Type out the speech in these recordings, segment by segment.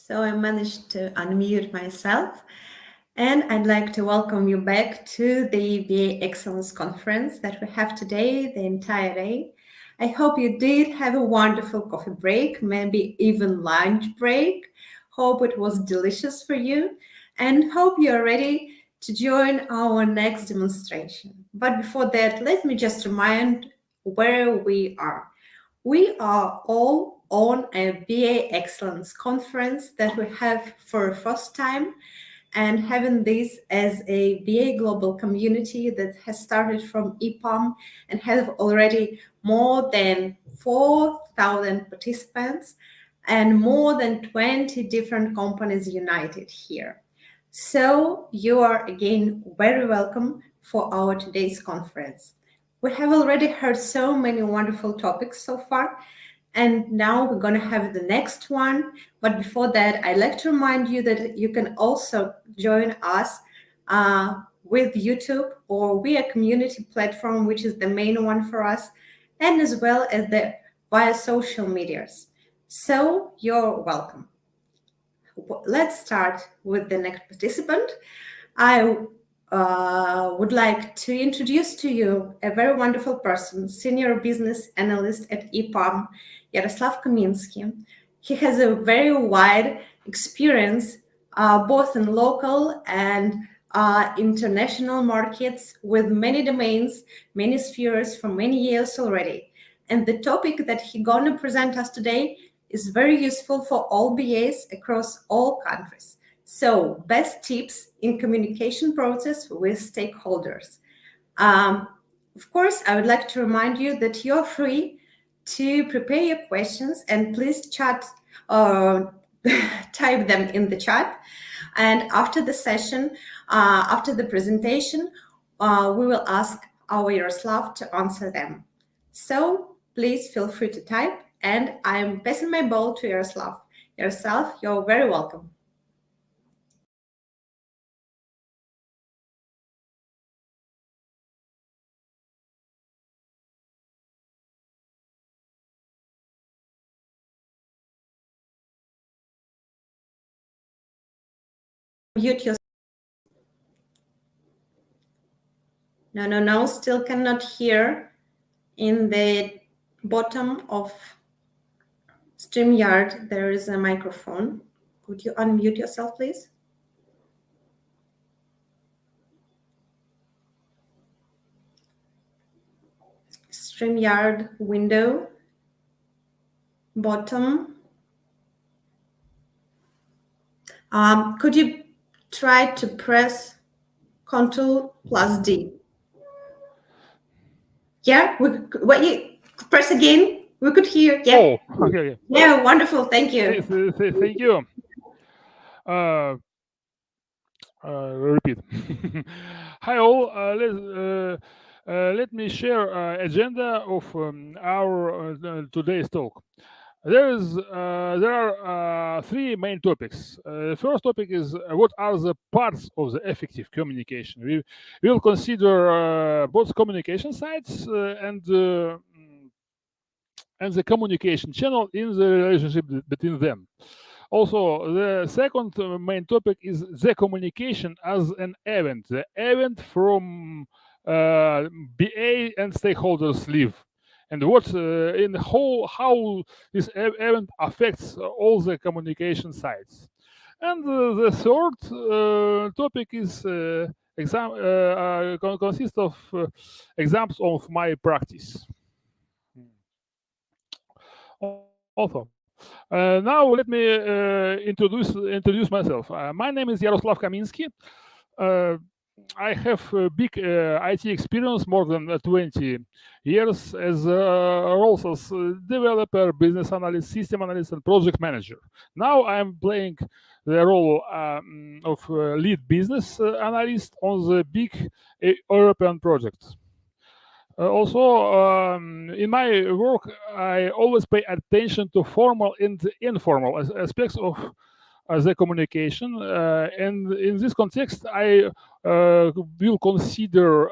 So I managed to unmute myself. And I'd like to welcome you back to the BA Excellence Conference that we have today, the entire day. I hope you did have a wonderful coffee break, maybe even lunch break. Hope it was delicious for you and hope you're ready to join our next demonstration. But before that, let me just remind where we are. We are all on a BA Excellence Conference that we have for the first time, and having this as a BA global community that has started from EPAM and have already more than 4,000 participants and more than 20 different companies united here. So you are again very welcome for our today's conference. We have already heard so many wonderful topics so far, and now we're going to have the next one. But before that, I'd like to remind you that you can also join us with YouTube or via community platform, which is the main one for us, and as well as via social medias. So you're welcome. Let's start with the next participant. I would like to introduce to you a very wonderful person, senior business analyst at EPAM, Yaroslav Kaminsky. He has a very wide experience both in local and international markets with many domains, many spheres for many years already. And the topic that he's going to present us today is very useful for all BAs across all countries. So, best tips in communication process with stakeholders. Of course, I would like to remind you that you're free to prepare your questions and please chat or type them in the chat. And after the session, after the presentation, we will ask our Yaroslav to answer them. So please feel free to type, and I'm passing my ball to Yaroslav. Yaroslav, you're very welcome. Mute yourself. No, still cannot hear. In the bottom of StreamYard, there is a microphone. Could you unmute yourself, please? StreamYard window, bottom. Could you try to press Ctrl+D? Yeah, what you press again? We could hear. Yeah. Oh, okay. Yeah, wonderful. Thank you. Thank you. Repeat. Hi all. Let me share agenda of our today's talk. There are three main topics. First topic is what are the parts of the effective communication. We will consider both communication sides and the communication channel in the relationship between them. Also, the second main topic is the communication as an event, the event from BA and stakeholders live, and what in whole how this event affects all the communication sides. And the third topic is consists of examples of my practice. Also, now let me introduce myself. My name is Yaroslav Kaminsky. I have a big IT experience, more than 20 years, as roles as developer, business analyst, system analyst, and project manager. Now I'm playing the role of lead business analyst on the big European projects. Also, in my work, I always pay attention to formal and informal aspects of the communication. And in this context, I will consider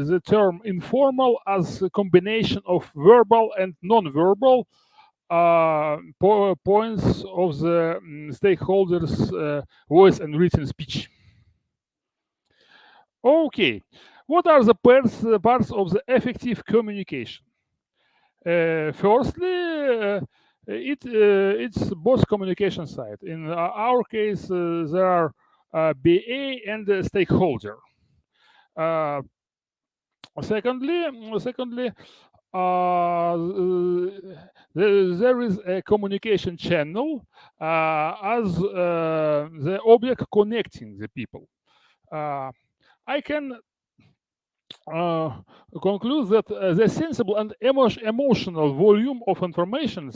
the term informal as a combination of verbal and non-verbal points of the stakeholders' voice and written speech. Okay, what are the parts of the effective communication? Firstly, it's both communication side. In our case, there are BA and stakeholder. Secondly, there is a communication channel as the object connecting the people. I can conclude that the sensible and emotional volume of information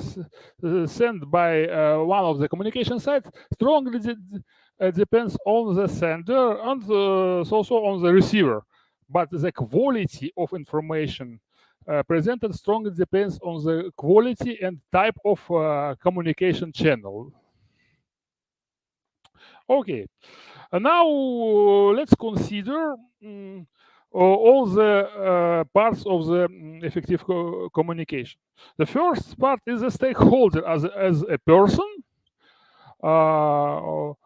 sent by one of the communication sites strongly depends on the sender and also on the receiver. But the quality of information presented strongly depends on the quality and type of communication channel. Okay, now let's consider all the parts of the effective communication. The first part is the stakeholder as a person who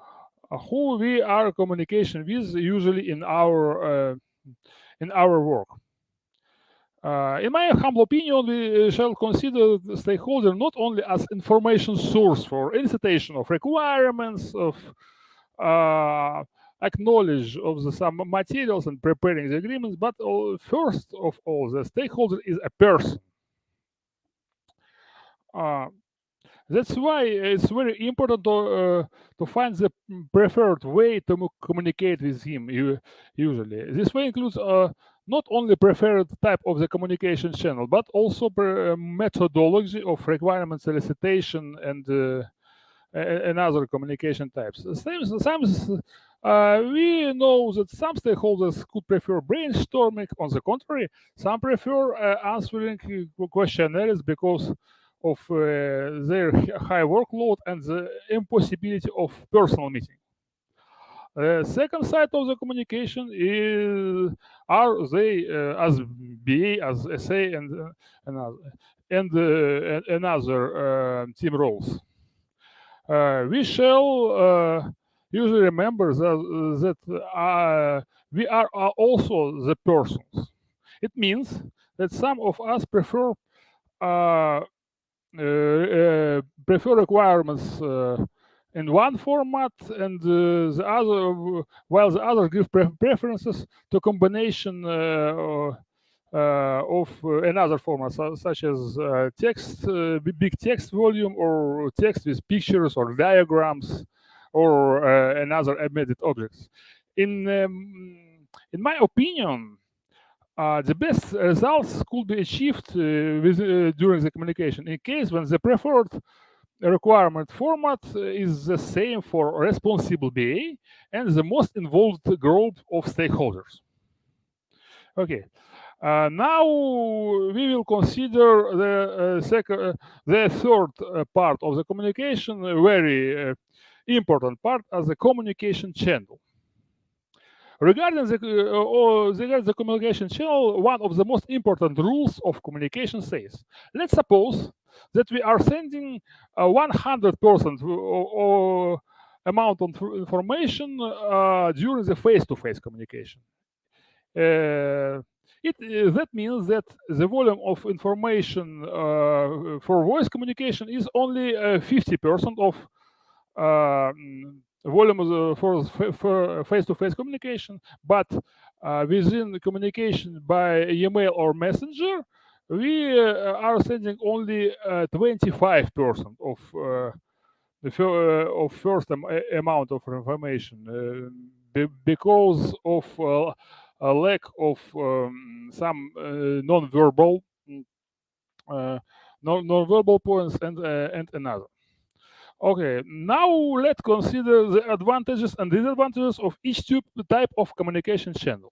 we are communication with, usually in our work. In my humble opinion, we shall consider the stakeholder not only as information source for elicitation of requirements, of acknowledge of some materials and preparing the agreements, but first of all, the stakeholder is a person. That's why it's very important to find the preferred way to communicate with him. Usually, this way includes not only preferred type of the communication channel, but also methodology of requirement solicitation and other communication types. Sometimes we know that some stakeholders could prefer brainstorming. On the contrary, some prefer answering questionnaires because of their high workload and the impossibility of personal meeting. The second side of the communication are they as BA, as SA, and other team roles. We shall usually remember that we are also the persons. It means that some of us prefer requirements in one format, and the other, while the other give preferences to combination of another format, such as text, big text volume, or text with pictures or diagrams, or another embedded objects. In my opinion, the best results could be achieved during the communication in case when the preferred requirement format is the same for responsible BA and the most involved group of stakeholders. Okay. Now we will consider the third part of the communication, a very important part, as the communication channel. Regarding the communication channel, one of the most important rules of communication says, let's suppose that we are sending 100% amount of information during the face-to-face communication. That means that the volume of information for voice communication is only 50% of volume for face-to-face communication, but within the communication by email or messenger, we are sending only 25% of the first amount of information because of a lack of some non-verbal points and another. Okay, now let's consider the advantages and disadvantages of each type of communication channel.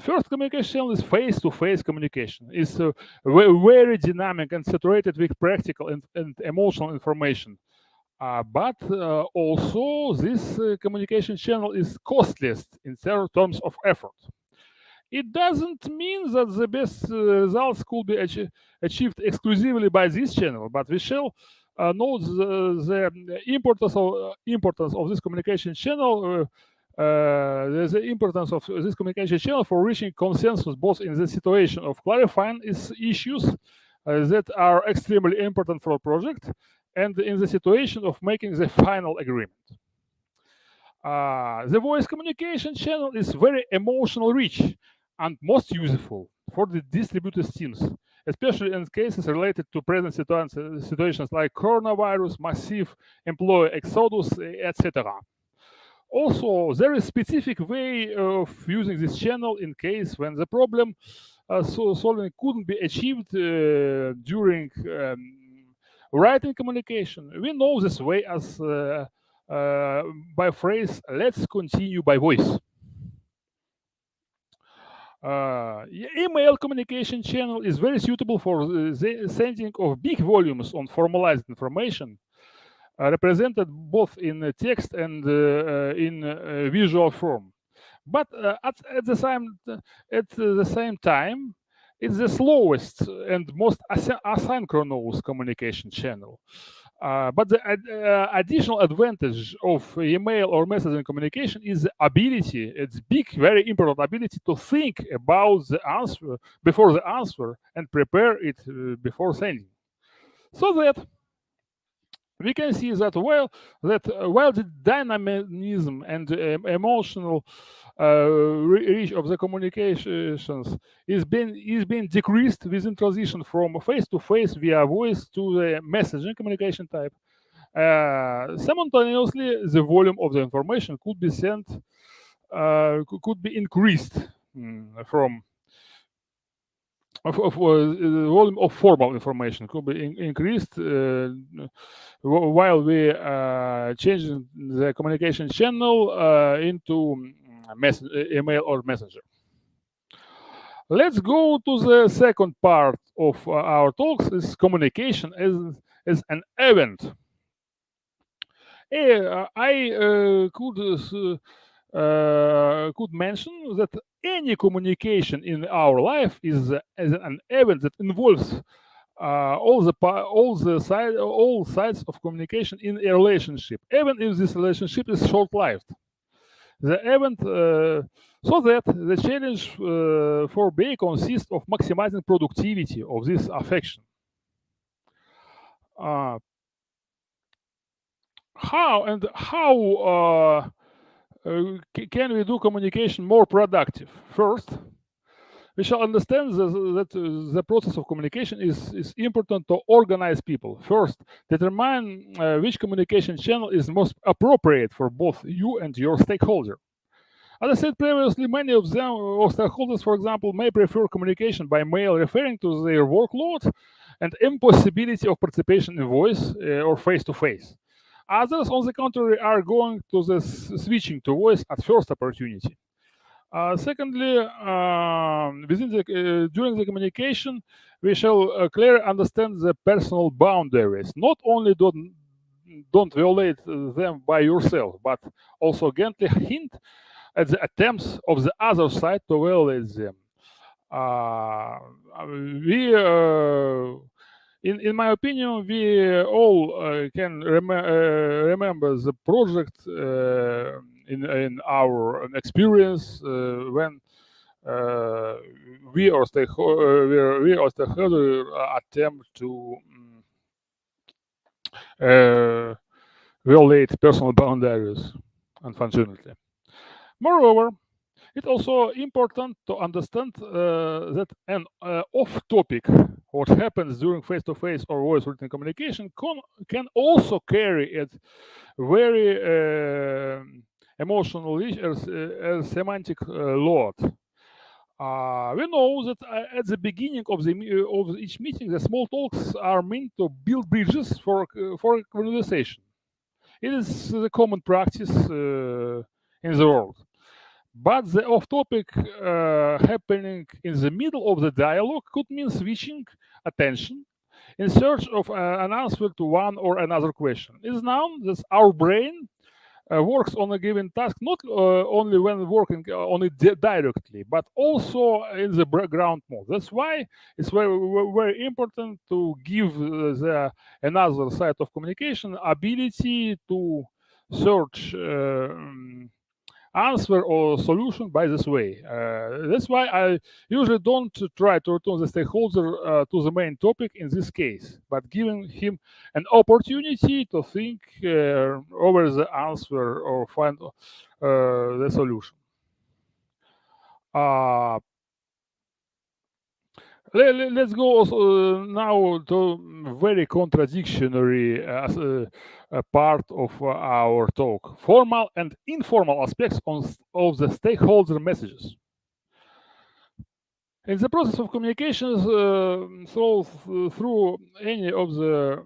First communication channel is face-to-face communication. It's very dynamic and saturated with practical and emotional information. But also this communication channel is costliest in terms of effort. It doesn't mean that the best results could be achieved exclusively by this channel, but we shall note the importance of this communication channel. The importance of this communication channel for reaching consensus both in the situation of clarifying issues that are extremely important for a project and in the situation of making the final agreement. The voice communication channel is very emotional rich and most useful for the distributed teams, especially in cases related to present situations like coronavirus, massive employee exodus, etc. Also, there is a specific way of using this channel in case when the problem solving couldn't be achieved during writing communication. We know this way as by phrase, let's continue by voice. Email communication channel is very suitable for the sending of big volumes on formalized information, represented both in text and in visual form. But at the same time, it's the slowest and most asynchronous communication channel. But the additional advantage of email or messaging communication is the ability, it's big, very important ability to think about the answer before the answer and prepare it before sending. So that we can see that while the dynamism and emotional reach of the communications is being decreased within transition from face-to-face via voice to the messaging communication type, simultaneously the volume of the information could be sent, could be increased from the volume of formal information could be increased while we changing the communication channel into email or messenger. Let's go to the second part of our talks: is communication as an event. I could mention that any communication in our life is an event that involves all sides of communication in a relationship, even if this relationship is short-lived. The event, so that the challenge for BA consists of maximizing productivity of this affection. How can we do communication more productive? First, we shall understand that the process of communication is important to organize people. First, determine which communication channel is most appropriate for both you and your stakeholder. As I said previously, many of them, or stakeholders, for example, may prefer communication by mail referring to their workload and impossibility of participation in voice or face-to-face. Others, on the contrary, are going to the switching to voice at first opportunity. Secondly, during the communication, we shall clearly understand the personal boundaries. Not only don't violate them by yourself, but also gently hint at the attempts of the other side to violate them. In my opinion, we all can remember the project in our experience when we or stakeholder attempt to violate personal boundaries, unfortunately. Moreover, it's also important to understand that an off-topic, what happens during face-to-face or voice-written communication, can also carry a very emotional semantic load. We know that at the beginning of each meeting, the small talks are meant to build bridges for conversation. It is the common practice in the world. But the off-topic happening in the middle of the dialogue could mean switching attention in search of an answer to one or another question. It is known that our brain works on a given task, not only when working on it directly, but also in the background mode. That's why it's very important to give the another side of communication ability to search answer or solution by this way. That's why I usually don't try to return the stakeholder to the main topic in this case, but giving him an opportunity to think over the answer or find the solution. Let's go now to very contradictory part of our talk: formal and informal aspects of the stakeholder messages. In the process of communications, through any of the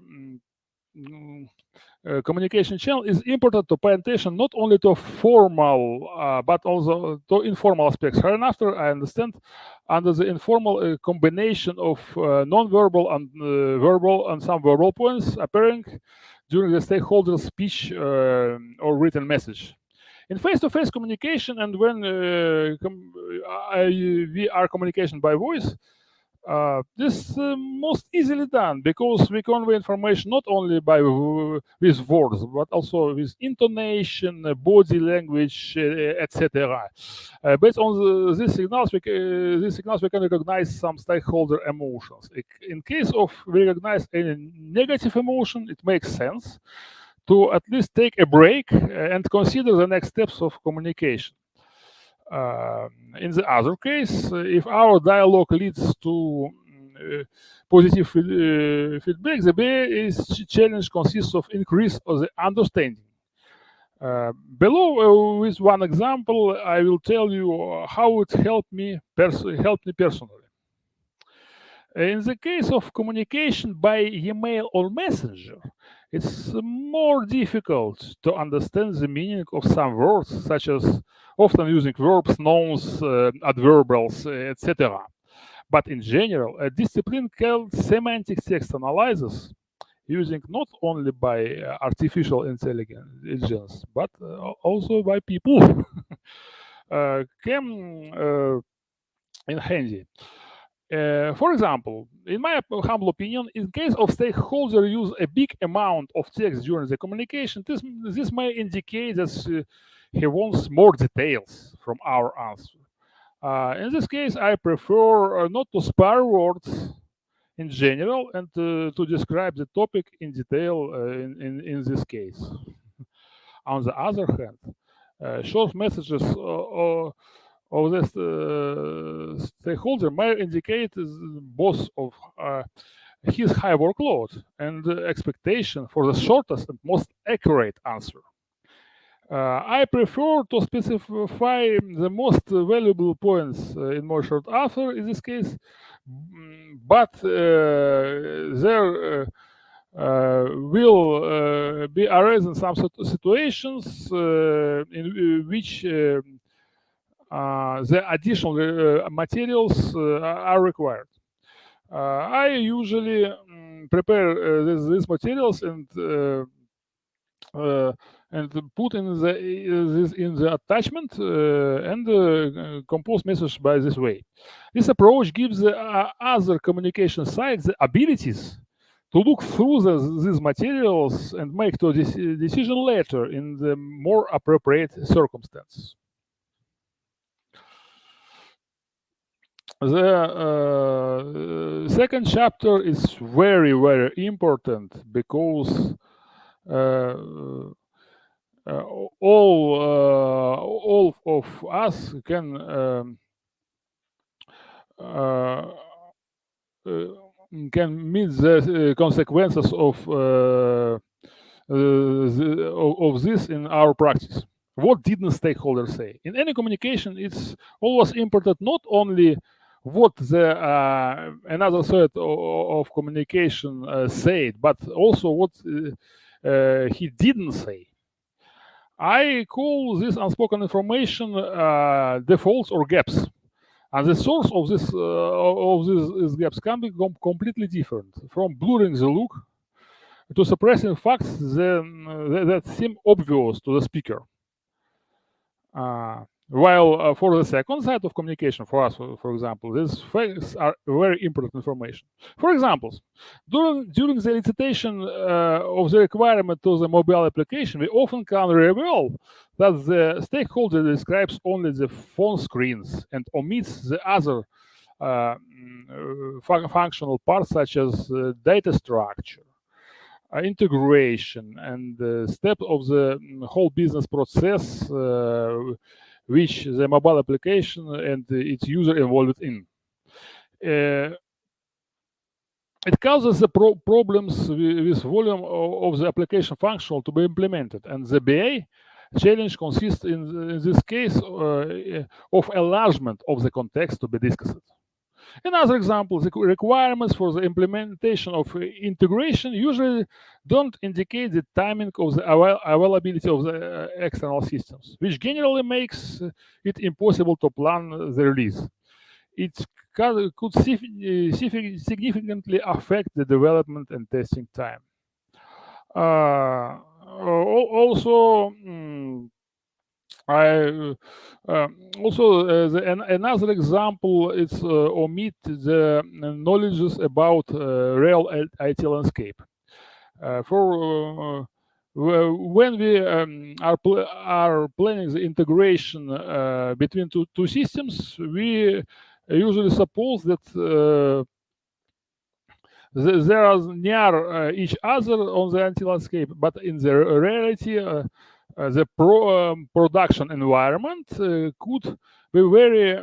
communication channel, is important to pay attention not only to formal but also to informal aspects. Hereinafter, I understand under the informal combination of non-verbal and verbal and some verbal points appearing during the stakeholder speech or written message. In face-to-face communication, and when we are communication by voice, this most easily done because we convey information not only with words but also with intonation, body language, etc. Based on these signals, we can recognize some stakeholder emotions. In case of we recognize any negative emotion, it makes sense to at least take a break and consider the next steps of communication. In the other case, if our dialogue leads to positive feedback, the biggest challenge consists of increase of the understanding. Below, with one example, I will tell you how it helped me personally. In the case of communication by email or messenger, it's more difficult to understand the meaning of some words, such as often using verbs, nouns, adverbials, etc. But in general, a discipline called semantic text analysis, using not only by artificial intelligence, but also by people, came in handy. For example, in my humble opinion, in case of stakeholder use a big amount of text during the communication, this may indicate that he wants more details from our answer. In this case, I prefer not to spare words in general and to describe the topic in detail in this case. On the other hand, short messages of this stakeholder may indicate both of his high workload and expectation for the shortest and most accurate answer. I prefer to specify the most valuable points in my short answer in this case, but there will be arisen some situations in which the additional materials are required. I usually prepare these materials and put in the attachment and compose message by this way. This approach gives the other communication sides the abilities to look through these materials and make the decision later in the more appropriate circumstances. The second chapter is very, very important because all of us can meet the consequences of this in our practice. What didn't stakeholders say? In any communication, it's always important not only what the another side of communication said, but also what he didn't say. I call this unspoken information defaults or gaps, and the source of these gaps can be completely different, from blurring the look to suppressing facts that seem obvious to the speaker. While for the second side of communication, for us, for example, these facts are very important information. For example, during the elicitation of the requirement to the mobile application, we often can reveal that the stakeholder describes only the phone screens and omits the other functional parts such as data structure, integration, and step of the whole business process which the mobile application and its user involved in. It causes the problems with volume of the application functional to be implemented, and the BA challenge consists in this case of enlargement of the context to be discussed. Another example, the requirements for the implementation of integration usually don't indicate the timing of the availability of the external systems, which generally makes it impossible to plan the release. It could significantly affect the development and testing time. Also, another example is omit the knowledge about real IT landscape. When we are planning the integration between two systems, we usually suppose that they are near each other on the IT landscape, but in the reality, the production environment could be very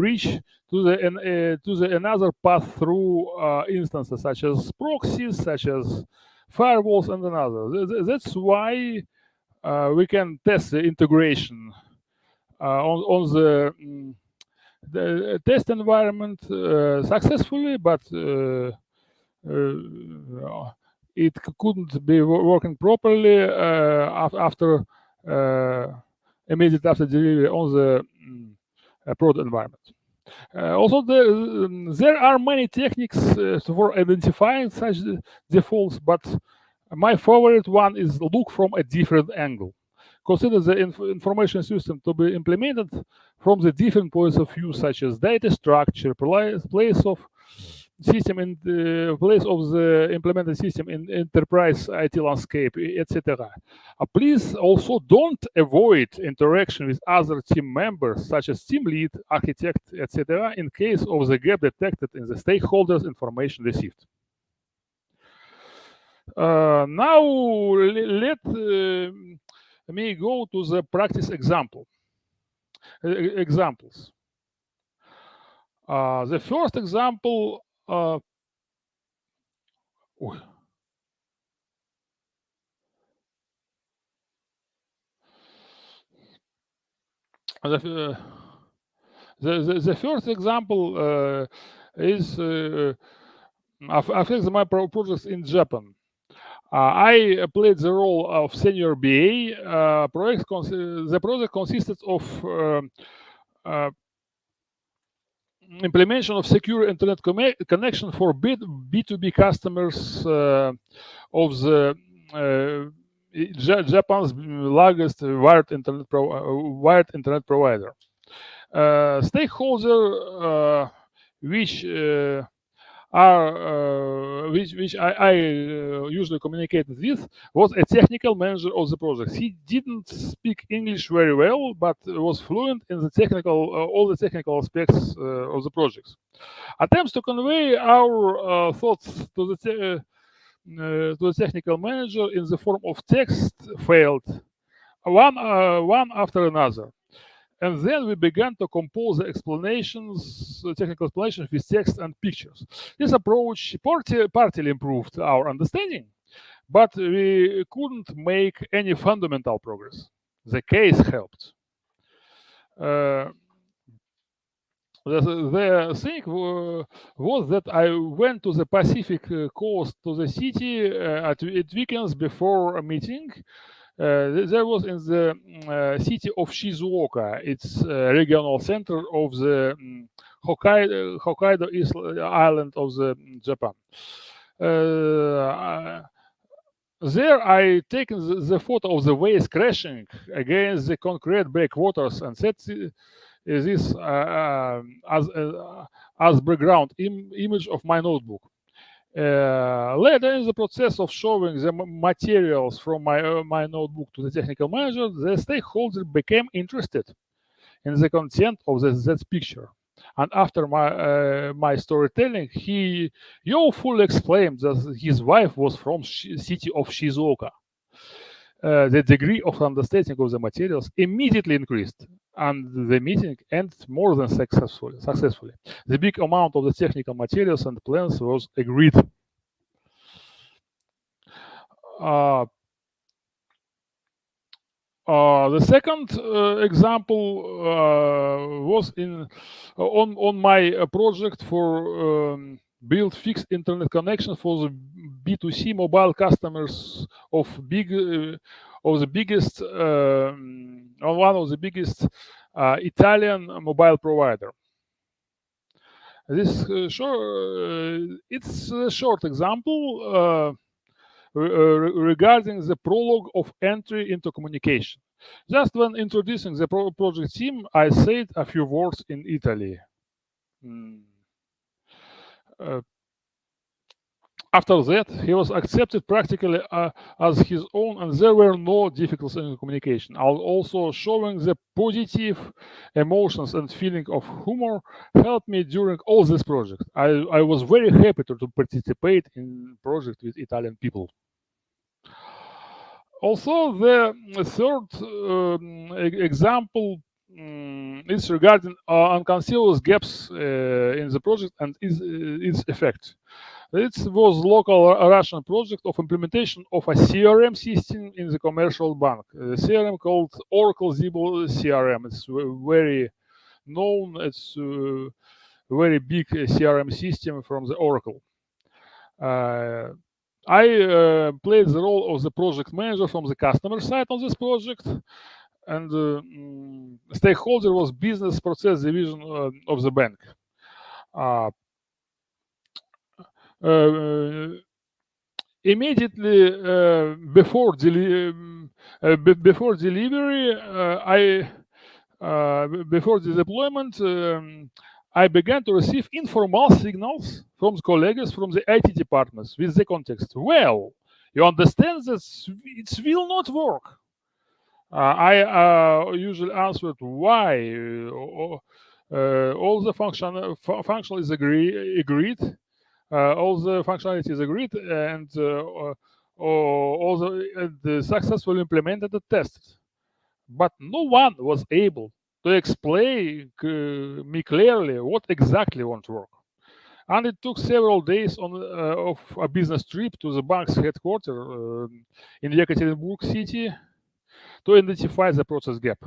rich to the another path through instances such as proxies, such as firewalls, and another. That's why we can test the integration on the test environment successfully, but it couldn't be working properly after immediately after delivery on the product environment. Also, there are many techniques for identifying such defaults, but my favorite one is look from a different angle. Consider the information system to be implemented from the different points of view, such as data structure, place of system in the place of the implemented system in enterprise IT landscape, etc. Please also don't avoid interaction with other team members, such as team lead, architect, etc., in case of the gap detected in the stakeholders' information received. Now let me go to the practice examples. The first example. The first example is affects my projects in Japan. I played the role of senior BA. The project consisted of implementation of secure internet connection for B2B customers of the Japan's largest wired internet provider. Stakeholder which I usually communicated with was a technical manager of the project. He didn't speak English very well, but was fluent in the all the technical aspects of the projects. Attempts to convey our thoughts to the technical manager in the form of text failed, one after another. And then we began to compose the technical explanations with text and pictures. This approach partly improved our understanding, but we couldn't make any fundamental progress. The case helped. The thing was that I went to the Pacific coast to the city at weekends before a meeting. There was in the city of Shizuoka. It's a regional center of the Hokkaido island of the Japan. There I taken the photo of the waves crashing against the concrete breakwaters and set this as background image of my notebook. Later in the process of showing the materials from my notebook to the technical manager, the stakeholder became interested in the content of that picture. And after my storytelling, he fully explained that his wife was from city of Shizuoka. The degree of understanding of the materials immediately increased, and the meeting ended more than successfully. The big amount of the technical materials and plans was agreed. The second example was on my project for build fixed internet connection for the B2C mobile customers of one of the biggest Italian mobile provider. This it's a short example regarding the prologue of entry into communication. Just when introducing the project team, I said a few words in Italy. After that, he was accepted practically as his own, and there were no difficulties in communication. Also showing the positive emotions and feeling of humor helped me during all this project. I was very happy to participate in project with Italian people. Also, the third example is regarding unconcealed gaps in the project and its effect. It was local Russian project of implementation of a CRM system in the commercial bank. The CRM called Oracle Siebel CRM. It's very known. It's a very big CRM system from the Oracle. I played the role of the project manager from the customer side on this project, and stakeholder was business process division of the bank. Immediately before delivery, before the deployment, I began to receive informal signals from colleagues from the IT departments with the context. Well, you understand that it will not work. I usually answered why. All the function is agreed. All the functionality is agreed, and all the successfully implemented and tested. But no one was able to explain me clearly what exactly won't work. And it took several days of a business trip to the bank's headquarters in Yekaterinburg city to identify the process gap.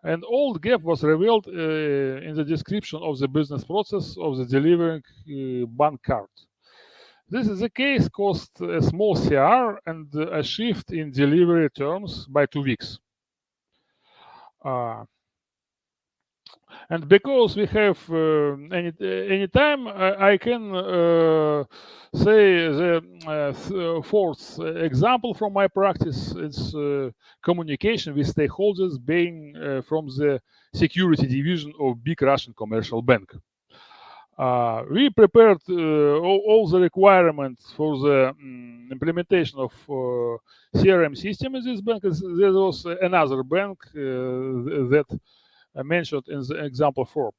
And all gap was revealed in the description of the business process of the delivering bank card. This is the case caused a small CR and a shift in delivery terms by 2 weeks. And because we have any time, I can say the fourth example from my practice. It's communication with stakeholders being from the security division of big Russian commercial bank. We prepared all the requirements for the implementation of CRM system in this bank. There was another bank that I mentioned in the example 4.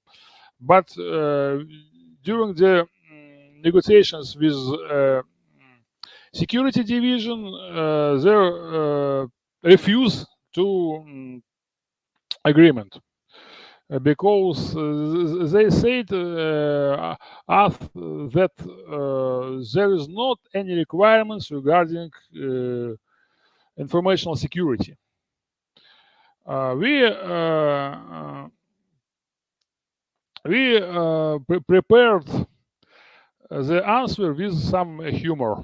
But during the negotiations with security division, they refused to agreement because they said that there is not any requirements regarding informational security. We prepared the answer with some humor.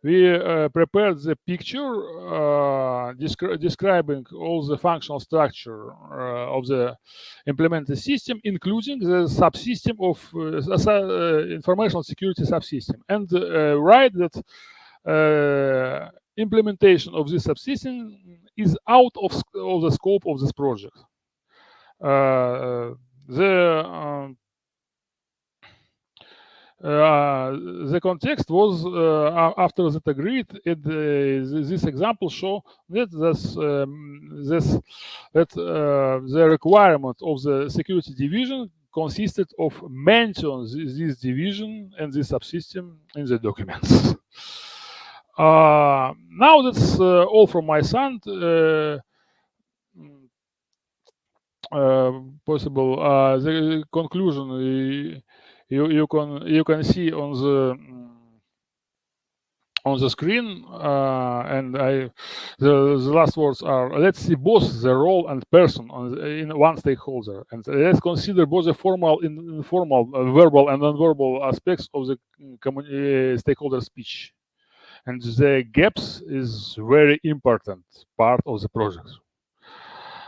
We prepared the picture describing all the functional structure of the implemented system, including the subsystem of informational security subsystem, and write that implementation of this subsystem is out of the scope of this project. The context was after that agreed. This example show that the requirement of the security division consisted of mention this division and this subsystem in the documents. Now that's all from my side. Possible the conclusion you can see on the screen, and the last words are: let's see both the role and person in one stakeholder, and let's consider both the formal and informal, verbal and non-verbal aspects of the stakeholder speech, and the gaps is very important part of the project.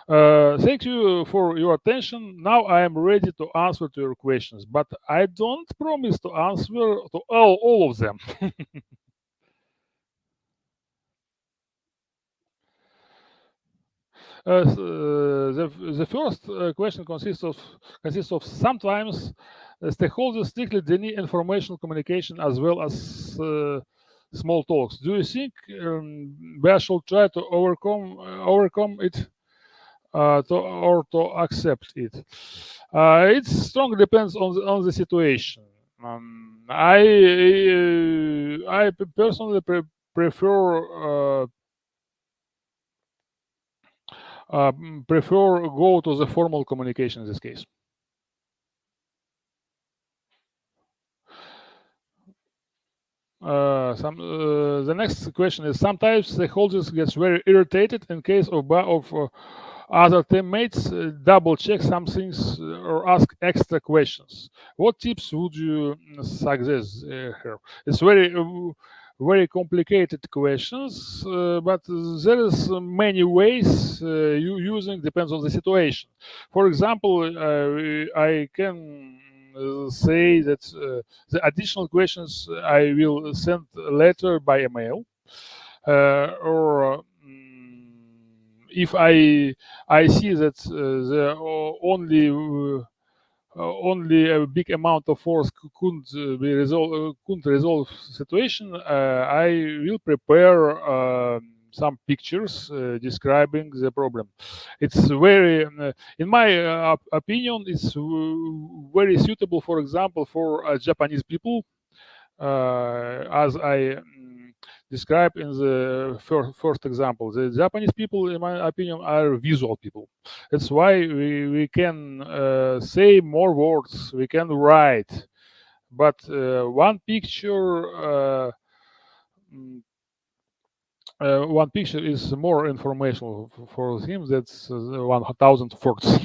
Thank you for your attention. Now I am ready to answer to your questions, but I don't promise to answer to all of them. The first question consists of sometimes stakeholders strictly deny informational communication as well as small talks. Do you think we should try to overcome it? To accept it. It strongly depends on the situation. I personally prefer go to the formal communication in this case. The next question is: sometimes stakeholders gets very irritated in case of other teammates double check some things or ask extra questions. What tips would you suggest here? It's very complicated questions, but there is many ways you using, depends on the situation. For example, I can say that the additional questions I will send later by email, or if I see that the only a big amount of force couldn't resolve situation, I will prepare some pictures describing the problem. It's very, in my opinion, it's very suitable, for example, for Japanese people, as I described in the first example. The Japanese people, in my opinion, are visual people. That's why we can say more words, we can write, but one picture is more informational for him. That's 1,000 words.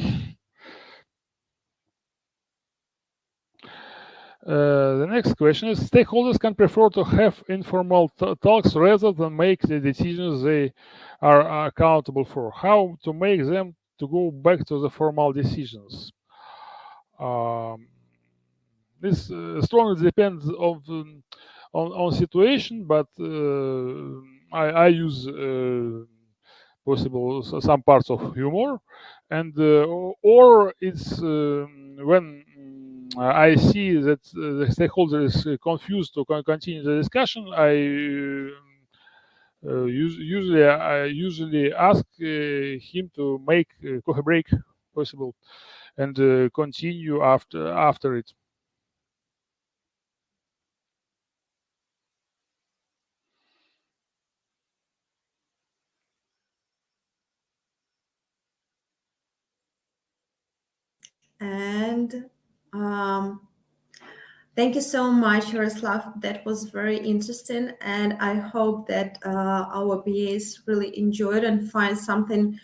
The next question is: stakeholders can prefer to have informal talks rather than make the decisions they are accountable for. How to make them to go back to the formal decisions? This strongly depends on situation, but I use possible some parts of humor, and or it's when I see that the stakeholder is confused to continue the discussion, I usually ask him to make a coffee break possible and continue after it. And thank you so much, Yaroslav. That was very interesting, and I hope that our BAs really enjoyed and find something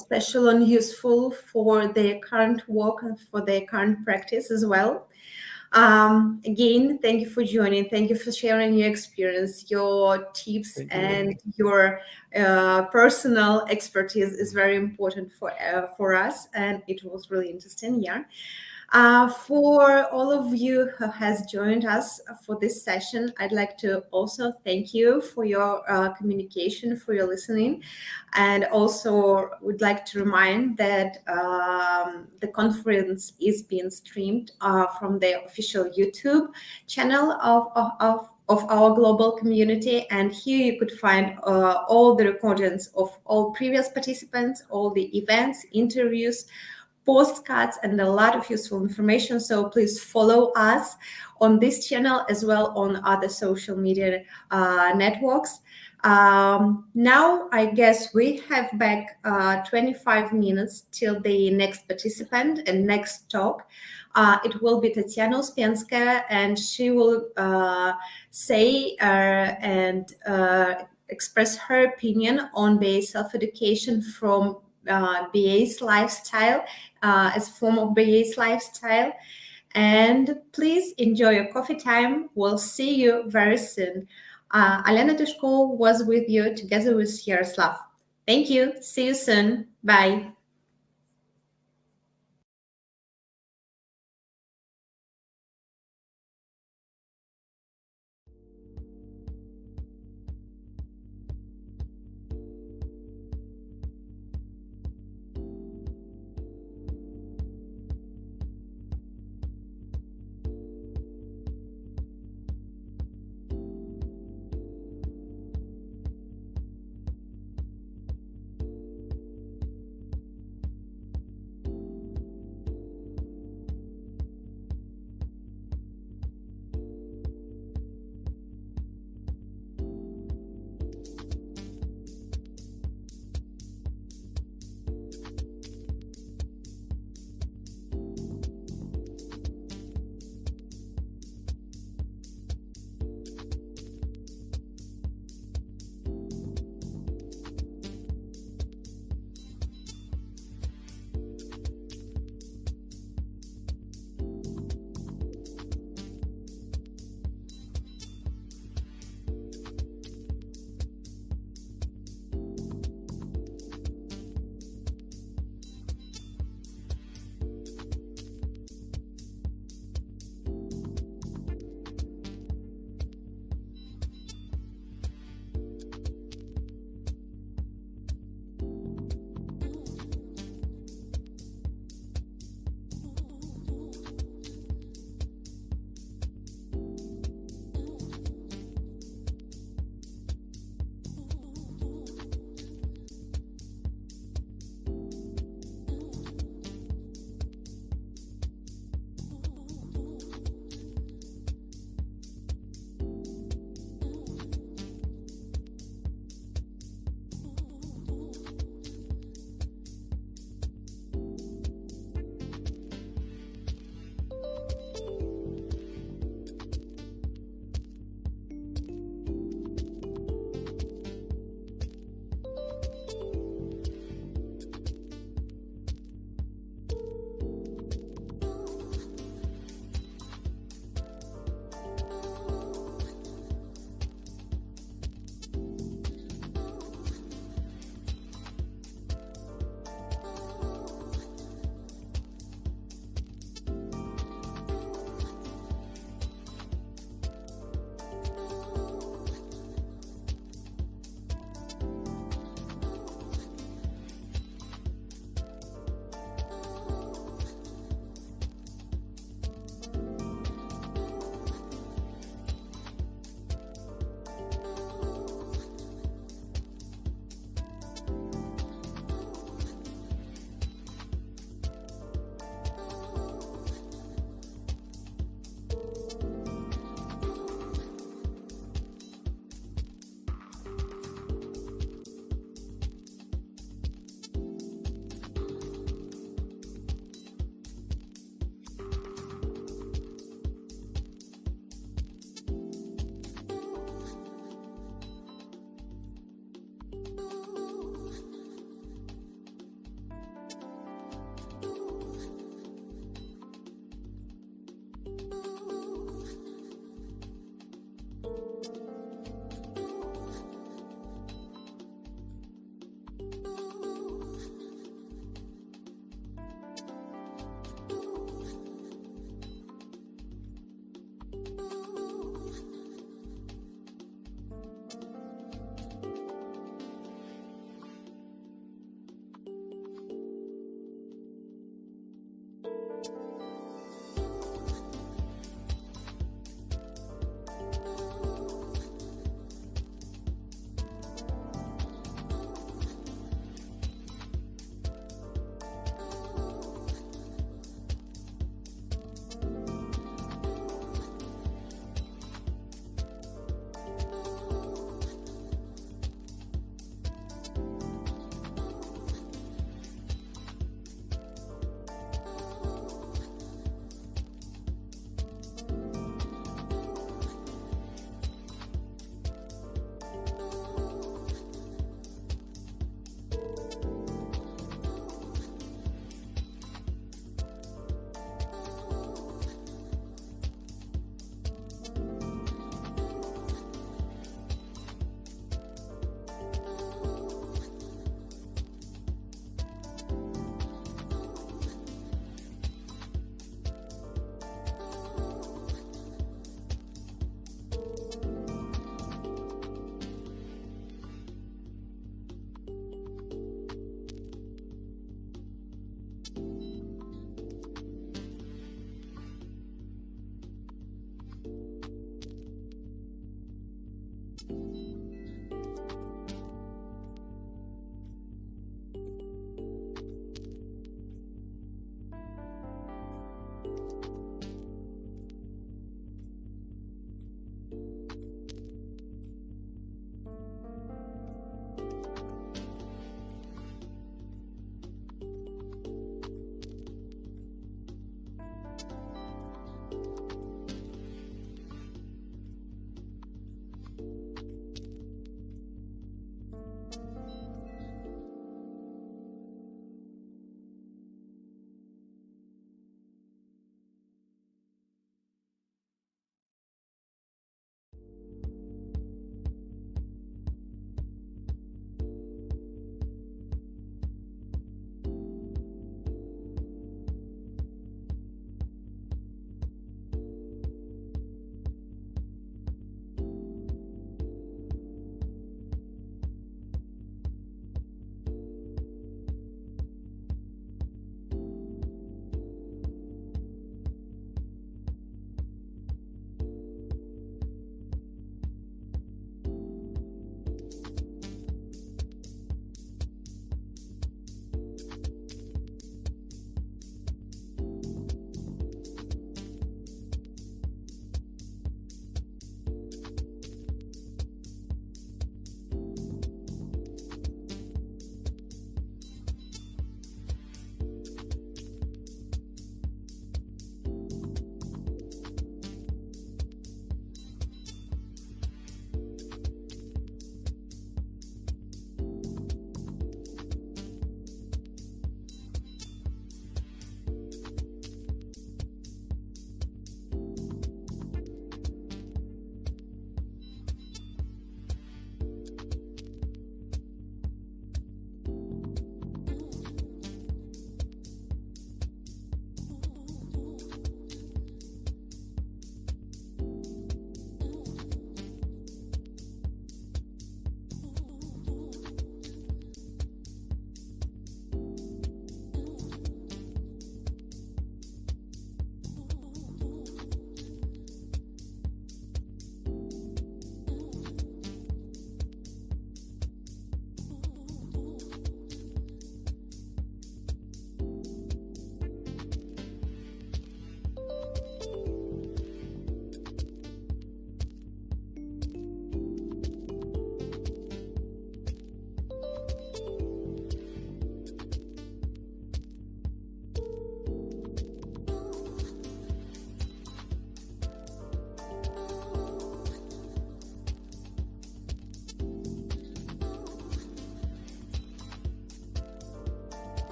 special and useful for their current work and for their current practice as well. Again, thank you for joining. Thank you for sharing your experience, your tips, and your personal expertise is very important for us, and it was really interesting. Yeah. For all of you who has joined us for this session, I'd like to also thank you for your communication, for your listening, and also would like to remind that the conference is being streamed from the official YouTube channel of our global community, and here you could find all the recordings of all previous participants, all the events, interviews, postcards, and a lot of useful information. So please follow us on this channel as well on other social media networks. Now I guess we have back 25 minutes till the next participant and next talk. It will be Tatiana Uspenskaya, and she will say and express her opinion on the self-education from BA's lifestyle, as a form of BA's lifestyle. And please enjoy your coffee time. We'll see you very soon. Alena Tishko was with you together with Yaroslav. Thank you. See you soon. Bye.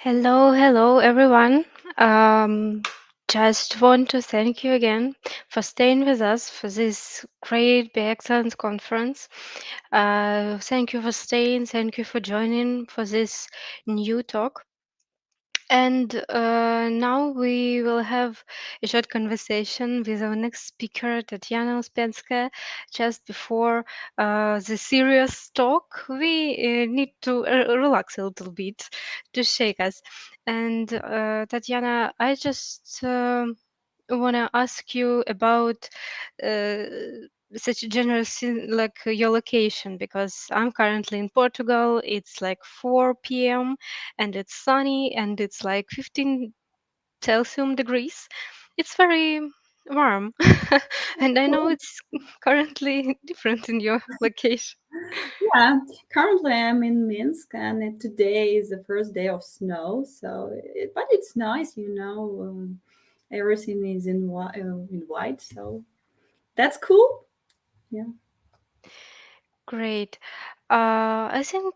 Hello everyone. Um, just want to thank you again for staying with us for this great Be Excellence conference. Thank you for staying. Thank you for joining for this new talk. And now we will have a short conversation with our next speaker, Tatiana Uspenskaya. Just before the serious talk, we need to relax a little bit to shake us. And Tatiana, I just want to ask you about uh, such a general like your location, because I'm currently in Portugal. It's like 4 p.m. and it's sunny and it's like 15 Celsius degrees. It's very warm. And I know it's currently different in your location. Yeah, currently I'm in Minsk, and today is the first day of snow. But it's nice, you know. Everything is in white, so that's cool. Yeah. Great. I think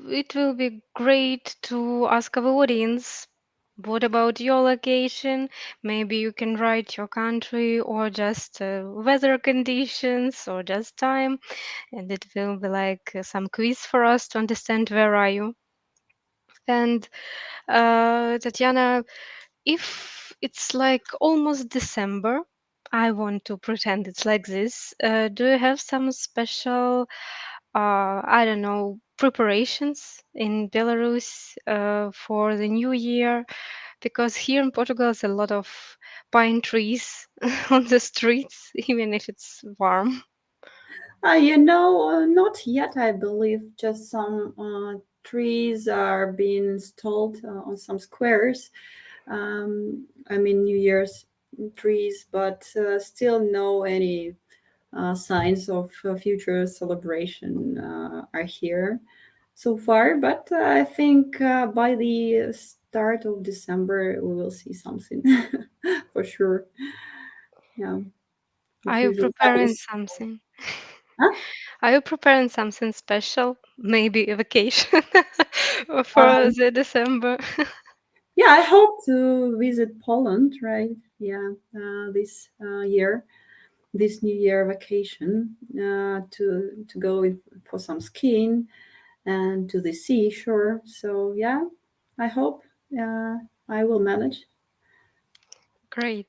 it will be great to ask our audience, what about your location? Maybe you can write your country or just weather conditions or just time, and it will be like some quiz for us to understand where are you. And Tatiana, if it's like almost December, I want to pretend it's like this. Do you have some special, I don't know, preparations in Belarus for the new year? Because here in Portugal, there's a lot of pine trees on the streets, even if it's warm. Not yet. I believe just some trees are being installed on some squares. I mean, New Year's trees, but still no any signs of future celebration are here so far. But I think by the start of December, we will see something for sure. Yeah, it Are you usually preparing happens. something? Huh? Are you preparing something special? Maybe a vacation for Um, the December? yeah, I hope to visit Poland, right? Yeah, this year, this New Year vacation, to go for some skiing and to the seashore. So yeah, I hope I will manage. Great.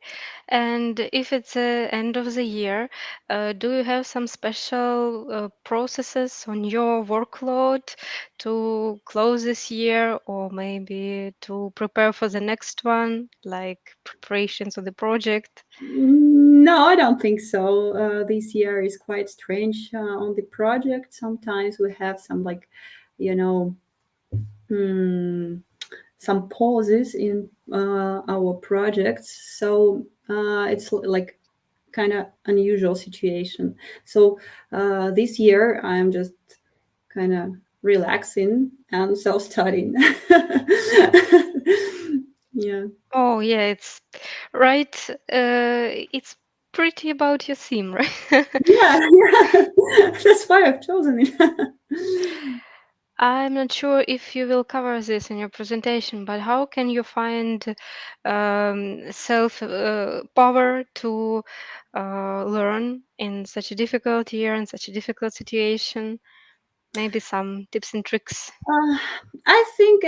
And if it's end of the year, do you have some special processes on your workload to close this year or maybe to prepare for the next one, like preparations of the project? No, I don't think so. This year is quite strange on the project. Sometimes we have some like, you know, hmm, some pauses in our projects. So it's like kind of unusual situation. So this year I'm just kind of relaxing and self-studying. Yeah. Oh, yeah, it's right. It's pretty about your theme, right? Yeah, yeah. That's why I've chosen it. I'm not sure if you will cover this in your presentation, but how can you find self power to learn in such a difficult year, in such a difficult situation? Maybe some tips and tricks. I think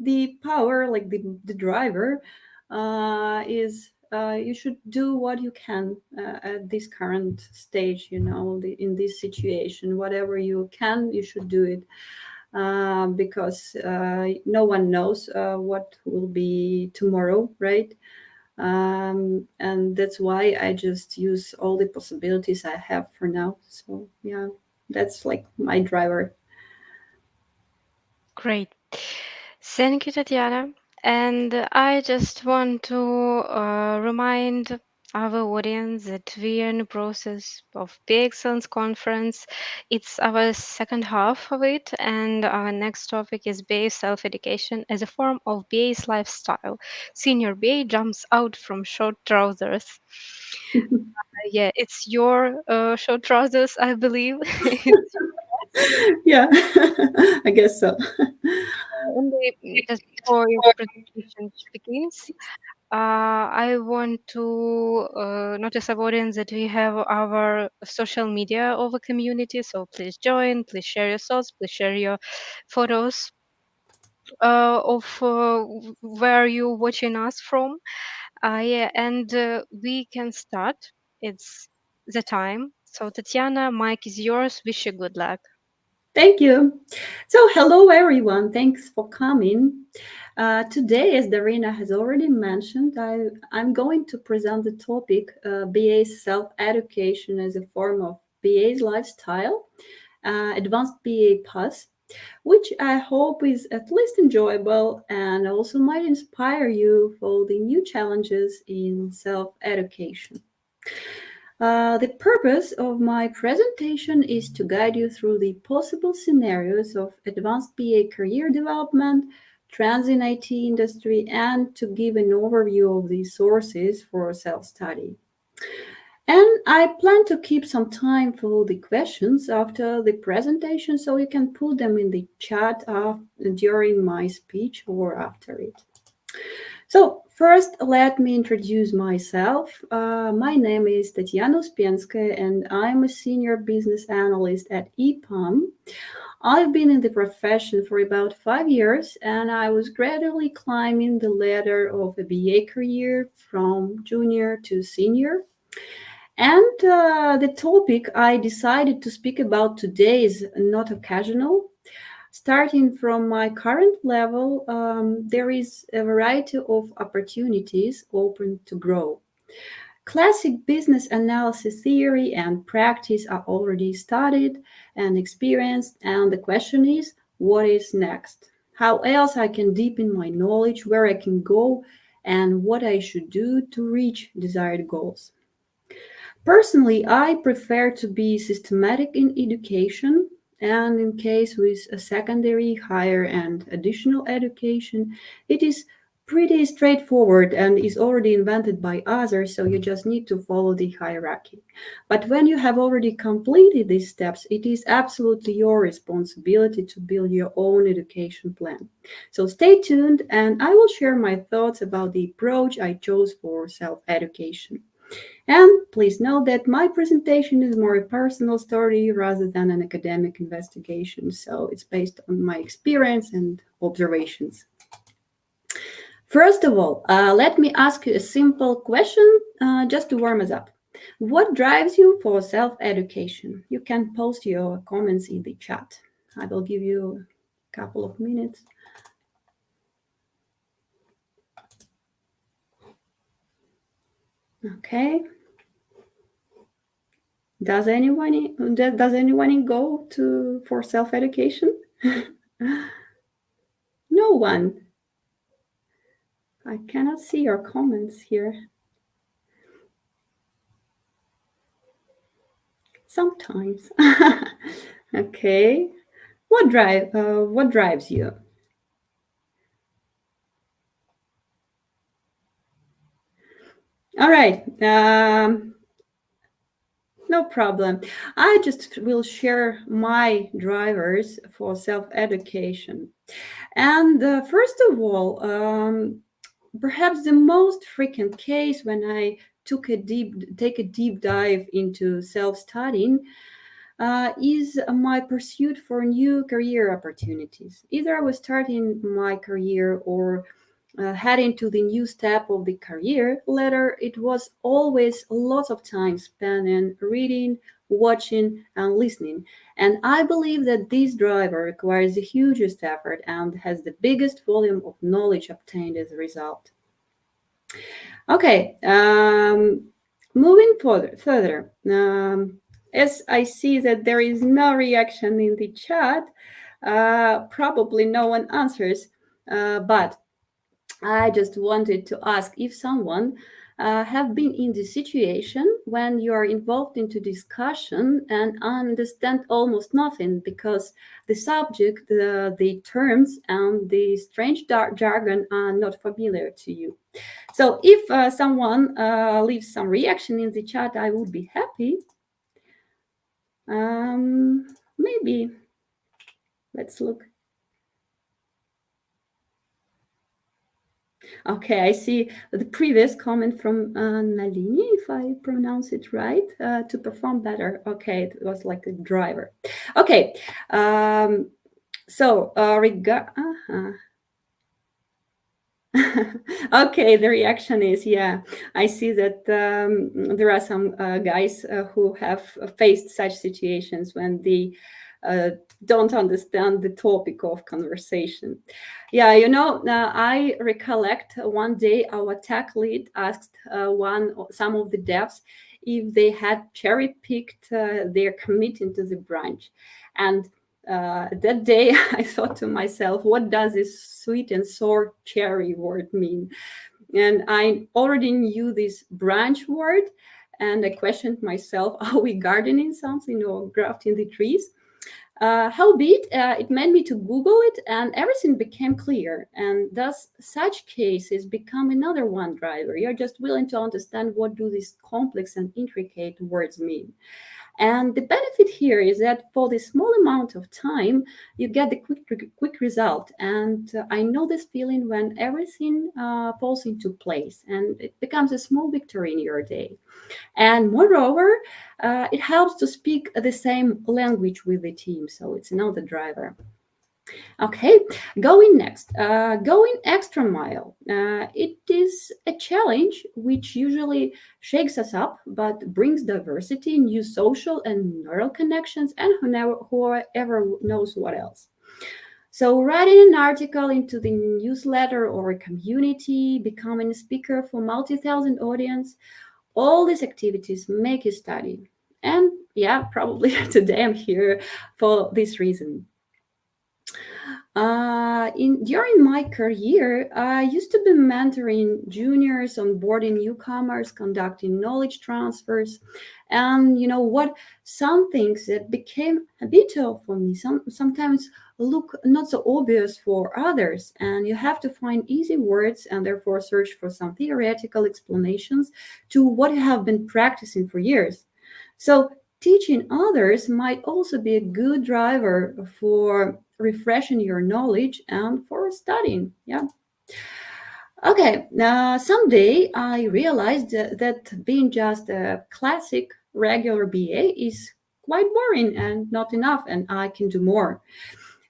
the power, like the driver, is you should do what you can at this current stage. You know, in this situation, whatever you can, you should do it because no one knows what will be tomorrow, right? And that's why I just use all the possibilities I have for now. So yeah, that's like my driver. Great. Thank you, Tatiana. And I just want to remind our audience that we are in the process of Be Excellence Conference. It's our second half of it, and our next topic is BA self-education as a form of BA's lifestyle. Senior BA jumps out from short trousers. Yeah, it's your short trousers, I believe. Yeah, I guess so. And just before your presentation begins, I want to notice our audience that we have our social media of a community. So please join, please share your thoughts, please share your photos of where you're watching us from. Yeah, and we can start. It's the time. So Tatiana, mic is yours. Wish you good luck. Thank you. So, hello everyone. Thanks for coming. Today, as Darina has already mentioned, I'm going to present the topic BA's self-education as a form of BA's lifestyle, advanced BA Pass, which I hope is at least enjoyable and also might inspire you for the new challenges in self-education. The purpose of my presentation is to guide you through the possible scenarios of advanced BA career development, trends in IT industry, and to give an overview of the sources for self-study. And I plan to keep some time for the questions after the presentation, so you can put them in the chat during my speech or after it. So first, let me introduce myself. My name is Tatiana Uspienskaya, and I'm a senior business analyst at EPAM. I've been in the profession for about 5 years, and I was gradually climbing the ladder of a BA career from junior to senior. And the topic I decided to speak about today is not occasional. Starting from my current level, there is a variety of opportunities open to grow. Classic business analysis theory and practice are already studied and experienced, and the question is, what is next? How else I can deepen my knowledge, where I can go, and what I should do to reach desired goals. Personally, I prefer to be systematic in education, and in case with a secondary, higher, and additional education, it is pretty straightforward and is already invented by others, so you just need to follow the hierarchy. But when you have already completed these steps, it is absolutely your responsibility to build your own education plan. So stay tuned, and I will share my thoughts about the approach I chose for self-education. And please note that my presentation is more a personal story rather than an academic investigation, so it's based on my experience and observations. First of all, let me ask you a simple question just to warm us up. What drives you for self-education? You can post your comments in the chat. I will give you a couple of minutes. Okay. Does anyone go for self-education? No one. I cannot see your comments here. Sometimes. Okay. What drives you? All right. No problem. I just will share my drivers for self-education. And first of all, perhaps the most frequent case when I take a deep dive into self-studying is my pursuit for new career opportunities. Either I was starting my career or heading to the new step of the career ladder, it was always lots of time spent in reading, watching, and listening. And I believe that this driver requires the hugest effort and has the biggest volume of knowledge obtained as a result. Okay, moving further. As I see that there is no reaction in the chat, probably no one answers, but I just wanted to ask if someone have been in the situation when you are involved into discussion and understand almost nothing because the subject, the terms, and the strange jargon are not familiar to you. So if someone leaves some reaction in the chat, I would be happy. Maybe let's look. Okay, I see the previous comment from Nalini, if I pronounce it right, to perform better. Okay, it was like a driver. Okay, so okay, the reaction is, yeah, I see that there are some guys who have faced such situations when they don't understand the topic of conversation. Yeah, I recollect one day our tech lead asked some of the devs if they had cherry picked their commit into the branch. And that day, I thought to myself, what does this sweet and sour cherry word mean? And I already knew this branch word, and I questioned myself, are we gardening something or grafting the trees? Howbeit, it made me to Google it, and everything became clear. And thus, such cases become another one driver. You're just willing to understand what do these complex and intricate words mean. And the benefit here is that for the small amount of time, you get the quick result. And I know this feeling when everything falls into place and it becomes a small victory in your day. And moreover, it helps to speak the same language with the team. So it's another driver. Okay, going next. Going extra mile. It is a challenge which usually shakes us up, but brings diversity, new social and neural connections, and whoever knows what else. So, writing an article into the newsletter or a community, becoming a speaker for multi-thousand audience, all these activities make you study. And yeah, probably today I'm here for this reason. During my career, I used to be mentoring juniors, onboarding newcomers, conducting knowledge transfers, and you know what? Some things that became habitual for me sometimes look not so obvious for others, and you have to find easy words and therefore search for some theoretical explanations to what you have been practicing for years. So teaching others might also be a good driver for refreshing your knowledge and for studying. Yeah. Okay. Now, someday I realized that being just a classic regular BA is quite boring and not enough, and I can do more.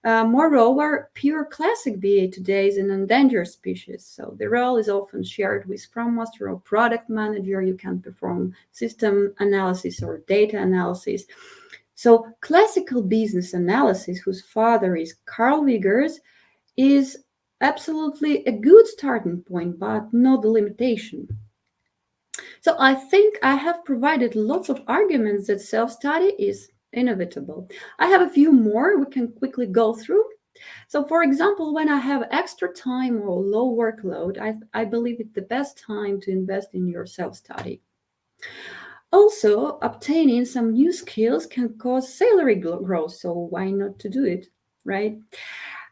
Moreover, pure classic BA today is an endangered species, so the role is often shared with Scrum Master or Product Manager. You can perform system analysis or data analysis. So, classical business analysis, whose father is Carl Wiggers, is absolutely a good starting point, but not the limitation. So, I think I have provided lots of arguments that self study is inevitable. I have a few more we can quickly go through. So, for example, when I have extra time or low workload, I believe it's the best time to invest in your self study. Also, obtaining some new skills can cause salary growth, so why not to do it, right?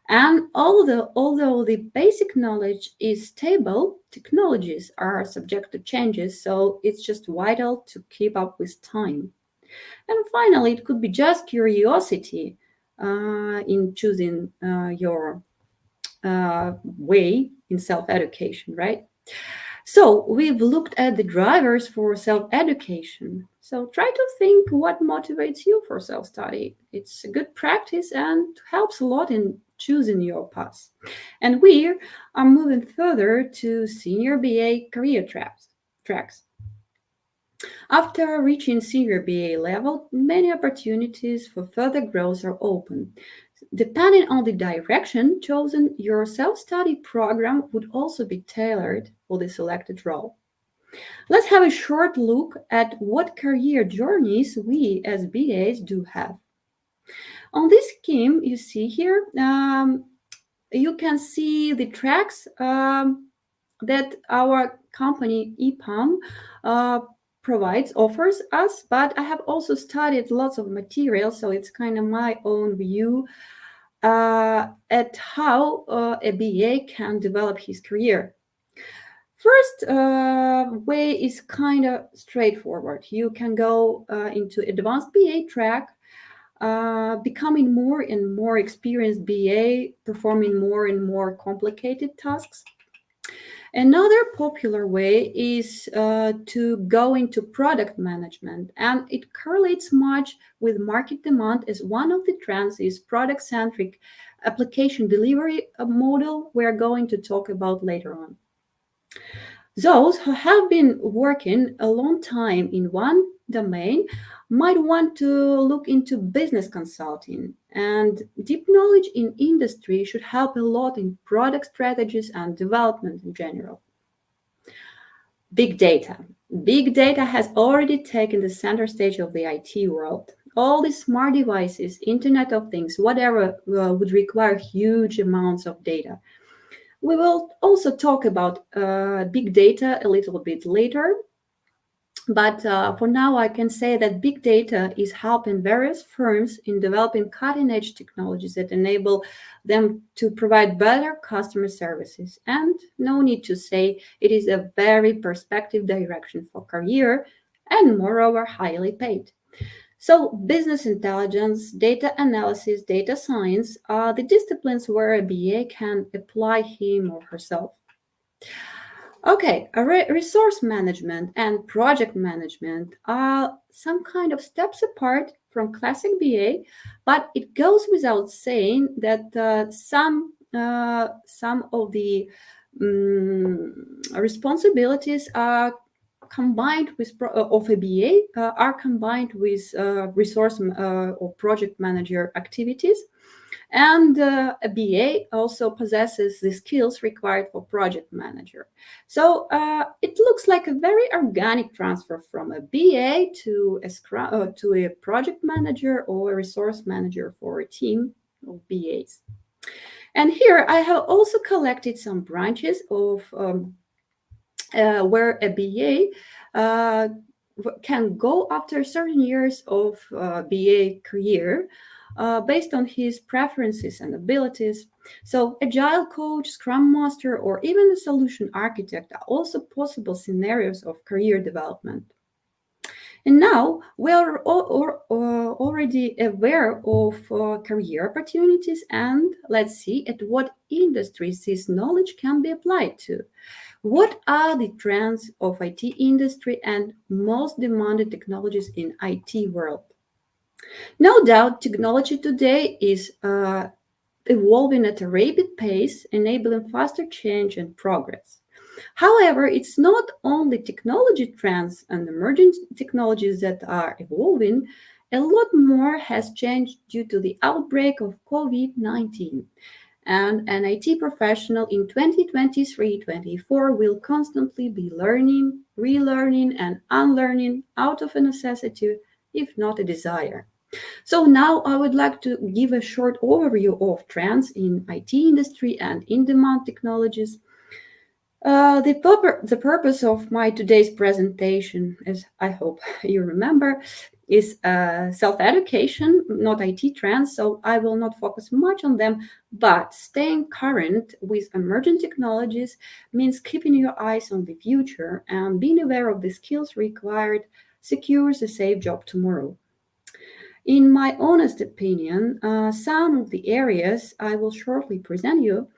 And although the basic knowledge is stable, technologies are subject to changes, so it's just vital to keep up with time. And finally, it could be just curiosity in choosing your way in self-education, right? So we've looked at the drivers for self-education. So try to think what motivates you for self-study. It's a good practice and helps a lot in choosing your path. And we are moving further to senior BA career tracks. After reaching senior BA level, many opportunities for further growth are open. Depending on the direction chosen, your self-study program would also be tailored for the selected role. Let's have a short look at what career journeys we as BAs do have. On this scheme you see here, you can see the tracks that our company EPAM offers us, but I have also studied lots of material, so it's kind of my own view at how a BA can develop his career. First way is kind of straightforward. You can go into advanced BA track, becoming more and more experienced BA, performing more and more complicated tasks. Another popular way is to go into product management, and it correlates much with market demand, as one of the trends is product-centric application delivery model we're going to talk about later on. Those who have been working a long time in one domain might want to look into business consulting, and deep knowledge in industry should help a lot in product strategies and development in general. Big data. Big data has already taken the center stage of the IT world. All these smart devices, Internet of Things, whatever, would require huge amounts of data. We will also talk about big data a little bit later, but for now I can say that big data is helping various firms in developing cutting-edge technologies that enable them to provide better customer services. And no need to say, it is a very perspective direction for career and moreover highly paid. So business intelligence, data analysis, data science are the disciplines where a BA can apply him or herself. Okay, resource management and project management are some kind of steps apart from classic BA, but it goes without saying that some of the responsibilities are combined with of a BA are combined with resource or project manager activities. And a BA also possesses the skills required for project manager. So it looks like a very organic transfer from a BA to a project manager or a resource manager for a team of BAs. And here I have also collected some branches of where a BA can go after certain years of BA career based on his preferences and abilities. So agile coach, scrum master, or even a solution architect are also possible scenarios of career development. And now we are already aware of career opportunities, and let's see at what industries this knowledge can be applied to. What are the trends of IT industry and most demanded technologies in IT world? No doubt, technology today is evolving at a rapid pace, enabling faster change and progress. However, it's not only technology trends and emerging technologies that are evolving, a lot more has changed due to the outbreak of COVID-19. And an IT professional in 2023-24 will constantly be learning, relearning, and unlearning out of a necessity, if not a desire. So now I would like to give a short overview of trends in IT industry and in-demand technologies. The purpose of my today's presentation, as I hope you remember, is self-education, not IT trends, so I will not focus much on them, but staying current with emerging technologies means keeping your eyes on the future and being aware of the skills required secures a safe job tomorrow. In my honest opinion, some of the areas I will shortly present you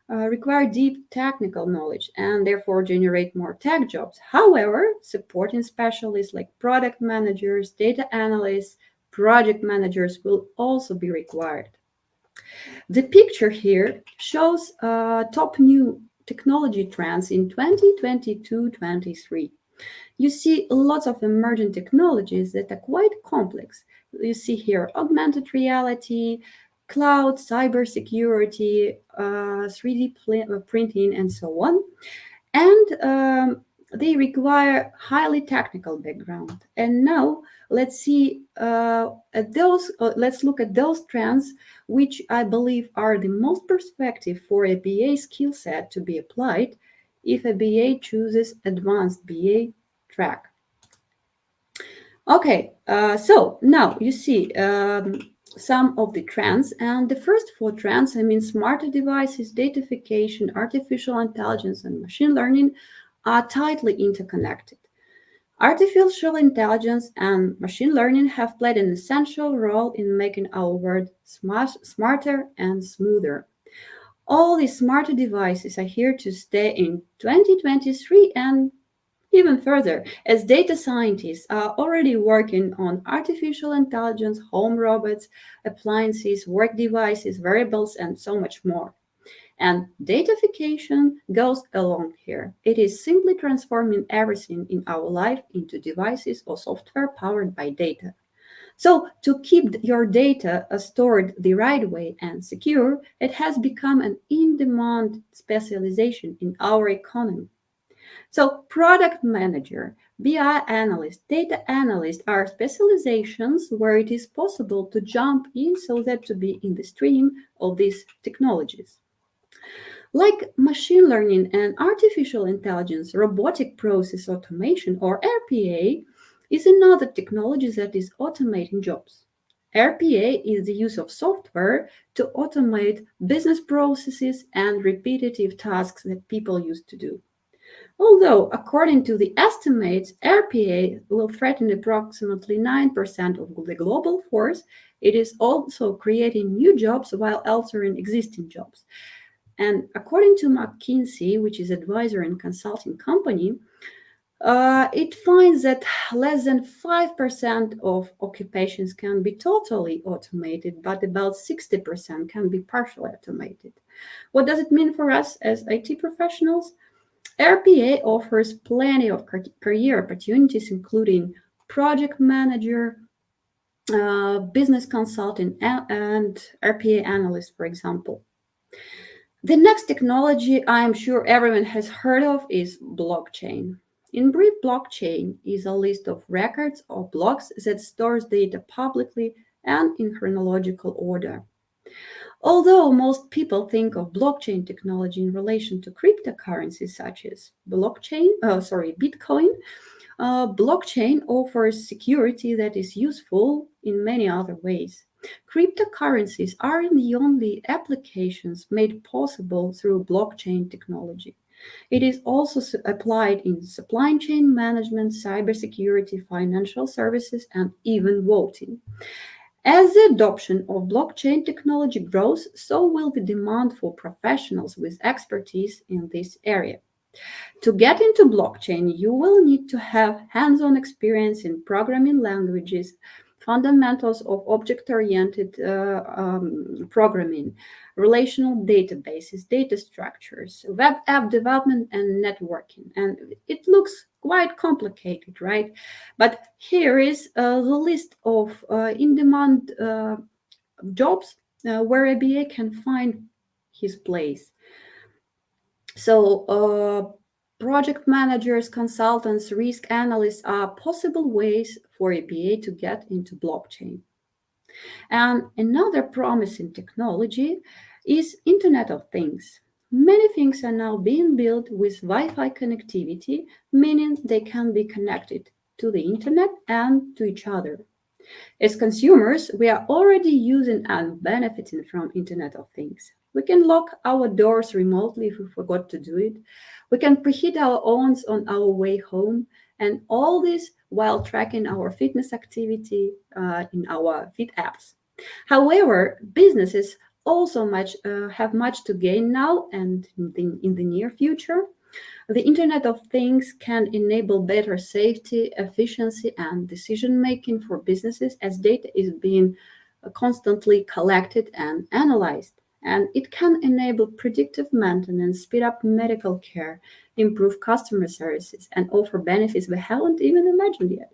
require deep technical knowledge and therefore generate more tech jobs. However, supporting specialists like product managers, data analysts, project managers will also be required. The picture here shows top new technology trends in 2022-23. You see lots of emerging technologies that are quite complex. You see here augmented reality, cloud, cybersecurity, 3D printing, and so on. And they require highly technical background. And now let's see at those. Let's look at those trends, which I believe are the most perspective for a BA skill set to be applied if a BA chooses advanced BA track. Okay, so now you see some of the trends, and the first four trends, I mean smarter devices, datafication, artificial intelligence, and machine learning, are tightly interconnected. Artificial intelligence and machine learning have played an essential role in making our world smarter and smoother. All these smarter devices are here to stay in 2023 and even further, as data scientists are already working on artificial intelligence, home robots, appliances, work devices, wearables, and so much more. And datafication goes along here. It is simply transforming everything in our life into devices or software powered by data. So, to keep your data stored the right way and secure, it has become an in demand specialization in our economy. So, product manager, BI analyst, data analyst are specializations where it is possible to jump in so that to be in the stream of these technologies. Like machine learning and artificial intelligence, robotic process automation, or RPA, is another technology that is automating jobs. RPA is the use of software to automate business processes and repetitive tasks that people used to do. Although, according to the estimates, RPA will threaten approximately 9% of the global force, it is also creating new jobs while altering existing jobs. And according to McKinsey, which is advisor and consulting company, it finds that less than 5% of occupations can be totally automated, but about 60% can be partially automated. What does it mean for us as IT professionals? RPA offers plenty of career opportunities, including project manager, business consultant, and RPA analyst, for example. The next technology I am sure everyone has heard of is blockchain. In brief, blockchain is a list of records or blocks that stores data publicly and in chronological order. Although most people think of blockchain technology in relation to cryptocurrencies such as Bitcoin, blockchain offers security that is useful in many other ways. Cryptocurrencies aren't the only applications made possible through blockchain technology. It is also applied in supply chain management, cybersecurity, financial services, and even voting. As the adoption of blockchain technology grows, so will the demand for professionals with expertise in this area. To get into blockchain, you will need to have hands-on experience in programming languages, fundamentals of object-oriented programming, relational databases, data structures, web app development, and networking. And it looks quite complicated, right? But here is the list of in-demand jobs where a BA can find his place. So, project managers, consultants, risk analysts are possible ways for a BA to get into blockchain. And another promising technology is Internet of Things. Many things are now being built with Wi-Fi connectivity, meaning they can be connected to the internet and to each other. As consumers, we are already using and benefiting from Internet of Things. We can lock our doors remotely if we forgot to do it. We can preheat our ovens on our way home, and all this while tracking our fitness activity in our Fit apps. However, businesses also have much to gain now and in the near future. The Internet of Things can enable better safety, efficiency, and decision making for businesses as data is being constantly collected and analyzed. And it can enable predictive maintenance, speed up medical care, improve customer services, and offer benefits we haven't even imagined yet.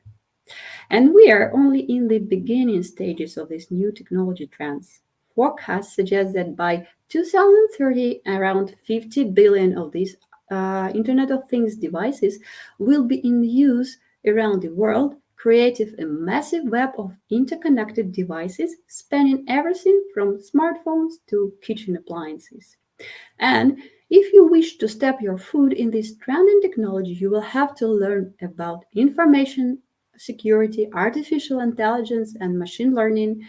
And we are only in the beginning stages of these new technology trends. Forecasts suggest that by 2030, around 50 billion of these Internet of Things devices will be in use around the world, creating a massive web of interconnected devices spanning everything from smartphones to kitchen appliances. And if you wish to step your foot in this trending technology, you will have to learn about information security, artificial intelligence, and machine learning,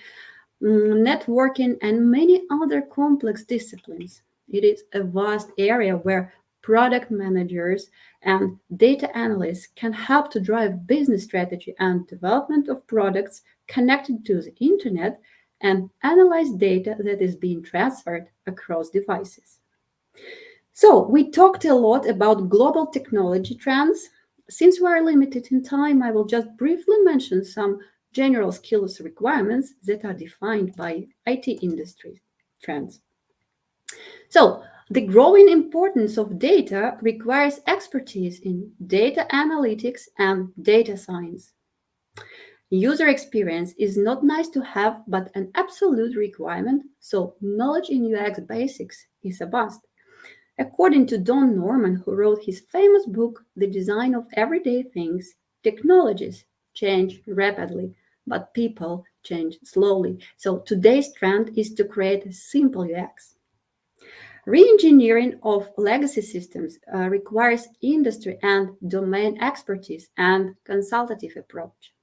networking, and many other complex disciplines. It is a vast area where product managers and data analysts can help to drive business strategy and development of products connected to the internet and analyze data that is being transferred across devices. So, we talked a lot about global technology trends. Since we are limited in time, I will just briefly mention some general skills requirements that are defined by IT industry trends. So, the growing importance of data requires expertise in data analytics and data science. User experience is not nice to have, but an absolute requirement, so knowledge in UX basics is a must. According to Don Norman, who wrote his famous book, The Design of Everyday Things, technologies change rapidly, but people change slowly. So today's trend is to create a simple UX. Re-engineering of legacy systems requires industry and domain expertise and consultative approach.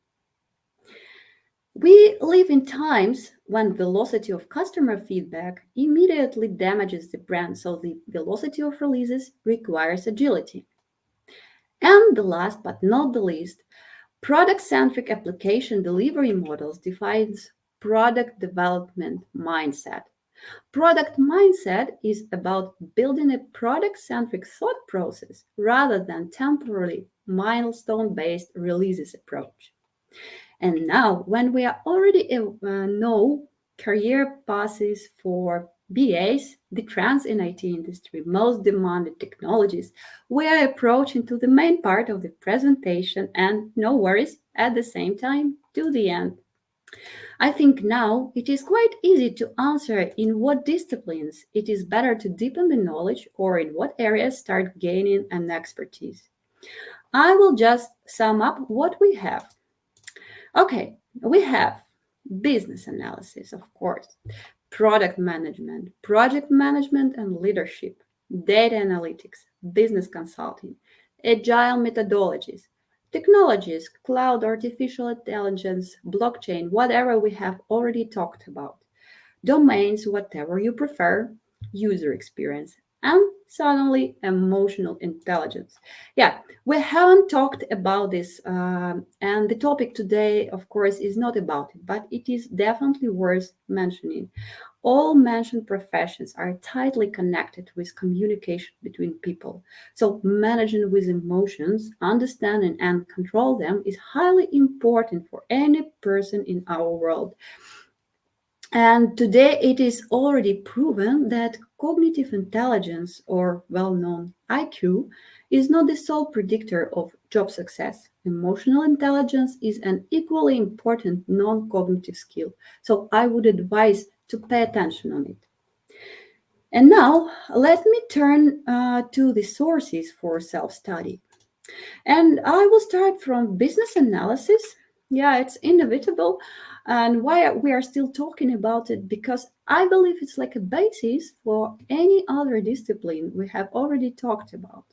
We live in times when velocity of customer feedback immediately damages the brand, so the velocity of releases requires agility. And the last but not the least, product-centric application delivery models defines product development mindset. Product mindset is about building a product-centric thought process rather than temporary milestone-based releases approach. And now, when we are already know career paths for BAs, the trends in IT industry, most demanded technologies, we are approaching to the main part of the presentation, and no worries, at the same time, to the end. I think now it is quite easy to answer in what disciplines it is better to deepen the knowledge or in what areas start gaining an expertise. I will just sum up what we have. Okay, we have business analysis, of course, product management, project management and leadership, data analytics, business consulting, agile methodologies, technologies, cloud, artificial intelligence, blockchain, whatever we have already talked about, domains, whatever you prefer, user experience, and suddenly emotional intelligence. Yeah, we haven't talked about this, and the topic today, of course, is not about it, but it is definitely worth mentioning. All mentioned professions are tightly connected with communication between people. So, managing with emotions, understanding and control them is highly important for any person in our world. And today it is already proven that cognitive intelligence, or well known IQ, is not the sole predictor of job success. Emotional intelligence is an equally important non cognitive skill. So I would advise to pay attention on it. And now let me turn to the sources for self study. And I will start from business analysis. Yeah, it's inevitable. And why we are still talking about it? Because I believe it's like a basis for any other discipline we have already talked about.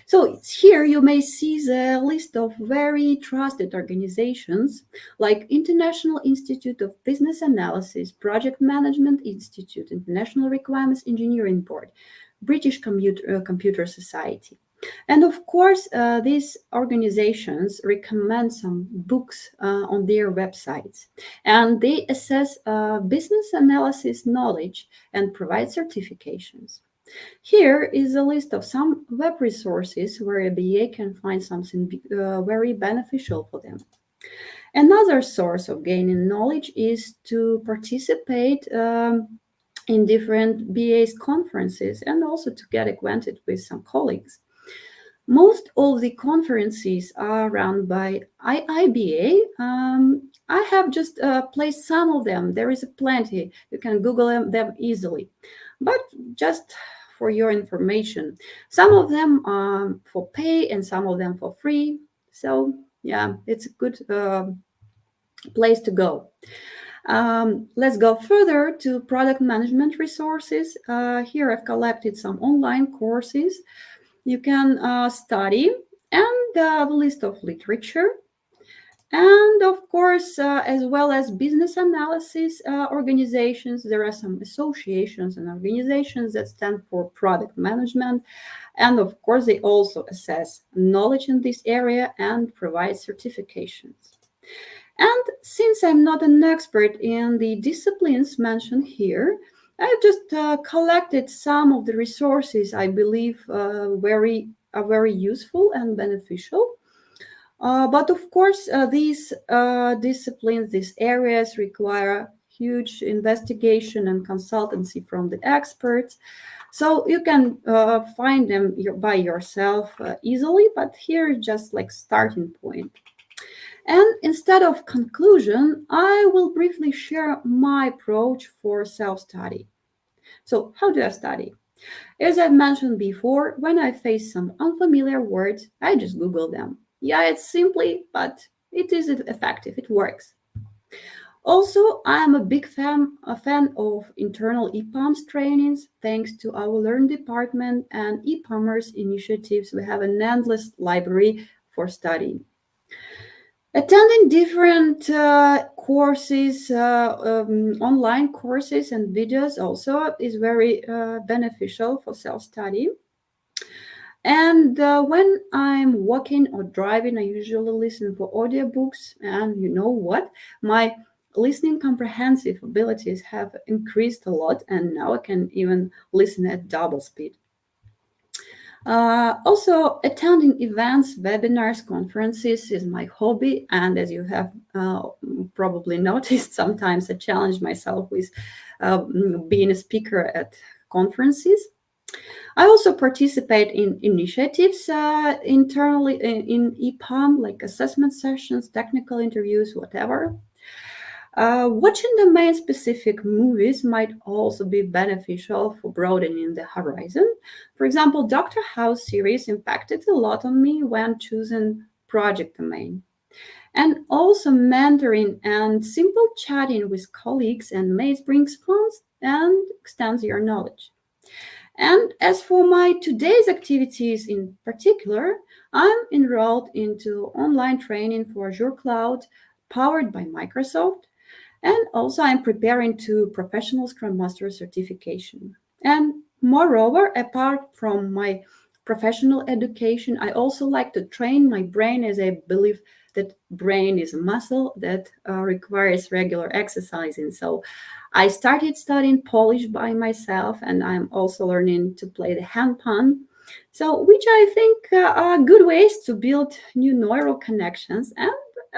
So here you may see the list of very trusted organizations like International Institute of Business Analysis, Project Management Institute, International Requirements Engineering Board, British Computer Society. And of course, these organizations recommend some books on their websites, and they assess business analysis knowledge and provide certifications. Here is a list of some web resources where a BA can find something very beneficial for them. Another source of gaining knowledge is to participate in different BA's conferences and also to get acquainted with some colleagues. Most of the conferences are run by IIBA. I have just placed some of them. There is plenty. You can Google them easily. But just for your information, some of them are for pay and some of them for free. So yeah, it's a good place to go. Let's go further to product management resources. Here I've collected some online courses you can study, and a list of literature, and of course, as well as business analysis organizations. There are some associations and organizations that stand for product management, and of course they also assess knowledge in this area and provide certifications. And since I'm not an expert in the disciplines mentioned here, I've just collected some of the resources I believe are very useful and beneficial. But of course, these disciplines, these areas require huge investigation and consultancy from the experts. So you can find them by yourself easily, but here is just like starting point. And instead of conclusion, I will briefly share my approach for self-study. So how do I study? As I've mentioned before, when I face some unfamiliar words, I just Google them. Yeah, it's simply, but it is effective, it works. Also, I am a fan of internal EPAMS trainings. Thanks to our Learn department and EPAMers initiatives, we have an endless library for studying. Attending different courses, online courses and videos also is very beneficial for self-study. And when I'm walking or driving, I usually listen for audiobooks. And you know what? My listening comprehensive abilities have increased a lot, and now I can even listen at double speed. Also, attending events, webinars, conferences is my hobby. And as you have probably noticed, sometimes I challenge myself with being a speaker at conferences. I also participate in initiatives internally in EPAM, like assessment sessions, technical interviews, whatever. Watching domain-specific movies might also be beneficial for broadening the horizon. For example, Doctor House series impacted a lot on me when choosing project domain. And also mentoring and simple chatting with colleagues and mates brings fun and extends your knowledge. And as for my today's activities in particular, I'm enrolled into online training for Azure Cloud powered by Microsoft. And also I'm preparing to professional Scrum Master certification. And moreover, apart from my professional education, I also like to train my brain, as I believe that brain is a muscle that requires regular exercising. So I started studying Polish by myself, and I'm also learning to play the handpan. So, which I think are good ways to build new neural connections and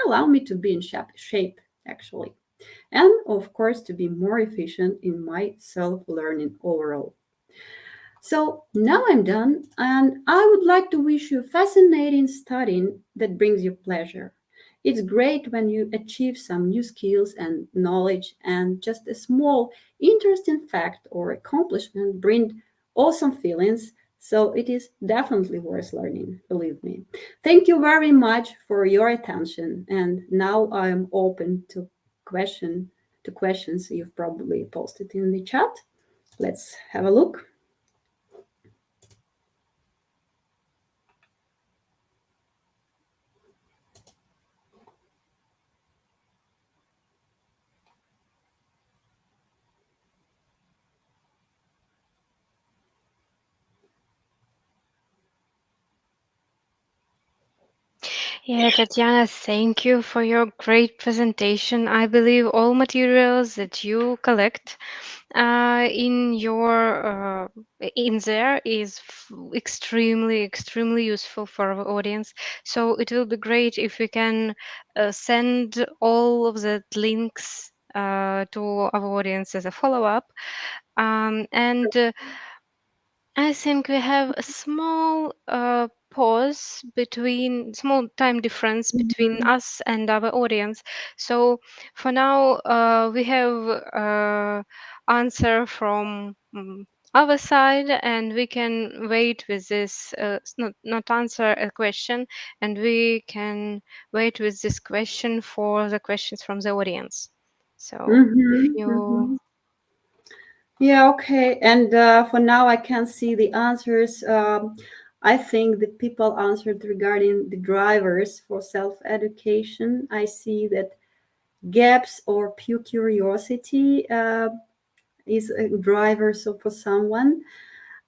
allow me to be in shape actually. And of course, to be more efficient in my self learning overall. So now I'm done, and I would like to wish you fascinating studying that brings you pleasure. It's great when you achieve some new skills and knowledge, and just a small, interesting fact or accomplishment bring awesome feelings. So it is definitely worth learning, believe me. Thank you very much for your attention, and now I'm open to questions you've probably posted in the chat. Let's have a look. Yeah, Tatiana, thank you for your great presentation. I believe all materials that you collect in there is extremely useful for our audience. So it will be great if we can send all of the links to our audience as a follow-up. And I think we have a small small time difference between us and our audience. So for now, we have answer from our side, and we can wait with this, not answer a question, and we can wait with this question for the questions from the audience. So if you Yeah, okay. And for now, I can't see the answers. I think that people answered regarding the drivers for self-education. I see that gaps or pure curiosity is a driver. So for someone,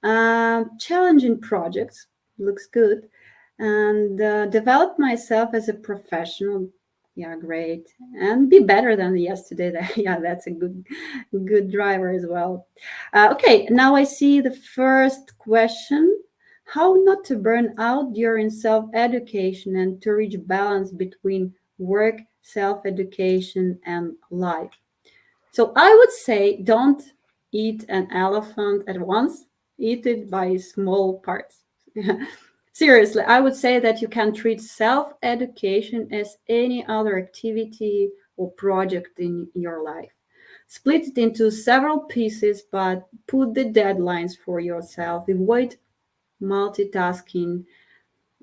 challenging projects looks good, and develop myself as a professional. Yeah, great. And be better than yesterday. Yeah, that's a good driver as well. Okay, now I see the first question. How not to burn out during self-education and to reach balance between work, self-education, and life. So I would say don't eat an elephant at once. Eat it by small parts. Seriously, I would say that you can treat self-education as any other activity or project in your life. Split it into several pieces, but put the deadlines for yourself. Avoid multitasking,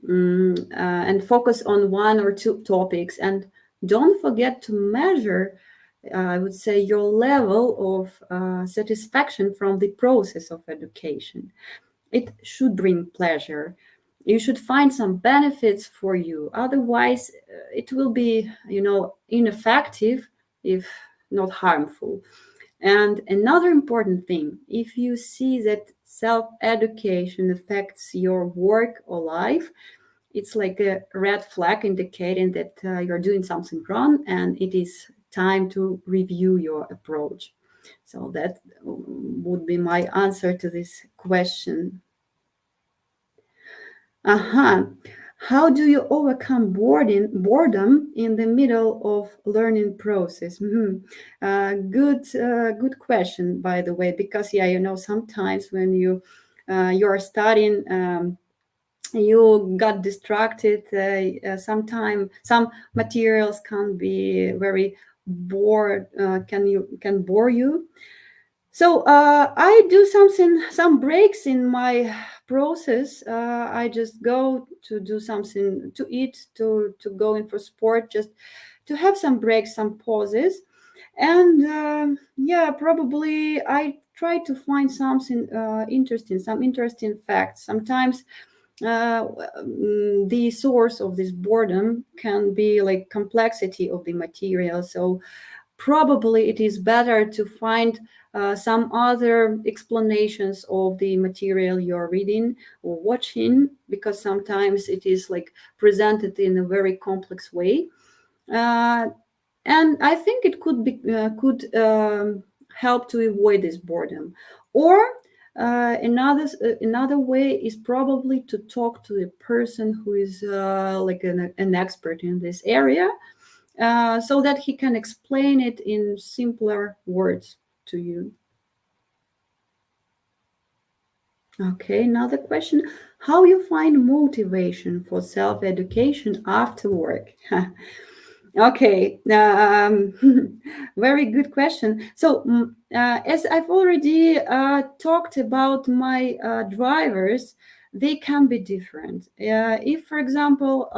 and focus on one or two topics. And don't forget to measure, I would say, your level of satisfaction from the process of education. It should bring pleasure. You should find some benefits for you. Otherwise, it will be, ineffective if not harmful. And another important thing, if you see that self-education affects your work or life, it's like a red flag indicating that you're doing something wrong and it is time to review your approach. So that would be my answer to this question. How do you overcome boredom in the middle of learning process? Good question, by the way, because sometimes when you're studying, you got distracted. Some materials can be very bored. Can bore you. So I do some breaks in my process. I just go to do something, to eat, to go in for sport, just to have some breaks, some pauses. And probably I try to find something interesting, some interesting facts. Sometimes the source of this boredom can be like complexity of the material. So probably it is better to find some other explanations of the material you're reading or watching, because sometimes it is like presented in a very complex way. And I think it could help to avoid this boredom. Or another way is probably to talk to a person who is like an expert in this area, so that he can explain it in simpler words to you. Okay, another question. How you find motivation for self-education after work? Okay, very good question. So, as I've already talked about my drivers, they can be different. If, for example,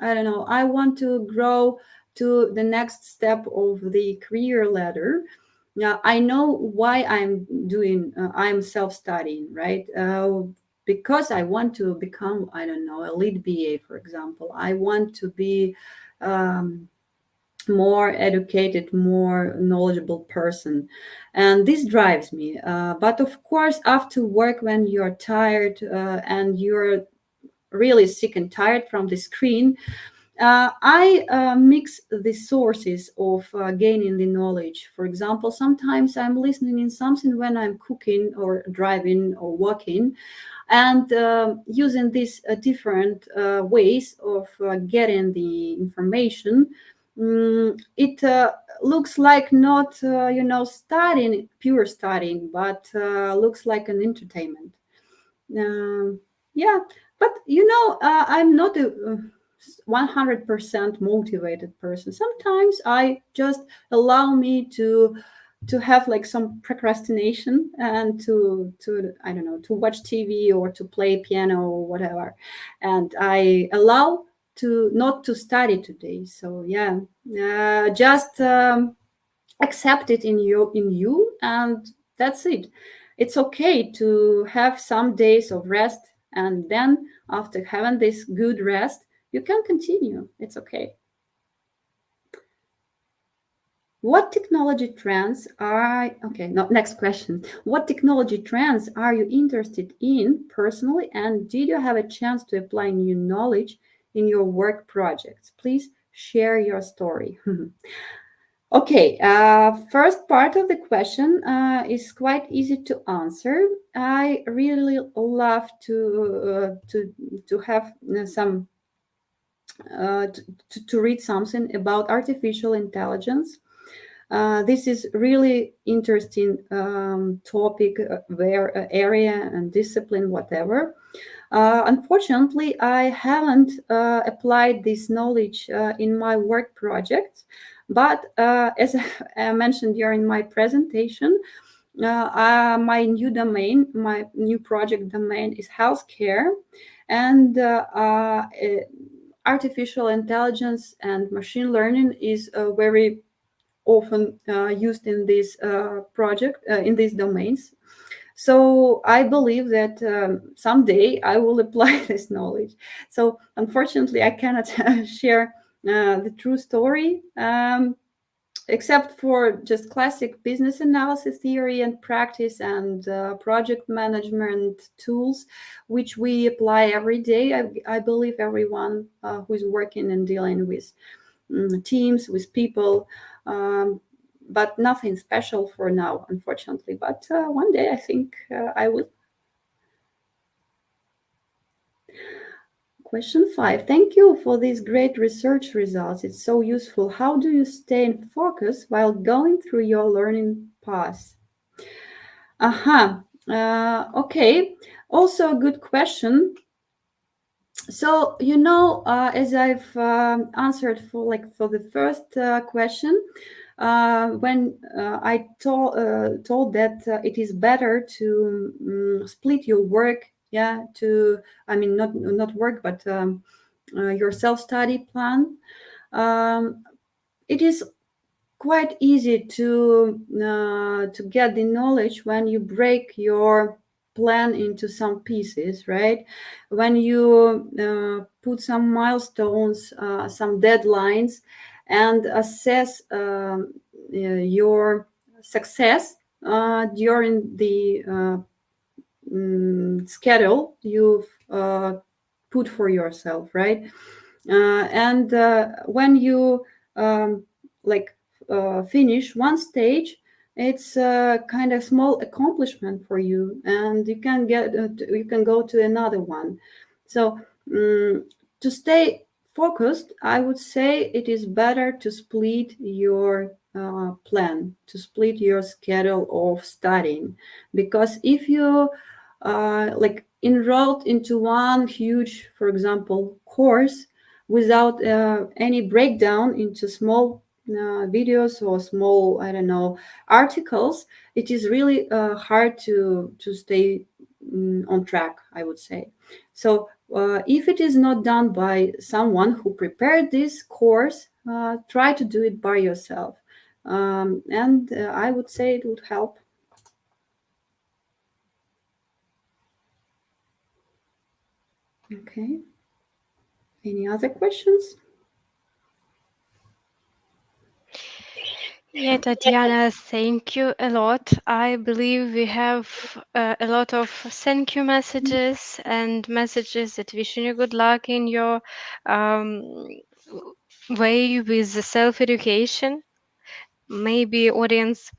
I don't know, I want to grow to the next step of the career ladder. Now, I know why I'm self-studying, right? Because I want to become, I don't know, a lead BA, for example. I want to be more educated, more knowledgeable person. And this drives me. But of course, after work, when you're tired and you're really sick and tired from the screen, I mix the sources of gaining the knowledge. For example, sometimes I'm listening in something when I'm cooking or driving or walking, and using these different ways of getting the information. It looks like not, pure studying, but looks like an entertainment. Yeah, but I'm not a 100% motivated person. Sometimes I just allow me to have like some procrastination and to I don't know, to watch TV or to play piano or whatever, and I allow to not to study today. So yeah, just accept it in you, and that's it. It's okay to have some days of rest, and then after having this good rest, you can continue. It's okay. What technology trends are, okay, no, next question. What technology trends are you interested in personally, and did you have a chance to apply new knowledge in your work projects? Please share your story. Okay, first part of the question is quite easy to answer. I really love to have some to read something about artificial intelligence. This is really interesting topic, where area and discipline, whatever. Unfortunately, I haven't applied this knowledge in my work projects, but as I mentioned during my presentation, my new domain, my new project domain is healthcare, and artificial intelligence and machine learning is very often used in this project, in these domains. So I believe that someday I will apply this knowledge. So unfortunately, I cannot share the true story, except for just classic business analysis theory and practice and project management tools, which we apply every day. I believe everyone who is working and dealing with teams, with people, but nothing special for now, unfortunately. But one day I think I will. Question 5. Thank you for these great research results. It's so useful. How do you stay in focus while going through your learning path? Okay. Also a good question. So, as I've answered for the first question, when I told that it is better to split your work, not work, but your self-study plan. It is quite easy to get the knowledge when you break your plan into some pieces, right? When you put some milestones, some deadlines, and assess your success during the schedule you've put for yourself, right? And when you finish one stage, it's a kind of small accomplishment for you, and you can go to another one. So to stay focused, I would say it is better to split your plan, to split your schedule of studying, because if you enrolled into one huge, for example, course without any breakdown into small videos or small, I don't know, articles, it is really hard to stay on track, I would say. So if it is not done by someone who prepared this course, try to do it by yourself. And I would say it would help. Okay. Any other questions? Yeah, Tatiana, thank you a lot. I believe we have a lot of thank you messages and messages that wishing you good luck in your way with the self-education. Maybe audience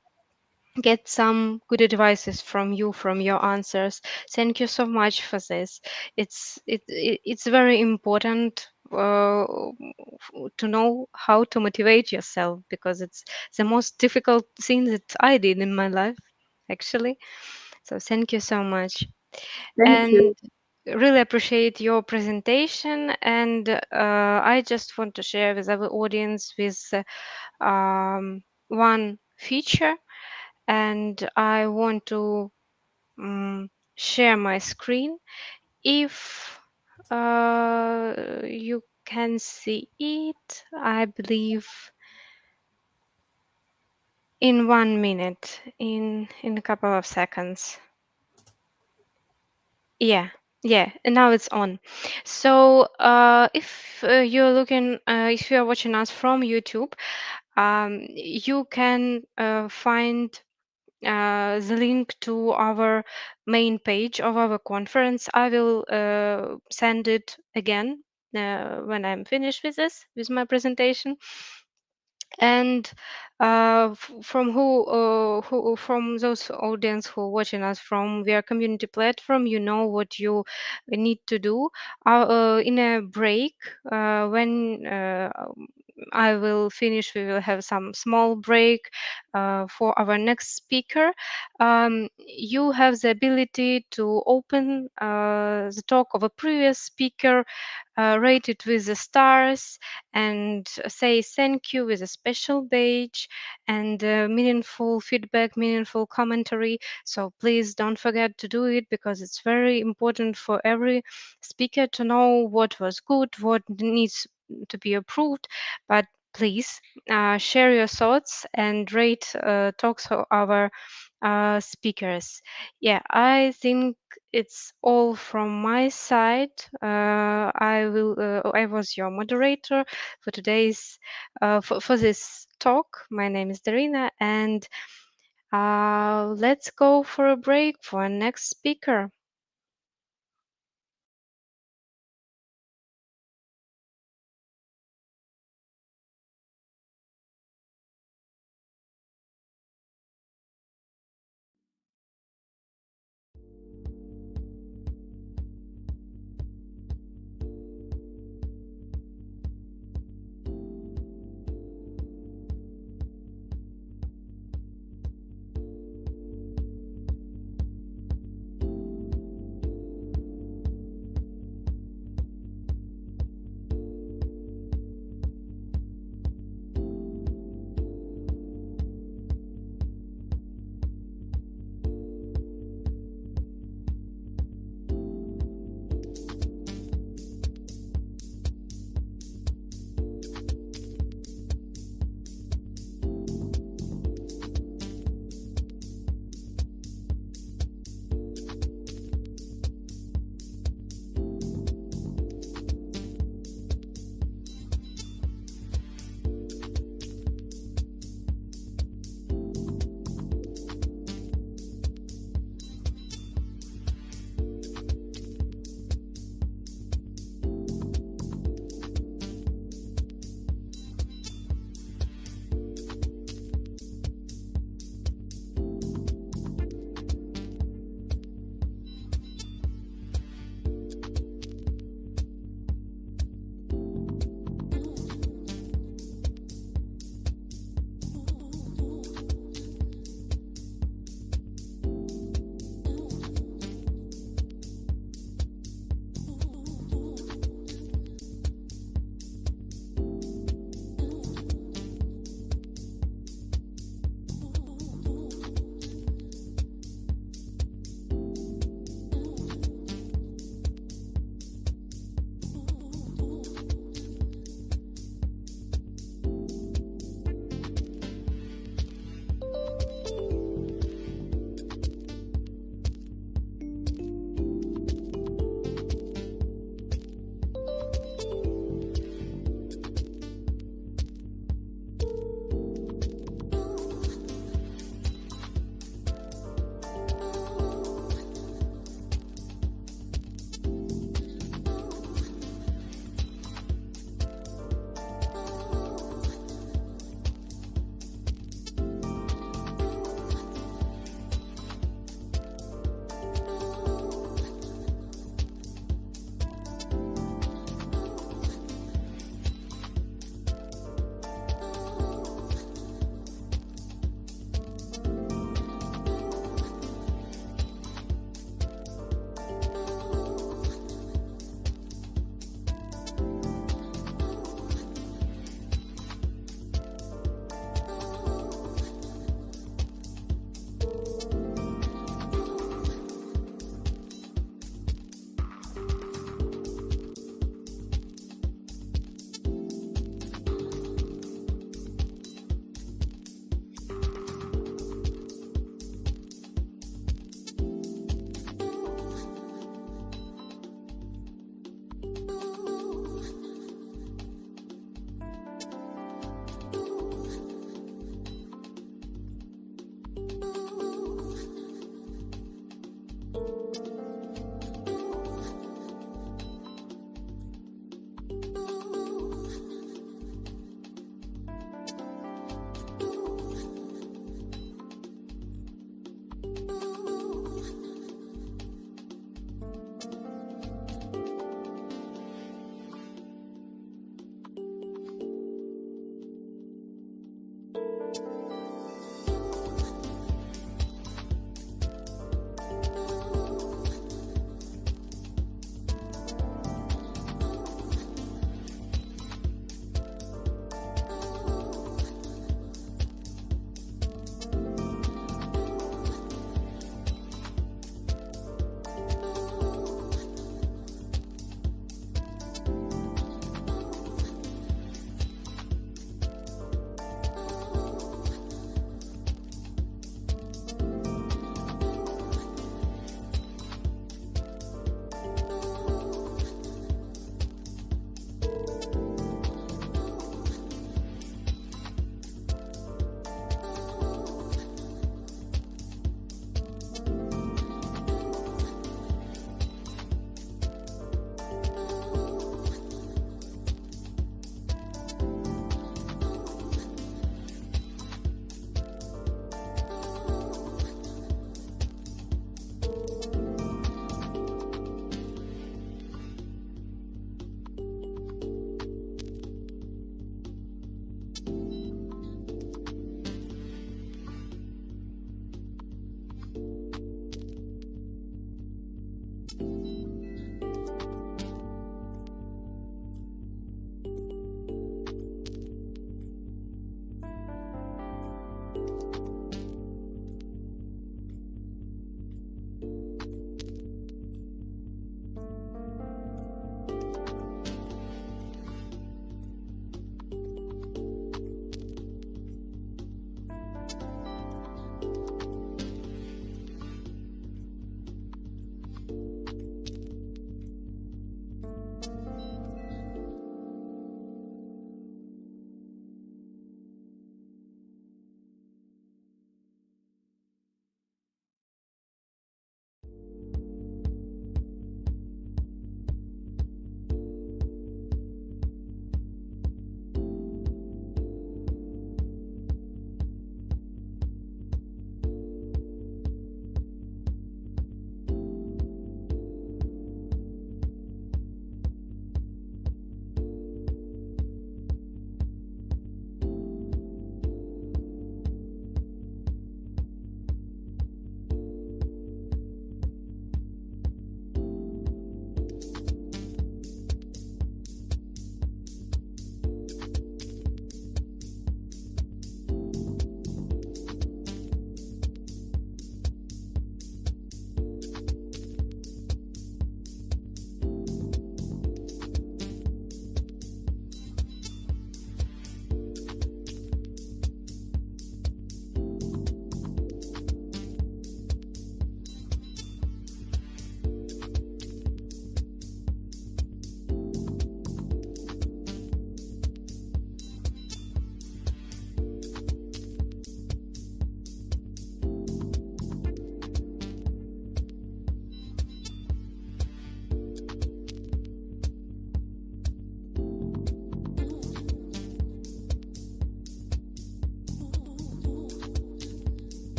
get some good advices from you, from your answers. Thank you so much for this. It's very important to know how to motivate yourself, because it's the most difficult thing that I did in my life, actually. So thank you so much. Thank you. Really appreciate your presentation, and I just want to share with our audience with one feature, and I want to share my screen. If you can see it, I believe in 1 minute, in a couple of seconds. Yeah, and now it's on. So if you're looking, if you're watching us from YouTube, you can find the link to our main page of our conference. I will send it again when I'm finished with this, with my presentation. And from those audience who are watching us from their community platform, you know what you need to do. In a break, when I will finish, we will have some small break for our next speaker. You have the ability to open the talk of a previous speaker, rate it with the stars, and say thank you with a special badge and meaningful feedback, meaningful commentary. So please don't forget to do it, because it's very important for every speaker to know what was good, what needs to be approved. But please share your thoughts and rate talks of our speakers. Yeah, I think it's all from my side. I was your moderator for today's for this talk. My name is Darina, and let's go for a break for our next speaker.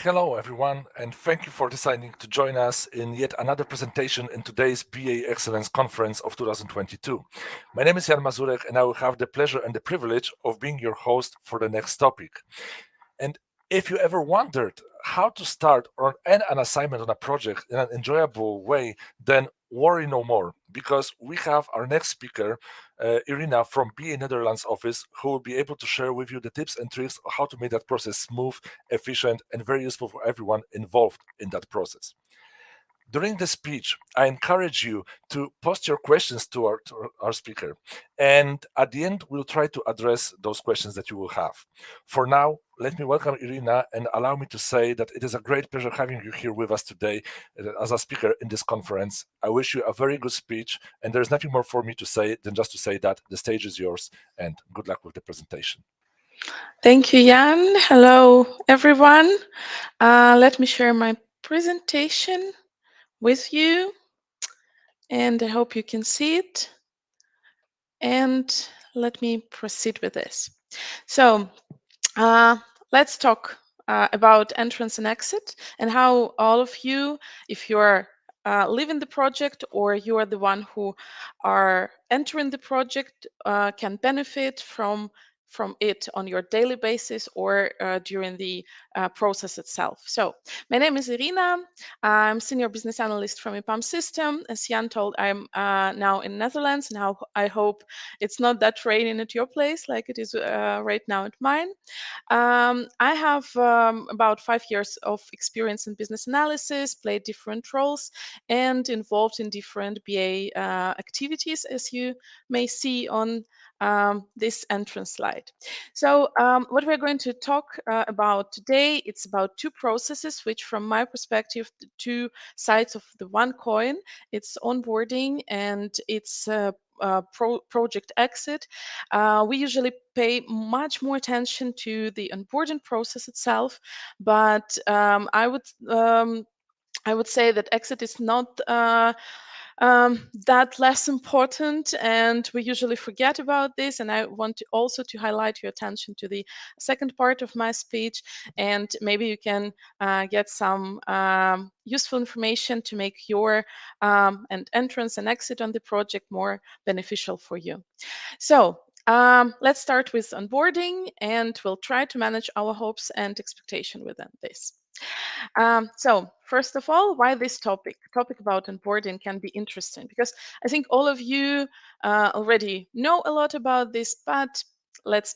Hello, everyone, and thank you for deciding to join us in yet another presentation in today's BA Excellence Conference of 2022. My name is Jan Mazurek, and I will have the pleasure and the privilege of being your host for the next topic. And if you ever wondered how to start or end an assignment on a project in an enjoyable way, then worry no more, because we have our next speaker, Irina from BA Netherlands office, who will be able to share with you the tips and tricks of how to make that process smooth, efficient, and very useful for everyone involved in that process. During the speech, I encourage you to post your questions to our speaker. And at the end, we'll try to address those questions that you will have. For now, let me welcome Irina and allow me to say that it is a great pleasure having you here with us today as a speaker in this conference. I wish you a very good speech, and there's nothing more for me to say than just to say that the stage is yours, and good luck with the presentation. Thank you, Jan. Hello, everyone. Let me share my presentation with you, and I hope you can see it. And let me proceed with this. So let's talk about entrance and exit, and how all of you, if you're leaving the project or you are the one who are entering the project, can benefit from it on your daily basis or during the process itself. So my name is Irina. I'm senior business analyst from EPAM System. As Jan told, I'm now in Netherlands. Now I hope it's not that raining at your place like it is right now at mine. I have about 5 years of experience in business analysis, played different roles, and involved in different BA activities, as you may see on this entrance slide. So what we're going to talk about today, it's about two processes, which from my perspective, the two sides of the one coin. It's onboarding and it's project exit. We usually pay much more attention to the onboarding process itself, but I would say that exit is not that less important, and we usually forget about this. And I want to also to highlight your attention to the second part of my speech, and maybe you can get some useful information to make your and entrance and exit on the project more beneficial for you. So let's start with onboarding, and we'll try to manage our hopes and expectation within this. So first of all, why this topic about onboarding can be interesting? Because I think all of you already know a lot about this, but let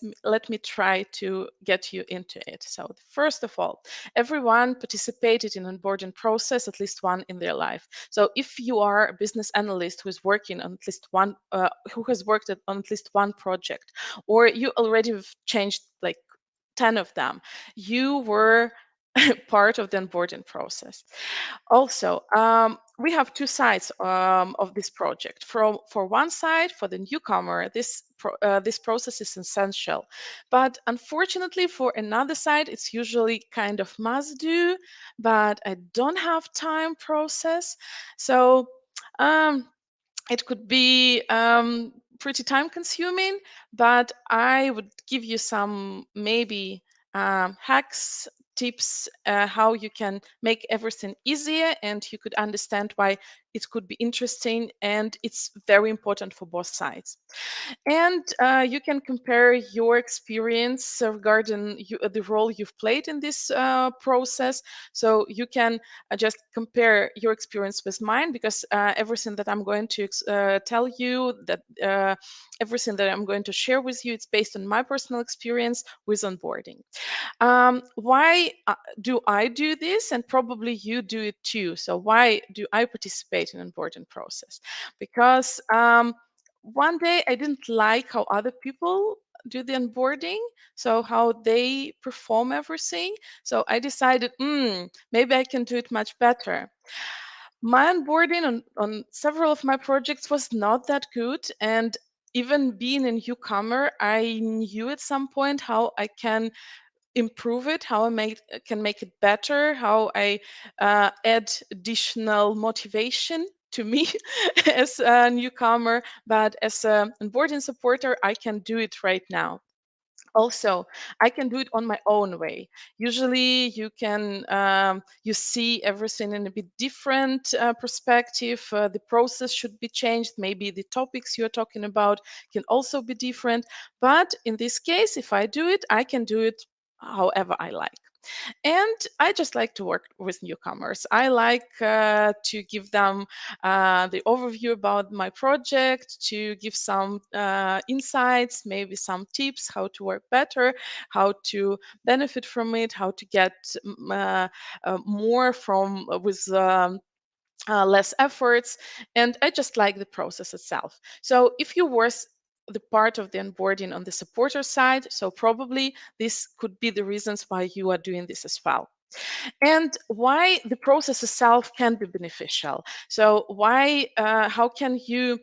me try to get you into it. So first of all, everyone participated in onboarding process at least one in their life. So if you are a business analyst who is working on at least one, who has worked on at least one project, or you already have changed like 10 of them, you were part of the onboarding process. Also, we have two sides of this project. For one side, for the newcomer, this process is essential. But unfortunately, for another side, it's usually kind of must do, but I don't have time process. So it could be pretty time consuming, but I would give you some maybe hacks, tips, how you can make everything easier, and you could understand why it could be interesting, and it's very important for both sides. And you can compare your experience regarding the role you've played in this process. So you can just compare your experience with mine, because everything that I'm going to tell you, that everything that I'm going to share with you, it's based on my personal experience with onboarding. Why do I do this? And probably you do it too. So why do I participate in onboarding process? Because one day I didn't like how other people do the onboarding, so how they perform everything. So I decided, maybe I can do it much better. My onboarding on several of my projects was not that good, and even being a newcomer, I knew at some point how I can improve it, how I can make it better, how I add additional motivation to me as a newcomer. But as an onboarding supporter, I can do it right now. Also, I can do it on my own way. Usually you can you see everything in a bit different perspective. The process should be changed. Maybe the topics you're talking about can also be different. But in this case, if I do it, I can do it however I like. And I just like to work with newcomers. I like to give them the overview about my project, to give some insights, maybe some tips how to work better, how to benefit from it, how to get more from with less efforts. And I just like the process itself. So if you were the part of the onboarding on the supporter side, so probably this could be the reasons why you are doing this as well. And why the process itself can be beneficial. So why, how can you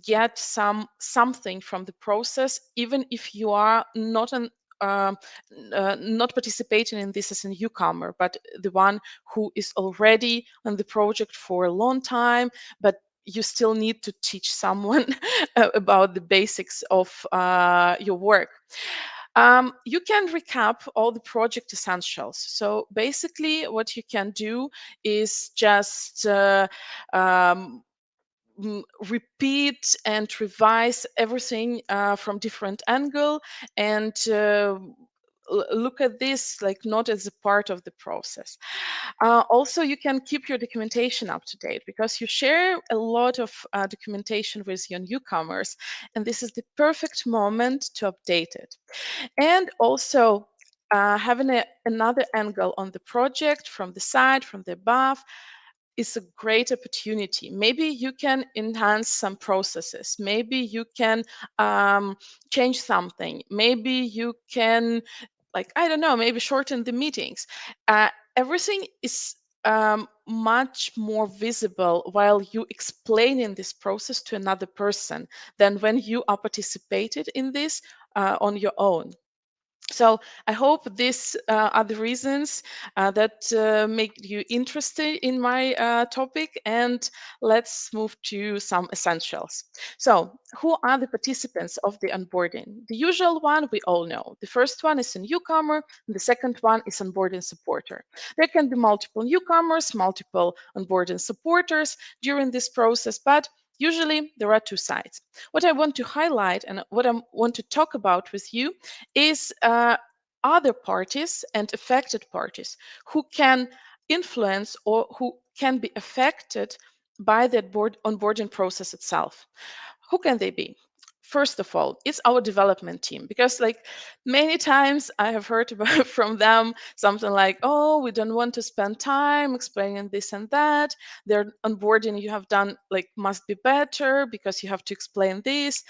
get something from the process, even if you are not an not participating in this as a newcomer, but the one who is already on the project for a long time, but you still need to teach someone about the basics of your work. You can recap all the project essentials. So basically what you can do is just repeat and revise everything from different angle, and look at this like not as a part of the process. Also, you can keep your documentation up to date because you share a lot of documentation with your newcomers, and this is the perfect moment to update it. And also having another angle on the project from the side, from the above, is a great opportunity. Maybe you can enhance some processes. Maybe you can change something. Maybe you can, like, I don't know, maybe shorten the meetings. Everything is much more visible while you explaining this process to another person than when you are participated in this on your own. So I hope these are the reasons that make you interested in my topic. And let's move to some essentials. So who are the participants of the onboarding? The usual one we all know. The first one is a newcomer, and the second one is onboarding supporter. There can be multiple newcomers, multiple onboarding supporters during this process, but usually there are two sides. What I want to highlight and what I want to talk about with you is other parties and affected parties who can influence or who can be affected by the onboarding process itself. Who can they be? First of all, it's our development team, because like many times I have heard about from them something like, oh, we don't want to spend time explaining this and that. Their onboarding you have done like must be better because you have to explain this.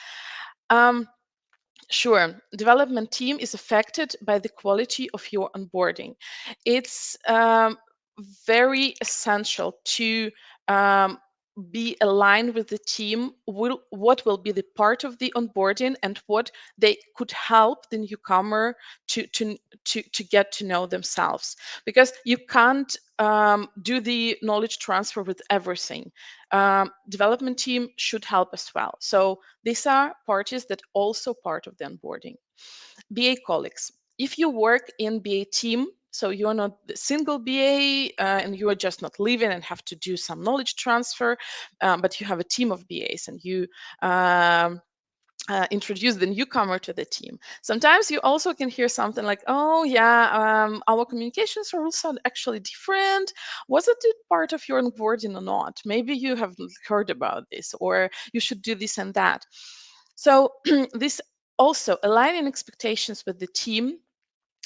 Sure, development team is affected by the quality of your onboarding. It's very essential to be aligned with the team, what will be the part of the onboarding and what they could help the newcomer to get to know themselves, because you can't do the knowledge transfer with everything. Development team should help as well. So these are parties that also part of the onboarding. BA colleagues. If you work in BA team, so you're not the single BA and you are just not leaving and have to do some knowledge transfer, but you have a team of BAs and you introduce the newcomer to the team. Sometimes you also can hear something like, oh yeah, our communications rules are actually different. Was it part of your onboarding or not? Maybe you have heard about this, or you should do this and that. So this also aligning expectations with the team,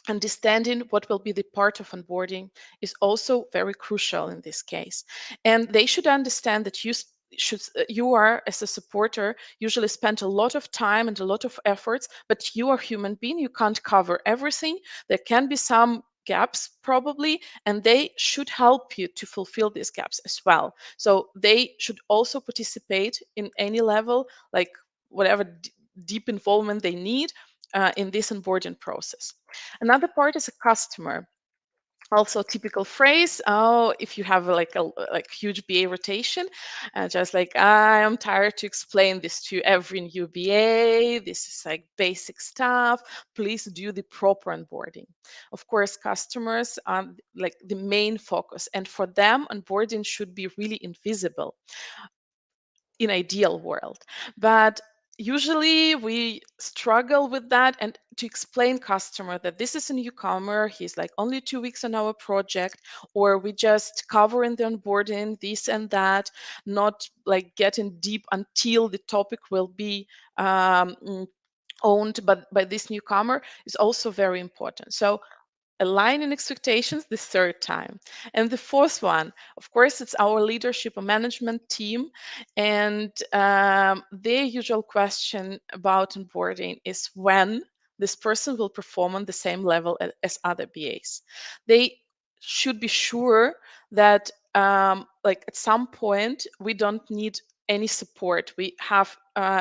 understanding what will be the part of onboarding is also very crucial in this case. And they should understand that you are, as a supporter, usually spend a lot of time and a lot of efforts, but you are a human being, you can't cover everything. There can be some gaps probably, and they should help you to fulfill these gaps as well. So they should also participate in any level, like whatever deep involvement they need in this onboarding process. Another part is a customer. Also, typical phrase, oh, if you have like a huge BA rotation, just like, I am tired to explain this to every new BA, this is like basic stuff, please do the proper onboarding. Of course, customers are like the main focus, and for them onboarding should be really invisible in ideal world. But usually we struggle with that, and to explain customer that this is a newcomer, he's like only 2 weeks on our project, or we just covering the onboarding this and that, not like getting deep until the topic will be owned by this newcomer, is also very important. So aligning expectations the third time. And the fourth one, of course, it's our leadership and management team. And their usual question about onboarding is when this person will perform on the same level as other BAs. They should be sure that like at some point we don't need any support. We have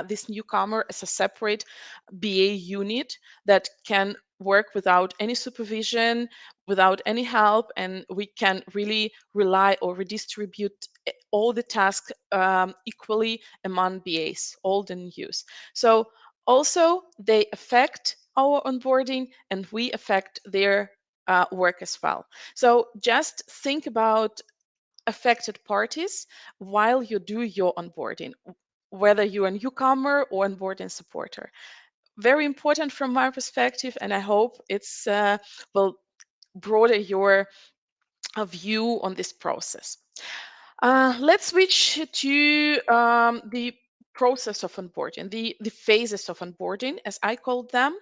this newcomer as a separate BA unit that can work without any supervision, without any help, and we can really rely or redistribute all the tasks equally among BAs, old and news. So also they affect our onboarding and we affect their work as well. So just think about affected parties while you do your onboarding, whether you're a newcomer or onboarding supporter. Very important from my perspective, and I hope it's will broaden your view on this process. Let's switch to the process of onboarding, the phases of onboarding, as I call them.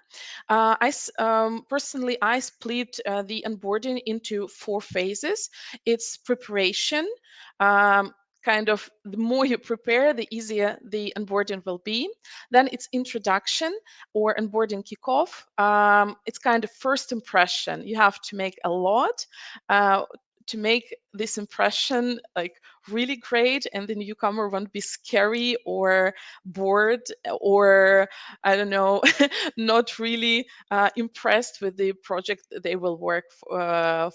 Personally, I split the onboarding into 4 phases. It's preparation. Kind of the more you prepare, the easier the onboarding will be. Then it's introduction or onboarding kickoff. It's kind of first impression. You have to make a lot to make this impression like really great, and the newcomer won't be scary or bored or I don't know not really impressed with the project they will work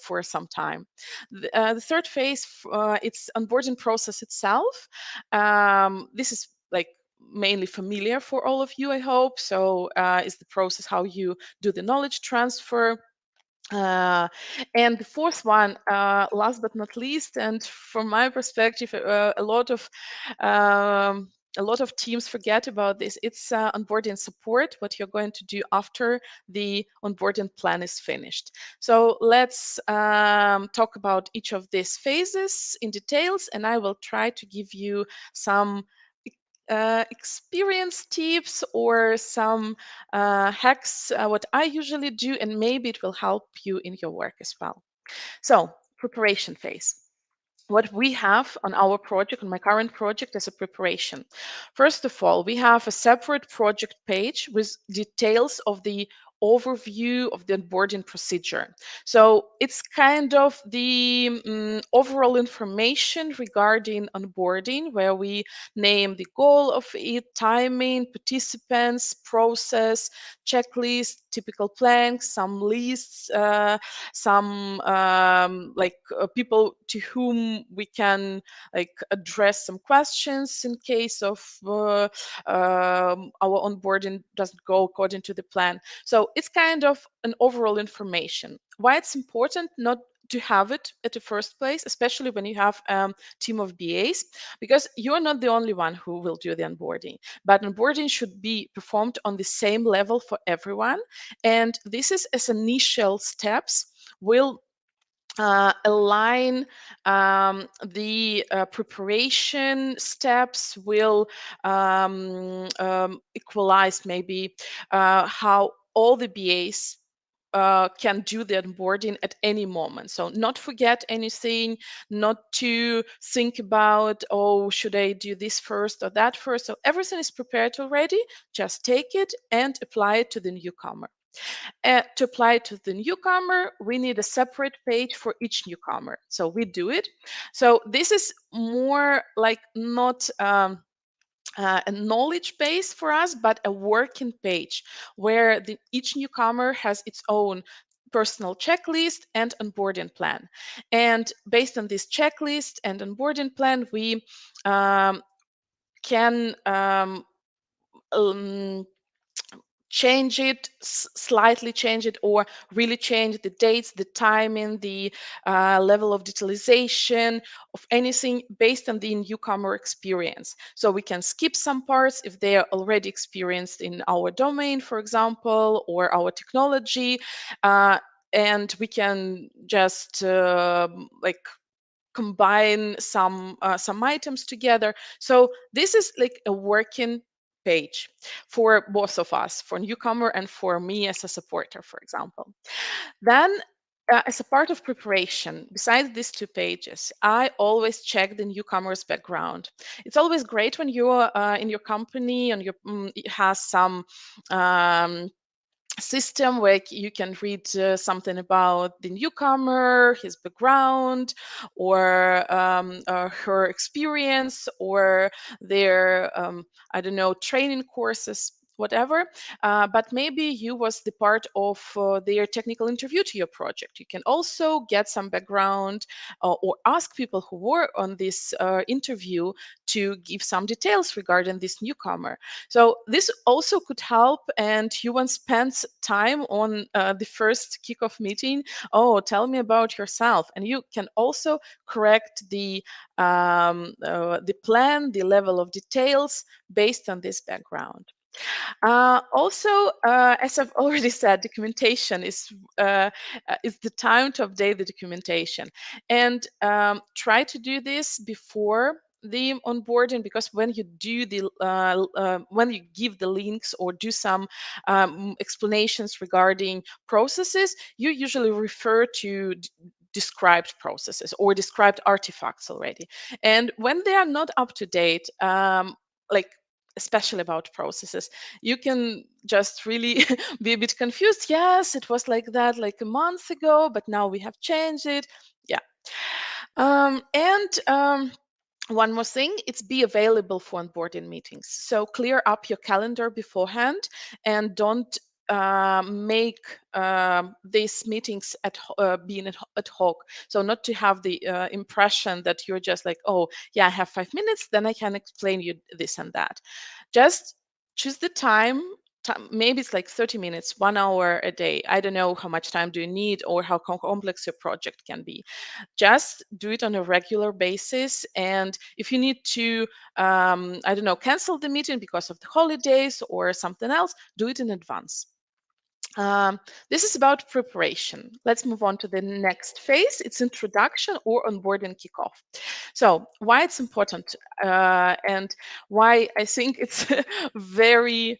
for some time. The third phase, it's onboarding process itself. This is like mainly familiar for all of you, I hope. So is the process how you do the knowledge transfer. And the fourth one, last but not least, and from my perspective, a lot of teams forget about this. It's onboarding support, what you're going to do after the onboarding plan is finished. So let's talk about each of these phases in details, and I will try to give you some experience tips or some hacks, what I usually do, and maybe it will help you in your work as well. So, preparation phase. What we have on our project, on my current project, as a preparation. First of all, we have a separate project page with details of the overview of the onboarding procedure. So it's kind of the overall information regarding onboarding, where we name the goal of it, timing, participants, process, checklist, typical planks, some lists, some people to whom we can like address some questions in case of our onboarding doesn't go according to the plan. So it's kind of an overall information. Why it's important not to have it at the first place, especially when you have a team of BAs, because you're not the only one who will do the onboarding, but onboarding should be performed on the same level for everyone. And this is as initial steps will align the preparation steps, will equalize maybe how all the BAs can do the onboarding at any moment. So not forget anything, not to think about, oh, should I do this first or that first? So everything is prepared already. Just take it and apply it to the newcomer. To apply it to the newcomer, we need a separate page for each newcomer. So we do it. So this is more like not a knowledge base for us, but a working page where each newcomer has its own personal checklist and onboarding plan. And based on this checklist and onboarding plan, we can change it, slightly change it, or really change the dates, the timing, the level of detailization of anything based on the newcomer experience. So we can skip some parts if they are already experienced in our domain, for example, or our technology, and we can just like combine some items together. So this is like a working page for both of us, for newcomer and for me as a supporter, for example. Then as a part of preparation, besides these 2 pages, I always check the newcomer's background. It's always great when you're in your company and it has some system where you can read something about the newcomer, his background, or her experience, or their I don't know, training courses, whatever. But maybe you was the part of their technical interview to your project. You can also get some background or ask people who were on this interview to give some details regarding this newcomer. So this also could help, and you won't spend time on the first kickoff meeting. Oh, tell me about yourself, and you can also correct the plan, the level of details based on this background. Also, as I've already said, documentation is the time to update the documentation, and try to do this before the onboarding, because when you do the when you give the links or do some explanations regarding processes, you usually refer to described processes or described artifacts already, and when they are not up to date, like especially about processes, you can just really be a bit confused. Yes, it was like that like a month ago, but now we have changed it. Yeah. One more thing, it's be available for onboarding meetings. So clear up your calendar beforehand, and don't make these meetings being ad hoc. So not to have the impression that you're just like, oh yeah, I have 5 minutes, then I can explain you this and that. Just choose the time. Maybe it's like 30 minutes, 1 hour a day. I don't know how much time do you need or how complex your project can be. Just do it on a regular basis. And if you need to, I don't know, cancel the meeting because of the holidays or something else, do it in advance. This is about preparation. Let's move on to the next phase. It's introduction or onboarding kickoff. So why it's important and why I think it's very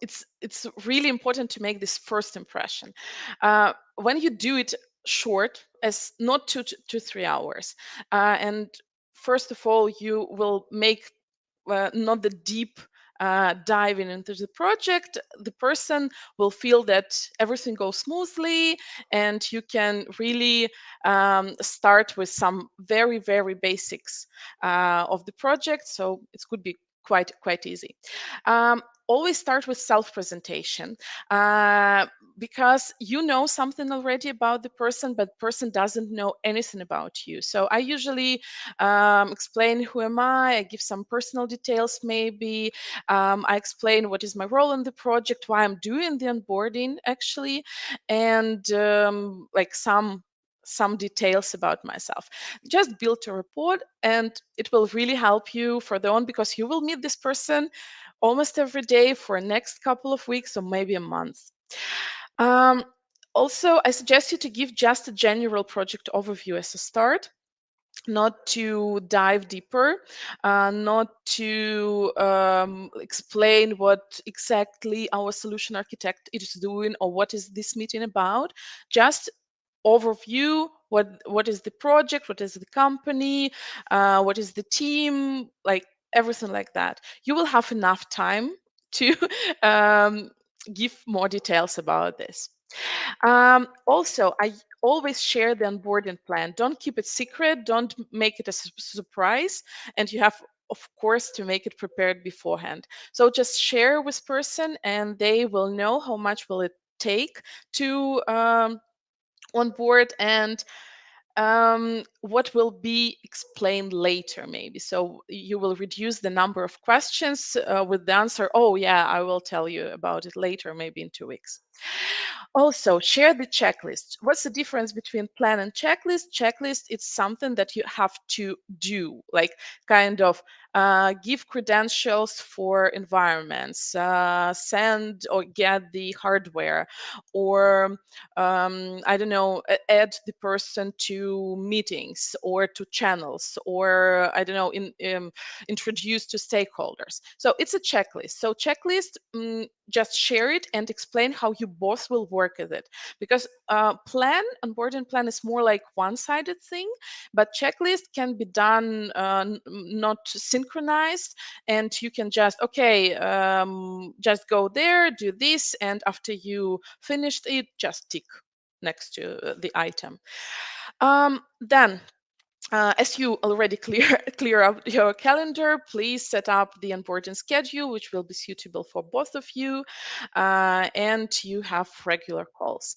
it's really important to make this first impression. When you do it short, as not 2 to 3 hours, and first of all, you will make not the deep diving into the project. The person will feel that everything goes smoothly, and you can really start with some very, very basics of the project. So it could be quite easy. Always start with self-presentation, because you know something already about the person, but the person doesn't know anything about you. So I usually explain who am I give some personal details, maybe I explain what is my role in the project, why I'm doing the onboarding actually, and like some details about myself. Just build a rapport, and it will really help you further on, because you will meet this person almost every day for the next couple of weeks or maybe a month. Also, I suggest you to give just a general project overview as a start, not to dive deeper, not to explain what exactly our solution architect is doing or what is this meeting about. Just overview what is the project, what is the company, what is the team, like everything like that. You will have enough time to give more details about this. Also, I always share the onboarding plan. Don't keep it secret. Don't make it a surprise. And you have, of course, to make it prepared beforehand. So just share with person, and they will know how much will it take to on board, and what will be explained later maybe. So you will reduce the number of questions with the answer, oh yeah, I will tell you about it later, maybe in 2 weeks. Also, share the checklist. What's the difference between plan and checklist? Checklist, it's something that you have to do, like kind of give credentials for environments, send or get the hardware, or I don't know, add the person to meetings or to channels, or I don't know, introduce to stakeholders. So it's a checklist. So checklist, just share it and explain how you both will work with it. Because onboarding plan is more like one-sided thing, but checklist can be done not synchronized, and you can just, okay, just go there, do this, and after you finished it, just tick next to the item. Then as you already clear up your calendar, please set up the onboarding schedule, which will be suitable for both of you, and you have regular calls.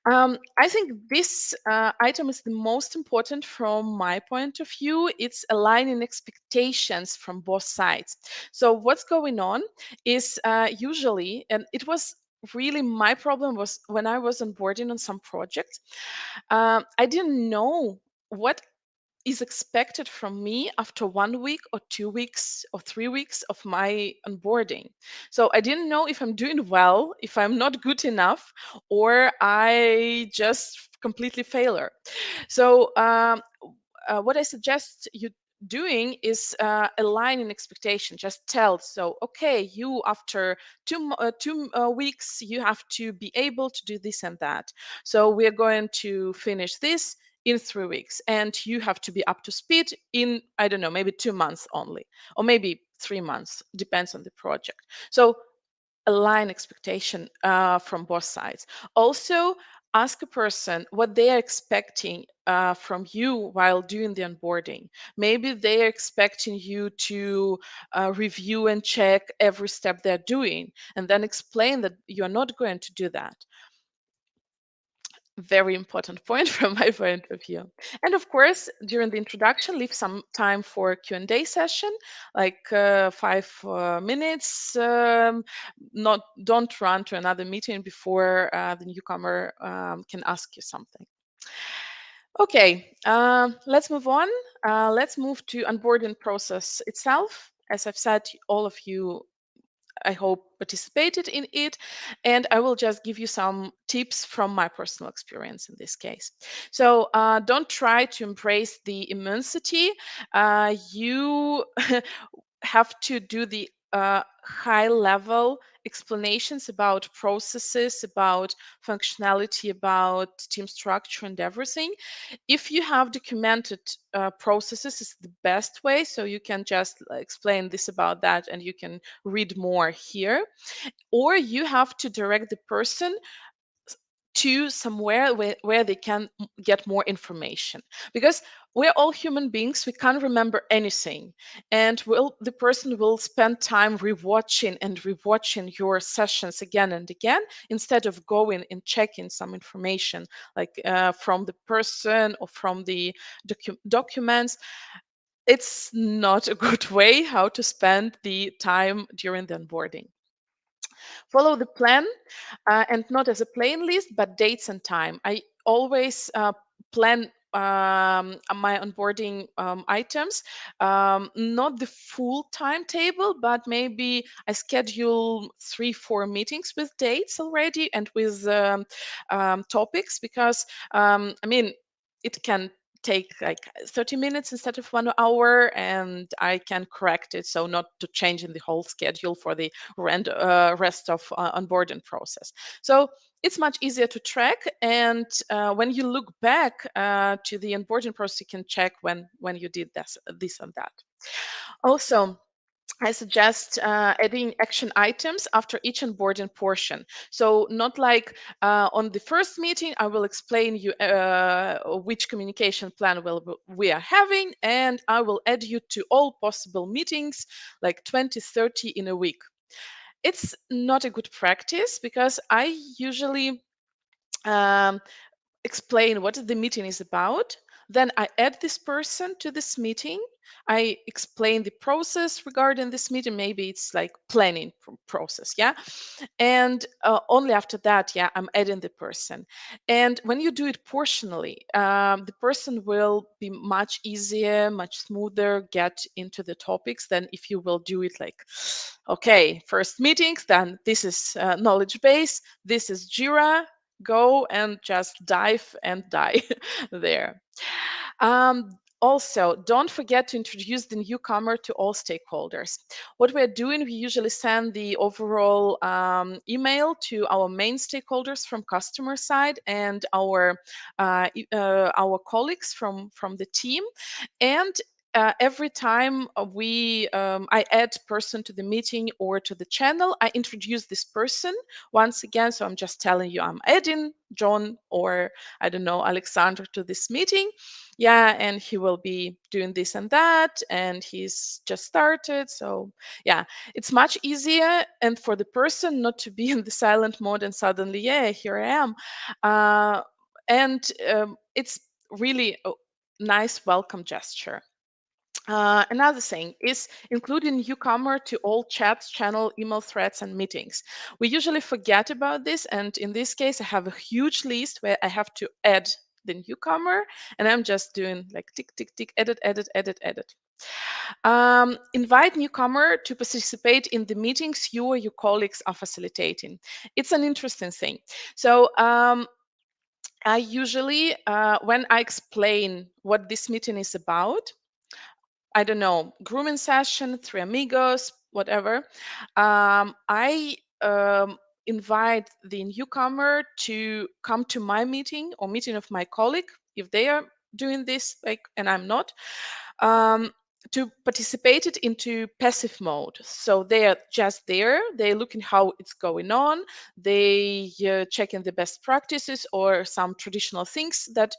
I think this item is the most important from my point of view. It's aligning expectations from both sides. So what's going on is usually, and it was really my problem was when I was onboarding on some projects, I didn't know what is expected from me after 1 week or 2 weeks or 3 weeks of my onboarding. So I didn't know if I'm doing well, if I'm not good enough, or I just completely failure. So what I suggest you doing is aligning expectation. Just tell, so okay, you after two weeks you have to be able to do this and that. So we're going to finish this in 3 weeks, and you have to be up to speed in, I don't know, maybe 2 months only, or maybe 3 months, depends on the project. So align expectation from both sides. Also, ask a person what they are expecting from you while doing the onboarding. Maybe they are expecting you to review and check every step they're doing, and then explain that you're not going to do that. Very important point from my point of view. And of course, during the introduction, leave some time for Q&A session, like 5 minutes. Don't run to another meeting before the newcomer can ask you something. Okay, let's move on. Let's move to onboarding process itself. As I've said, all of you, I hope, participated in it, and I will just give you some tips from my personal experience in this case. So don't try to embrace the immensity. You have to do the high level explanations about processes, about functionality, about team structure and everything. If you have documented processes, is the best way. So you can just explain this about that, and you can read more here. Or you have to direct the person to somewhere where they can get more information, because we're all human beings, we can't remember anything, and the person will spend time rewatching your sessions again and again, instead of going and checking some information, like from the person or from the documents. It's not a good way how to spend the time during the onboarding. Follow the plan, and not as a plain list, but dates and time. I always plan my onboarding items, not the full timetable, but maybe I schedule 3-4 meetings with dates already and with topics, because I mean, it can take like 30 minutes instead of 1 hour, and I can correct it, so not to change in the whole schedule for the rest of onboarding process. So it's much easier to track, and when you look back to the onboarding process, you can check when you did this and that. Also, I suggest adding action items after each onboarding portion. So not like on the first meeting, I will explain you which communication plan we are having, and I will add you to all possible meetings, like 20, 30 in a week. it's not a good practice because I usually explain what the meeting is about. Then I add this person to this meeting. I explain the process regarding this meeting. Maybe it's like planning process, yeah. And only after that, yeah, I'm adding the person. And when you do it portionally, the person will be much easier, much smoother get into the topics than if you will do it like, okay, first meetings, then this is knowledge base, this is Jira, go and just dive and die there. Also, don't forget to introduce the newcomer to all stakeholders. What we're doing, we usually send the overall email to our main stakeholders from customer side and our colleagues from the team. And every time I add person to the meeting or to the channel, I introduce this person once again. So I'm just telling you I'm adding John or I don't know, Alexander to this meeting. Yeah, and he will be doing this and that, and he's just started. So yeah, it's much easier, and for the person not to be in the silent mode and suddenly, yeah, here I am. And it's really a nice welcome gesture. Another thing is including newcomer to all chats, channel, email threads, and meetings. We usually forget about this, and in this case, I have a huge list where I have to add the newcomer, and I'm just doing like tick, tick, tick, edit, edit, edit, edit. Invite newcomer to participate in the meetings you or your colleagues are facilitating. It's an interesting thing. So I usually, when I explain what this meeting is about, I don't know, grooming session, Three Amigos, whatever. I invite the newcomer to come to my meeting or meeting of my colleague if they are doing this, like, and I'm not. To participate it into passive mode. So they are just there, they're looking how it's going on, they checking the best practices or some traditional things that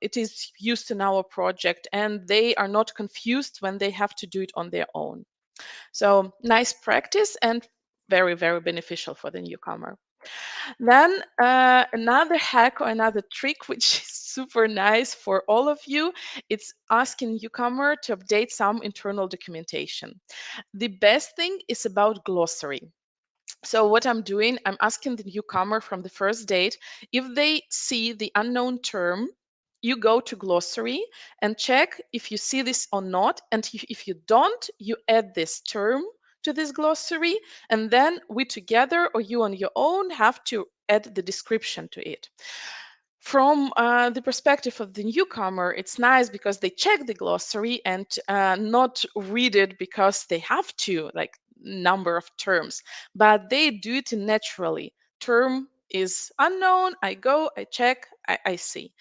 it is used in our project, and they are not confused when they have to do it on their own. So nice practice and very, very beneficial for the newcomer. Then another hack or another trick, which is super nice for all of you, it's asking newcomer to update some internal documentation. The best thing is about glossary. So what I'm doing, I'm asking the newcomer from the first date, if they see the unknown term, you go to glossary and check if you see this or not. And if you don't, you add this term to this glossary. And then we together or you on your own have to add the description to it. From the perspective of the newcomer, it's nice because they check the glossary and not read it because they have to, like number of terms, but they do it naturally. Term is unknown, I go, I check, I see.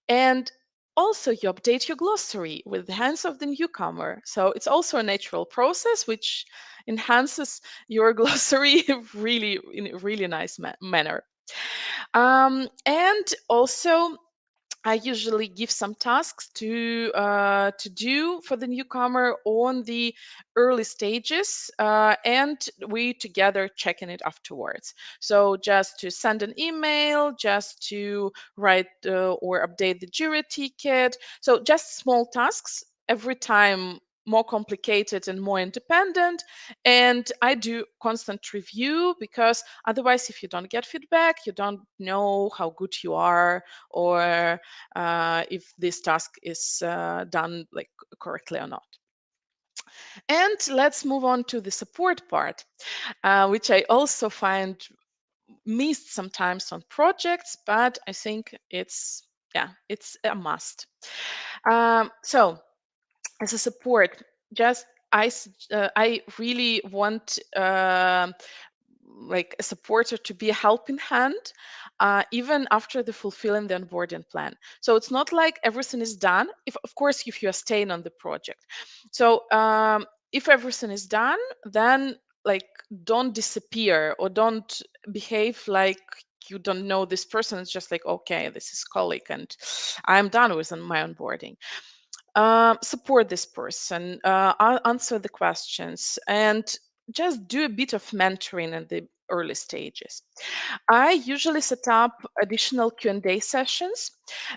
And also you update your glossary with the hands of the newcomer. So it's also a natural process which enhances your glossary really in a really nice manner. And also I usually give some tasks to do for the newcomer on the early stages, and we together checking it afterwards. So just to send an email, just to write or update the Jira ticket. So just small tasks every time, more complicated and more independent. And I do constant review because otherwise, if you don't get feedback, you don't know how good you are or if this task is done like correctly or not. And let's move on to the support part, which I also find missed sometimes on projects, but I think it's a must. So as a support, just I really want like a supporter to be a helping hand even after the fulfilling the onboarding plan. So it's not like everything is done, if of course if you are staying on the project. So if everything is done, then like don't disappear or don't behave like you don't know this person. It's just like, okay, this is colleague and I'm done with my onboarding. Support this person, answer the questions, and just do a bit of mentoring in the early stages. I usually set up additional Q&A sessions,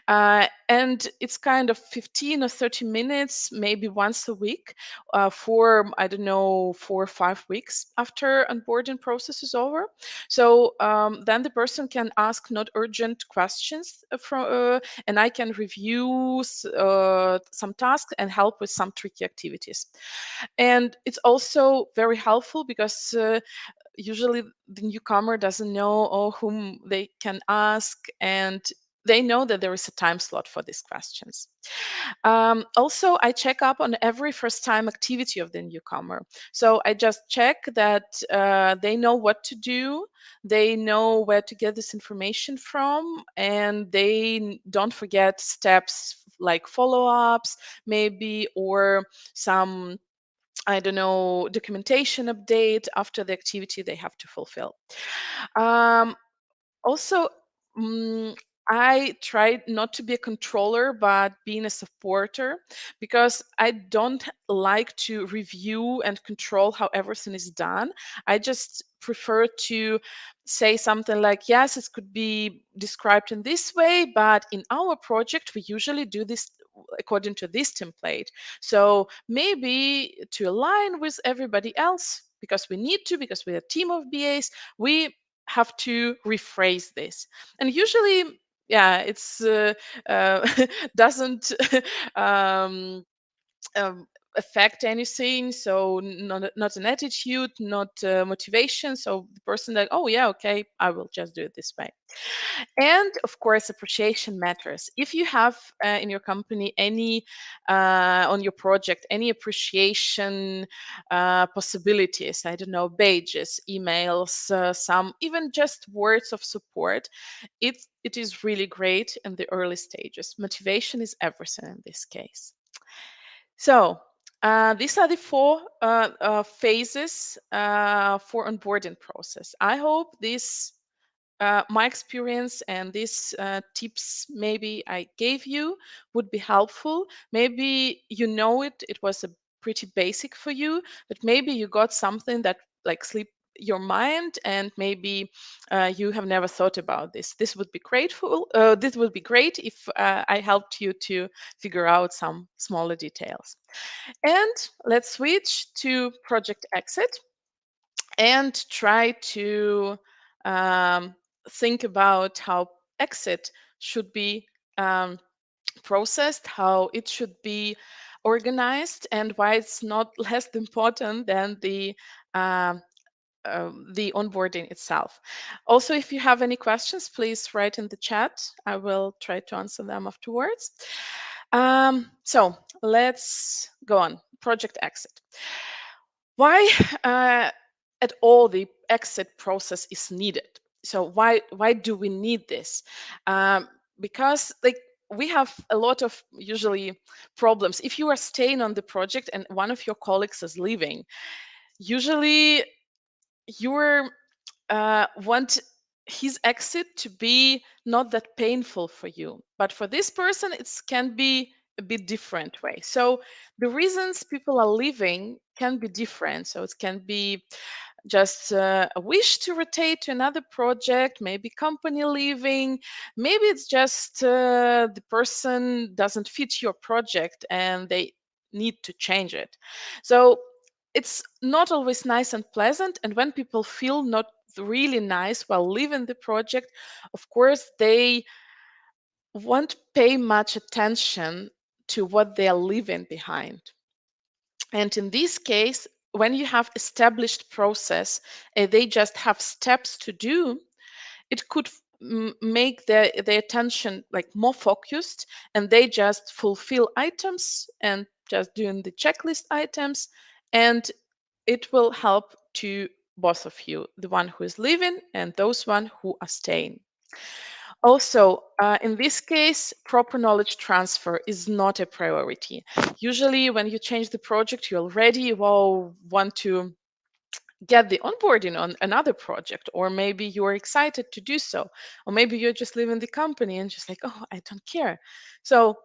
and it's kind of 15 or 30 minutes, maybe once a week, for, I don't know, 4 or 5 weeks after onboarding process is over. So then the person can ask not urgent questions and I can review some tasks and help with some tricky activities. And it's also very helpful because usually the newcomer doesn't know whom they can ask, and they know that there is a time slot for these questions. Also, I check up on every first time activity of the newcomer. So I just check that they know what to do, they know where to get this information from, and they don't forget steps like follow-ups, maybe, or some, I don't know, documentation update after the activity they have to fulfill. Also, mm, I try not to be a controller, but being a supporter, because I don't like to review and control how everything is done. I just prefer to say something like, yes, it could be described in this way, but in our project, we usually do this according to this template. So maybe to align with everybody else, because we need to, because we're a team of BAs, we have to rephrase this. And usually, yeah, it's doesn't um, affect anything. So not an attitude, not motivation. So the person that, oh yeah, okay, I will just do it this way. And of course, appreciation matters. If you have in your company any on your project any appreciation possibilities, I don't know, badges, emails, some even just words of support, it is really great in the early stages. Motivation is everything in this case. So these are the 4 phases for onboarding process. I hope this my experience and these tips maybe I gave you would be helpful. Maybe you know it was a pretty basic for you, but maybe you got something that like sleep your mind, and maybe you have never thought about this. This would be grateful. This would be great if I helped you to figure out some smaller details. And let's switch to project exit and try to think about how exit should be processed, how it should be organized, and why it's not less important than the onboarding itself. Also, if you have any questions, please write in the chat. I will try to answer them afterwards. So let's go on. Project exit. Why at all the exit process is needed? So why do we need this? Because like we have a lot of usually problems. If you are staying on the project and one of your colleagues is leaving, usually you want his exit to be not that painful for you, but for this person it can be a bit different way. So the reasons people are leaving can be different. So it can be just a wish to rotate to another project, maybe company leaving, maybe it's just the person doesn't fit your project and they need to change it. So it's not always nice and pleasant, and when people feel not really nice while leaving the project, of course they won't pay much attention to what they are leaving behind. And in this case, when you have established process and they just have steps to do, it could make their attention like more focused, and they just fulfill items and just doing the checklist items, and it will help to both of you, the one who is leaving and those one who are staying. Also, in this case, proper knowledge transfer is not a priority. Usually, when you change the project, you already want to get the onboarding on another project, or maybe you're excited to do so, or maybe you're just leaving the company and just like, oh, I don't care. So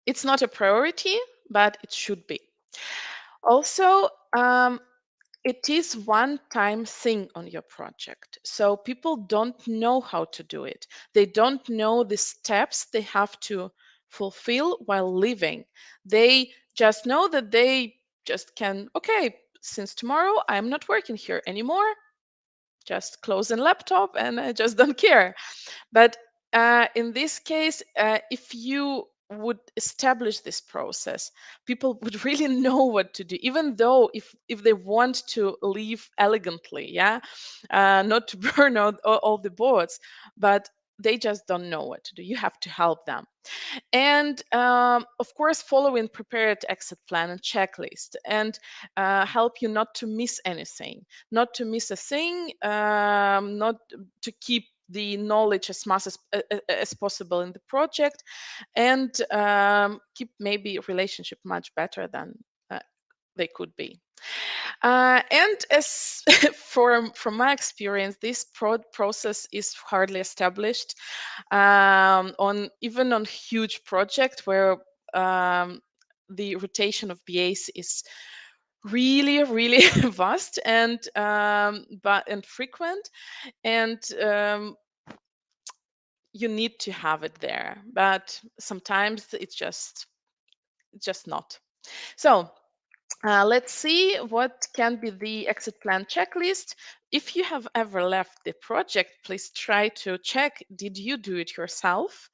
it's not a priority, but it should be. Also, it is one-time thing on your project. So people don't know how to do it. They don't know the steps they have to fulfill while living. They just know that they just can, okay, since tomorrow I'm not working here anymore, just close the laptop and I just don't care. But in this case, if you would establish this process, people would really know what to do, even though if they want to leave elegantly, yeah, not to burn out all the boards, but they just don't know what to do. You have to help them. And of course, following prepared exit plan and checklist, and help you not to miss anything, not to miss a thing, not to keep the knowledge as much as possible in the project, and keep maybe relationship much better than they could be. And as from my experience, this process is hardly established on even on huge project where the rotation of BAs is really vast and frequent, and you need to have it there, but sometimes it's just not. So let's see what can be the exit plan checklist. If you have ever left the project, please try to check, did you do it yourself?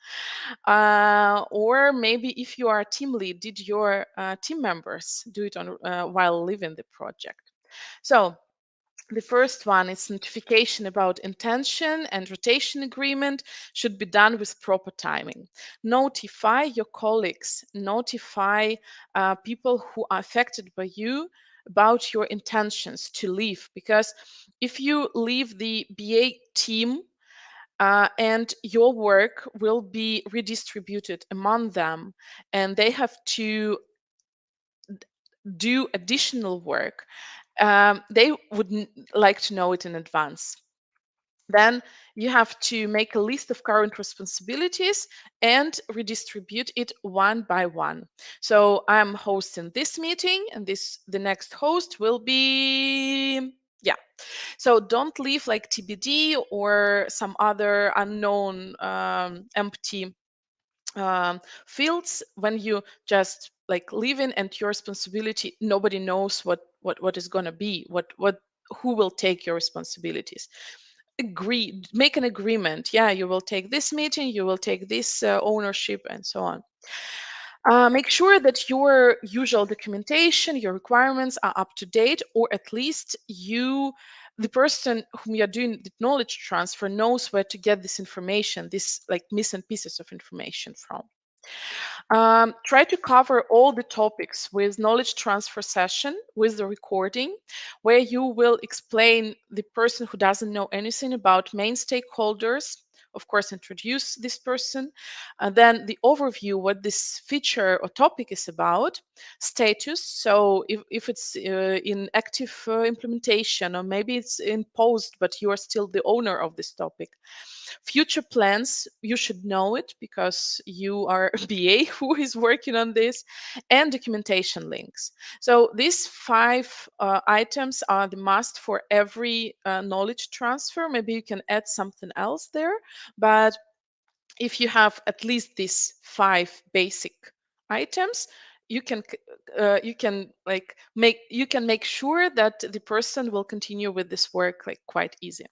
Or maybe if you are a team lead, did your team members do it on while leaving the project? So the first one is notification about intention and rotation agreement should be done with proper timing. Notify your colleagues, notify people who are affected by you about your intentions to leave, because if you leave the BA team, and your work will be redistributed among them, and they have to do additional work, they would like to know it in advance. Then you have to make a list of current responsibilities and redistribute it one by one. So I'm hosting this meeting, and the next host will be, yeah. So don't leave like TBD or some other unknown empty fields when you just like leave in, and your responsibility, nobody knows what is going to be, what who will take your responsibilities. Agree, make an agreement, yeah, you will take this meeting, you will take this ownership, and so on. Make sure that your usual documentation, your requirements are up to date, or at least the person whom you're doing the knowledge transfer knows where to get this information, this like missing pieces of information from. Try to cover all the topics with knowledge transfer session with the recording, where you will explain the person who doesn't know anything about main stakeholders, of course, introduce this person, and then the overview, what this feature or topic is about, status, so if it's in active implementation, or maybe it's in post, but you are still the owner of this topic. Future plans, you should know it because you are a BA who is working on this, and documentation links. So these 5 items are the must for every knowledge transfer. Maybe you can add something else there, but if you have at least these 5 basic items, you can make sure that the person will continue with this work like quite easy.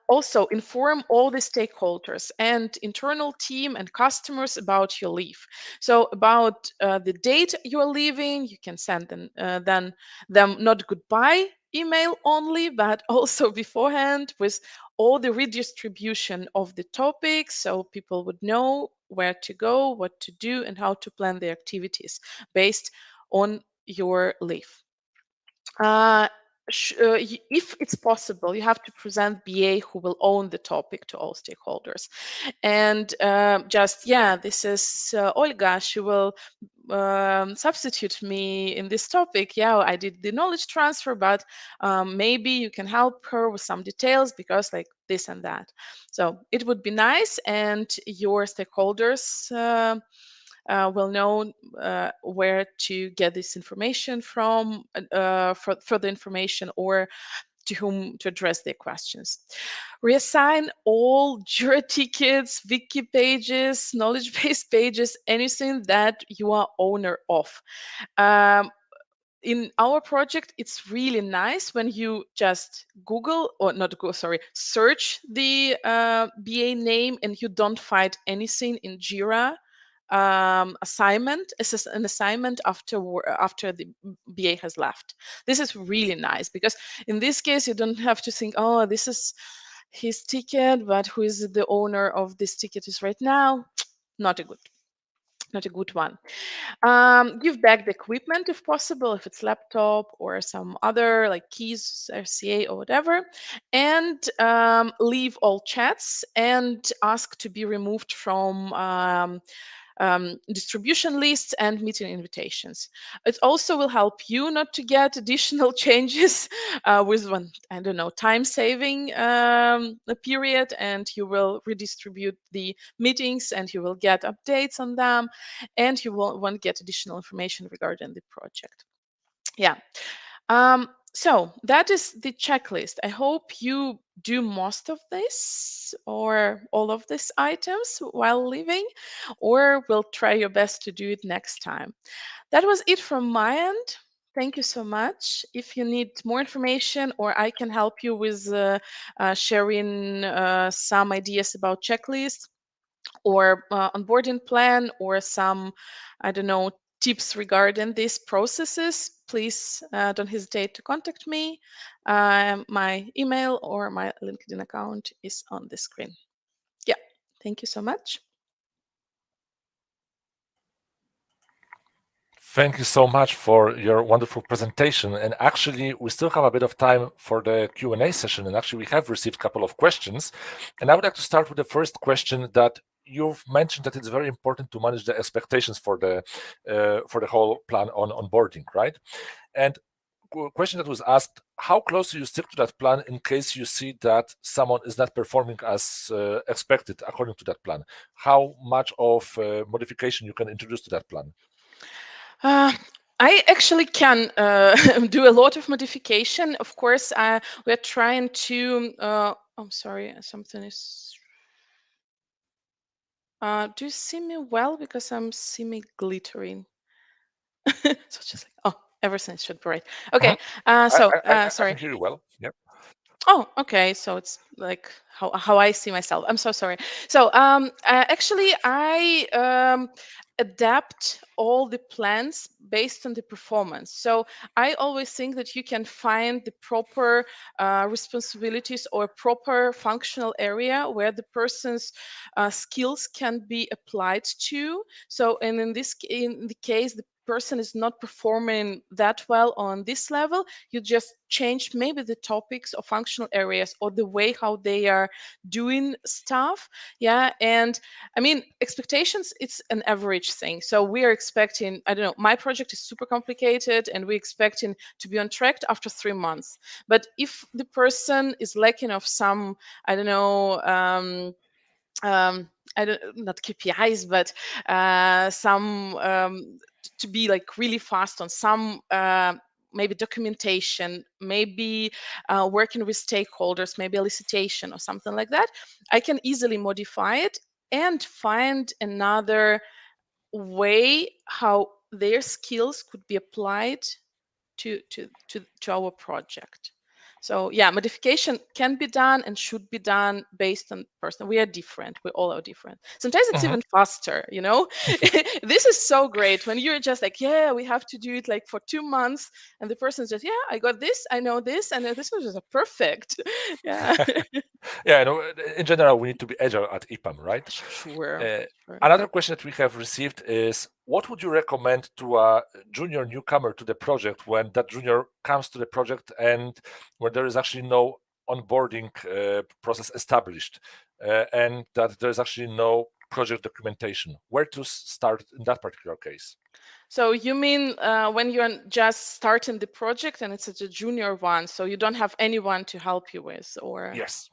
Also, inform all the stakeholders and internal team and customers about your leave. So about the date you're leaving, you can send them not goodbye email only, but also beforehand with all the redistribution of the topics, so people would know where to go, what to do, and how to plan their activities based on your leave. If it's possible, you have to present BA who will own the topic to all stakeholders. And this is Olga, she will substitute me in this topic. Yeah, I did the knowledge transfer, but maybe you can help her with some details because like this and that. So it would be nice, and your stakeholders will know where to get this information from, for further information, or to whom to address their questions. Reassign all Jira tickets, wiki pages, knowledge base pages, anything that you are owner of. In our project, it's really nice when you just search the BA name and you don't find anything in Jira assignment as an assignment after the BA has left. This is really nice because in this case you don't have to think, oh, this is his ticket, but who is the owner of this ticket is right now. Not a good one. Give back the equipment if possible, if it's laptop or some other like keys, RCA or whatever, and leave all chats and ask to be removed from distribution lists and meeting invitations. It also will help you not to get additional changes with one, I don't know, time-saving period, and you will redistribute the meetings and you will get updates on them, and you won't get additional information regarding the project. Yeah. So that is the checklist. I hope you do most of this or all of these items while leaving, or will try your best to do it next time. That was it from my end. Thank you so much. If you need more information or I can help you with sharing some ideas about checklist or onboarding plan or some, I don't know, tips regarding these processes, please don't hesitate to contact me. My email or my LinkedIn account is on the screen. Yeah, thank you so much. Thank you so much for your wonderful presentation. And actually, we still have a bit of time for the Q&A session. And actually, we have received a couple of questions. And I would like to start with the first question that you've mentioned that it's very important to manage the expectations for the whole plan on onboarding, right? And question that was asked, how close do you stick to that plan in case you see that someone is not performing as expected according to that plan? How much of modification you can introduce to that plan? I actually can do a lot of modification. Of course, we're trying to. I'm sorry, something is. Do you see me well? Because I'm semi-glittering. So just like, oh, everything should be right. Okay. Sorry. I can hear you well. Yep. Oh, okay. So it's like how I see myself. I'm so sorry. So actually, I adapt all the plans based on the performance. So I always think that you can find the proper responsibilities or proper functional area where the person's skills can be applied to. So, and in the case, the person is not performing that well on this level, you just change maybe the topics or functional areas or the way how they are doing stuff. Yeah. And I mean, expectations, it's an average thing. So we are expecting, I don't know, my project is super complicated and we're expecting to be on track after 3 months. But if the person is lacking of some, I don't know, not KPIs, but some to be like really fast on some maybe documentation, maybe working with stakeholders, maybe elicitation or something like that, I can easily modify it and find another way how their skills could be applied to our project. So yeah, modification can be done and should be done based on person. We are different. We all are different. Sometimes it's even faster, you know. This is so great when you're just like, yeah, we have to do it like for 2 months, and the person's just, yeah, I got this, I know this, and this was just perfect. Yeah. Yeah, no, in general, we need to be agile at EPAM, right? Sure. Another question that we have received is, what would you recommend to a junior newcomer to the project when that junior comes to the project and where there is actually no onboarding process established and that there's actually no project documentation? Where to start in that particular case? So you mean when you're just starting the project and it's a junior one, so you don't have anyone to help you with, or? Yes.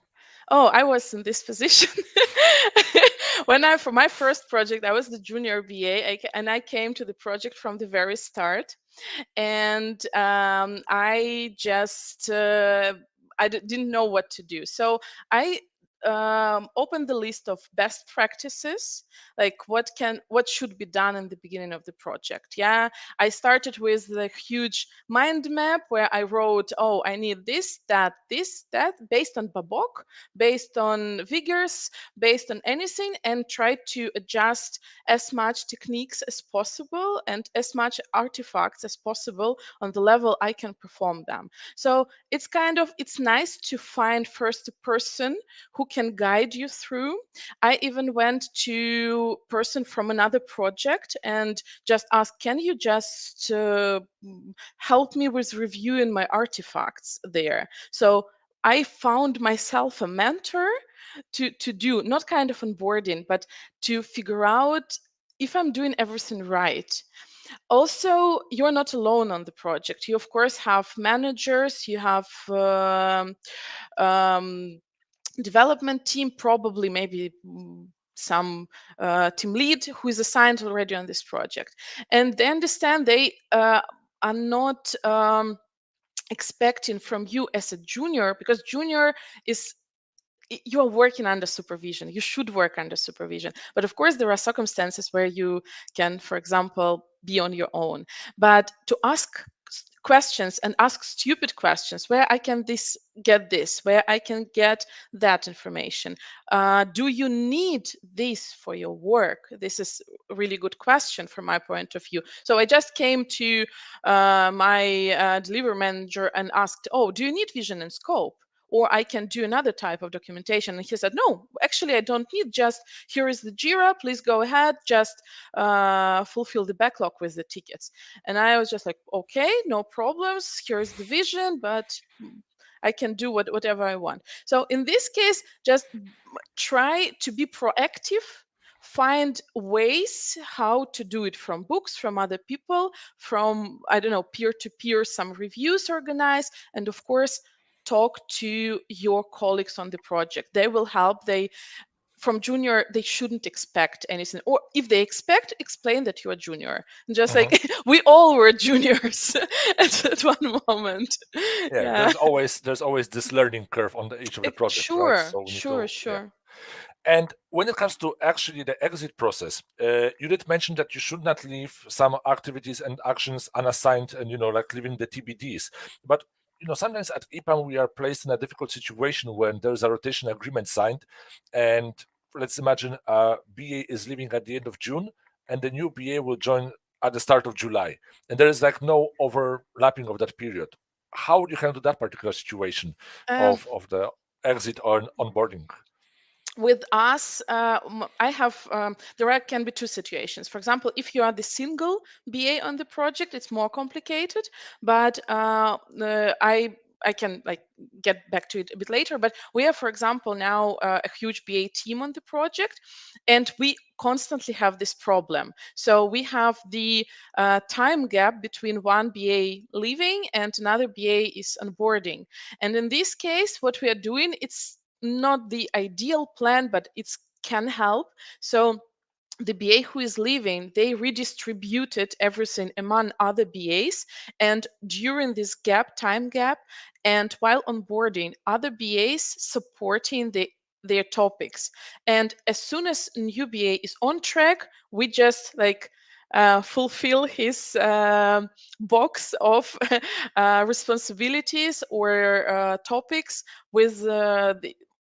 Oh, I was in this position. For my first project, I was the junior BA, and I came to the project from the very start, and I just didn't know what to do. So I opened the list of best practices, like what should be done in the beginning of the project. Yeah, I started with the huge mind map where I wrote, oh, I need this, that, based on Babok, based on figures, based on anything, and tried to adjust as much techniques as possible and as much artifacts as possible on the level I can perform them. So it's nice to find first a person who can guide you through. I even went to person from another project and just asked, can you just help me with reviewing my artifacts there? So I found myself a mentor to do not kind of onboarding, but to figure out if I'm doing everything right. Also, you're not alone on the project. You of course have managers, you have um, development team, probably maybe some team lead who is assigned already on this project, and they understand they are not expecting from you as a junior, because junior is you are working under supervision. You should work under supervision. But of course, there are circumstances where you can, for example, be on your own. But to ask questions and ask stupid questions, where I can get this, where I can get that information. Do you need this for your work? This is a really good question from my point of view. So I just came to my delivery manager and asked, oh, do you need vision and scope? Or I can do another type of documentation. And he said, no, actually, I don't need, just here is the JIRA, please go ahead, just fulfill the backlog with the tickets. And I was just like, okay, no problems, here's the vision, but I can do whatever I want. So in this case, just try to be proactive, find ways how to do it from books, from other people, from, I don't know, peer-to-peer, some reviews organize, and of course, talk to your colleagues on the project. They will help. From junior, they shouldn't expect anything, or if they expect, explain that you are junior. And just like we all were juniors at one moment. Yeah, there's always this learning curve on each of the projects, right? Sure, So we need sure, to, sure. And when it comes to actually the exit process, you did mention that you should not leave some activities and actions unassigned, and like leaving the TBDs. But sometimes at EPAM we are placed in a difficult situation when there is a rotation agreement signed, and let's imagine a BA is leaving at the end of June, and the new BA will join at the start of July, and there is like no overlapping of that period. How would you handle that particular situation of the exit or onboarding? With us, I have there can be two situations. For example, if you are the single BA on the project, it's more complicated. But I can get back to it a bit later. But we have, for example, now a huge BA team on the project, and we constantly have this problem. So we have the time gap between one BA leaving and another BA is onboarding. And in this case, what we are doing, it's not the ideal plan, but it can help. So the BA who is leaving, they redistributed everything among other BAs, and during this time gap, and while onboarding, other BAs supporting their topics. And as soon as new BA is on track, we just fulfill his box of responsibilities or topics with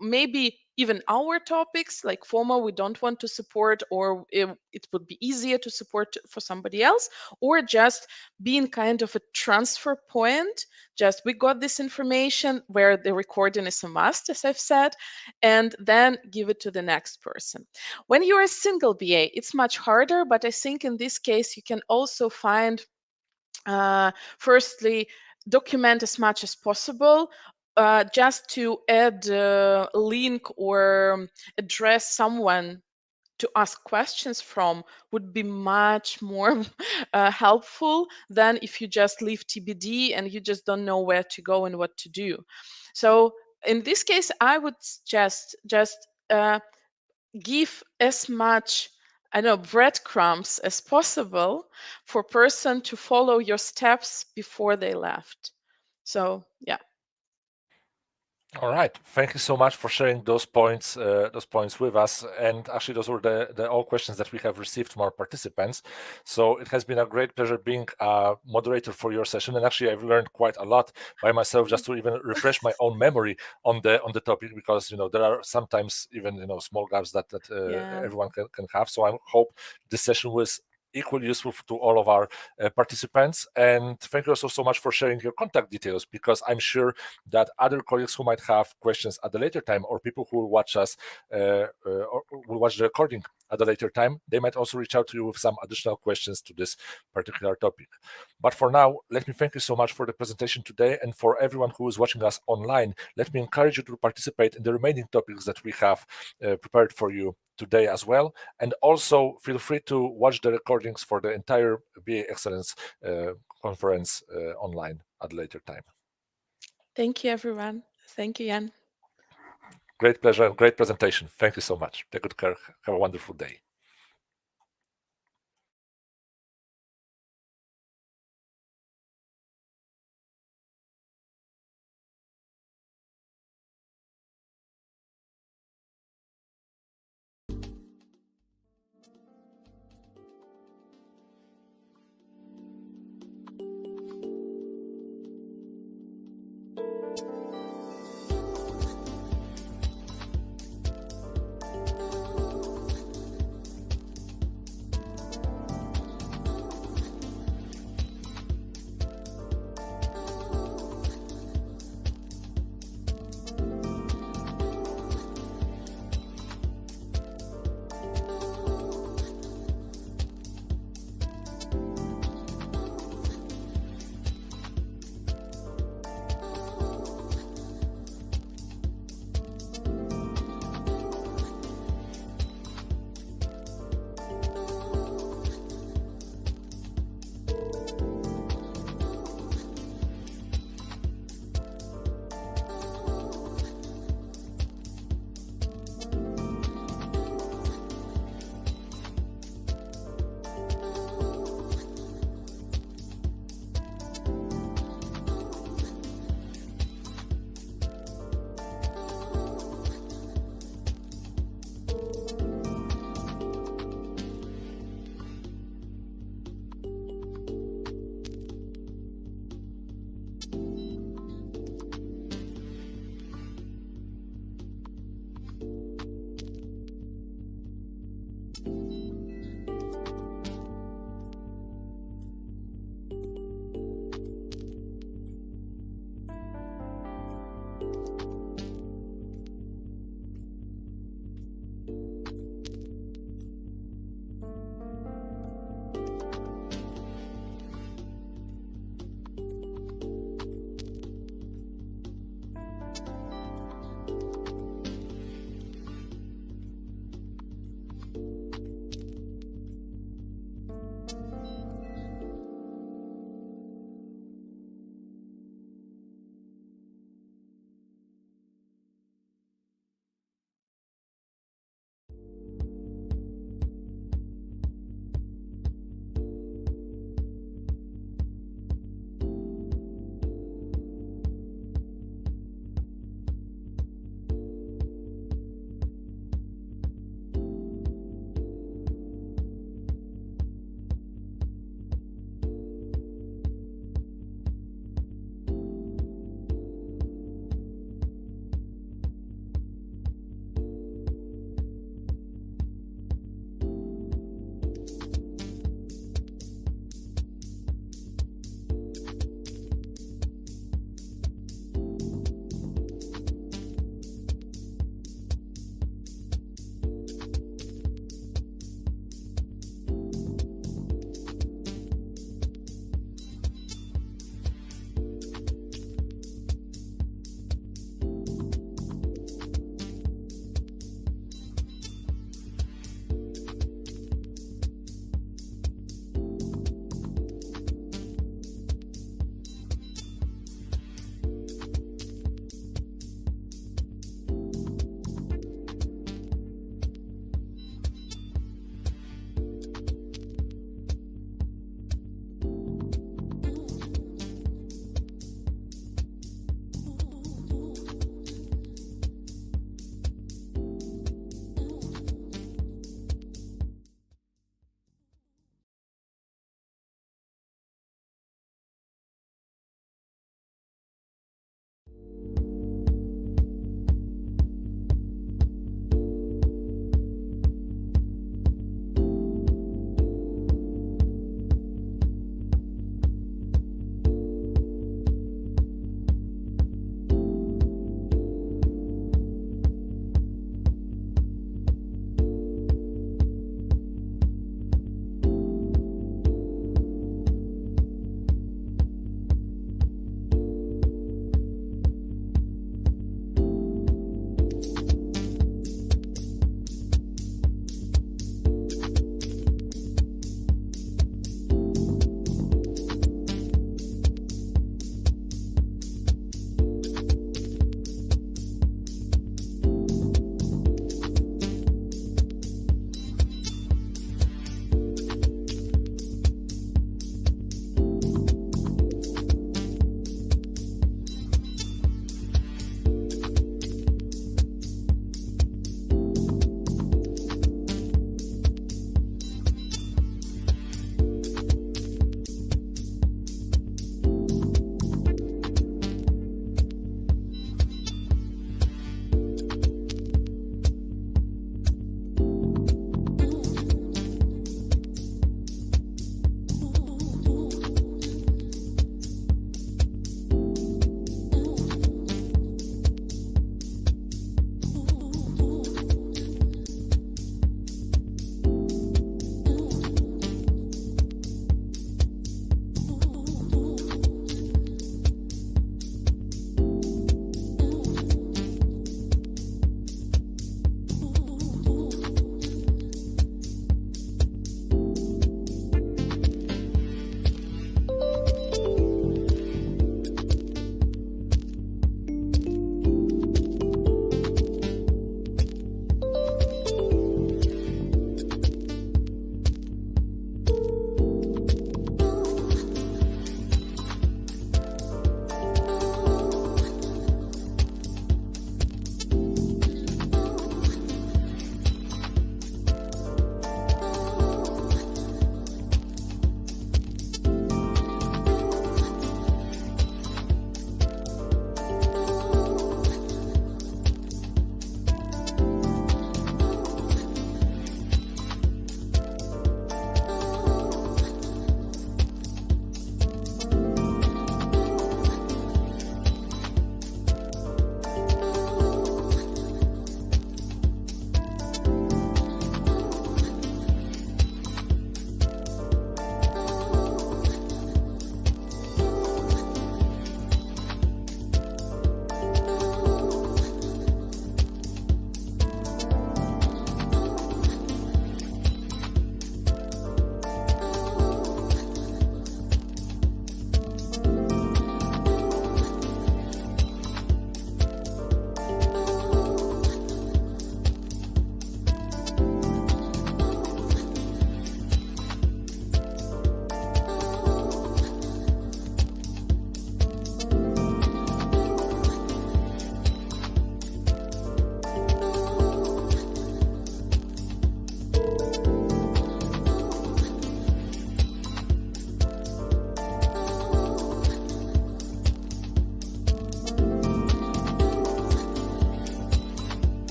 maybe even our topics, like FOMO, we don't want to support, or it would be easier to support for somebody else, or just being kind of a transfer point. Just we got this information where the recording is a must, as I've said, and then give it to the next person. When you're a single BA, it's much harder, but I think in this case, you can also find, firstly, document as much as possible. Just to add a link or address someone to ask questions from would be much more helpful than if you just leave TBD and you just don't know where to go and what to do. So in this case, I would suggest just give as much, I don't know, breadcrumbs as possible for person to follow your steps before they left. So yeah. All right. Thank you so much for sharing those points with us. And actually, those were the all questions that we have received from our participants. So it has been a great pleasure being a moderator for your session. And actually, I've learned quite a lot by myself just to even refresh my own memory on the topic, because there are sometimes even small gaps that Yeah. everyone can have. So I hope this session was equally useful to all of our participants. And thank you also so much for sharing your contact details, because I'm sure that other colleagues who might have questions at the later time, or people who will watch us or will watch the recording at a later time, they might also reach out to you with some additional questions to this particular topic. But for now, let me thank you so much for the presentation today, and for everyone who is watching us online, let me encourage you to participate in the remaining topics that we have prepared for you today as well. And also feel free to watch the recordings for the entire BA Excellence conference online at a later time. Thank you, everyone. Thank you, Jan. Great pleasure and great presentation. Thank you so much. Take good care. Have a wonderful day.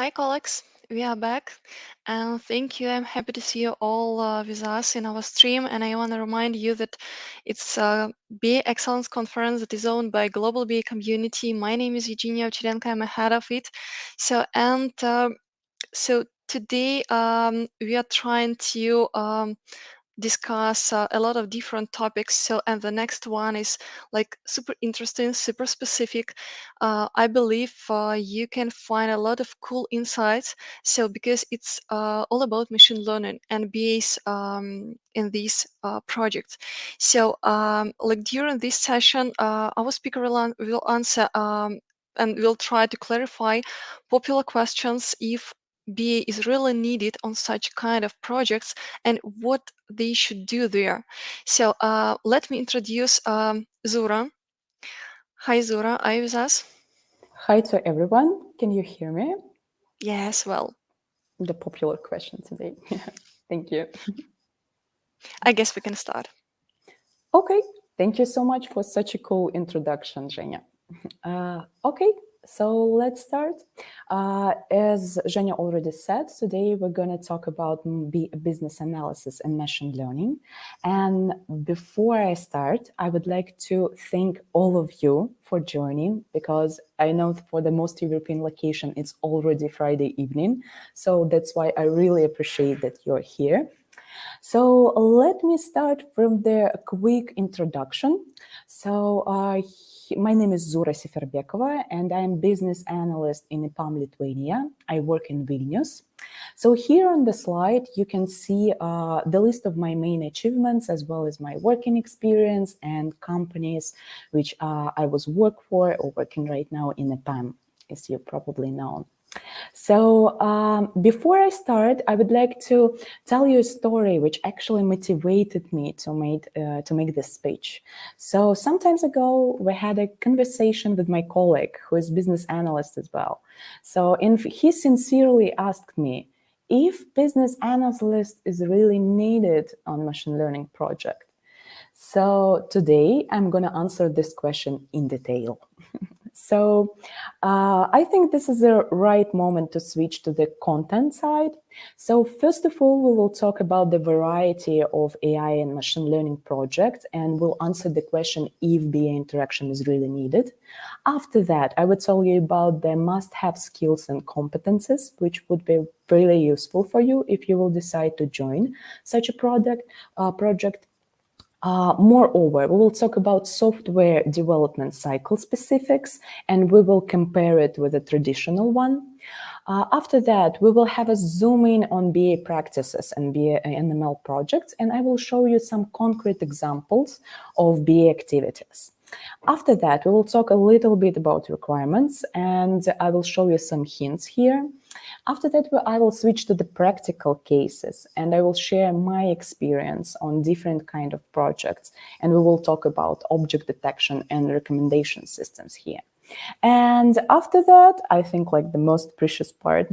Hi, colleagues. We are back, and thank you. I'm happy to see you all with us in our stream. And I want to remind you that it's a BA Excellence Conference that is owned by Global BA Community. My name is Eugenia Ovcharenko. I'm a head of it. So today we are trying to discuss a lot of different topics. So, and the next one is like super interesting, super specific. I believe you can find a lot of cool insights. So, because it's all about machine learning and BAs in these projects. So, like during this session, our speaker will answer and will try to clarify popular questions if BA is really needed on such kind of projects and what they should do there. So let me introduce Zura. Hi, Zura. Are you with us? Hi to everyone. Can you hear me? Yes, well. The popular question today. Thank you. I guess we can start. Okay. Thank you so much for such a cool introduction, Zhenya. Okay, so let's start. As Zhenya already said, today we're going to talk about business analysis and machine learning. And before I start, I would like to thank all of you for joining, because I know for the most European location, it's already Friday evening. So that's why I really appreciate that you're here. So let me start from the quick introduction. So my name is Zura Seferbekova, and I'm business analyst in EPAM Lithuania. I work in Vilnius. So here on the slide, you can see the list of my main achievements, as well as my working experience and companies which I was work for or working right now in EPAM, as you probably know. So before I start, I would like to tell you a story which actually motivated me to make this speech. So some time ago, we had a conversation with my colleague who is business analyst as well. So he sincerely asked me if business analyst is really needed on machine learning project. So today I'm going to answer this question in detail. So I think this is the right moment to switch to the content side. So first of all, we will talk about the variety of AI and machine learning projects, and we'll answer the question if BA interaction is really needed. After that, I will tell you about the must-have skills and competences, which would be really useful for you if you will decide to join such a project. Moreover, we will talk about software development cycle specifics, and we will compare it with a traditional one. After that, we will have a zoom in on BA practices and BA NML projects, and I will show you some concrete examples of BA activities. After that, we will talk a little bit about requirements, and I will show you some hints here. After that, I will switch to the practical cases, and I will share my experience on different kind of projects, and we will talk about object detection and recommendation systems here. And after that, I think like the most precious part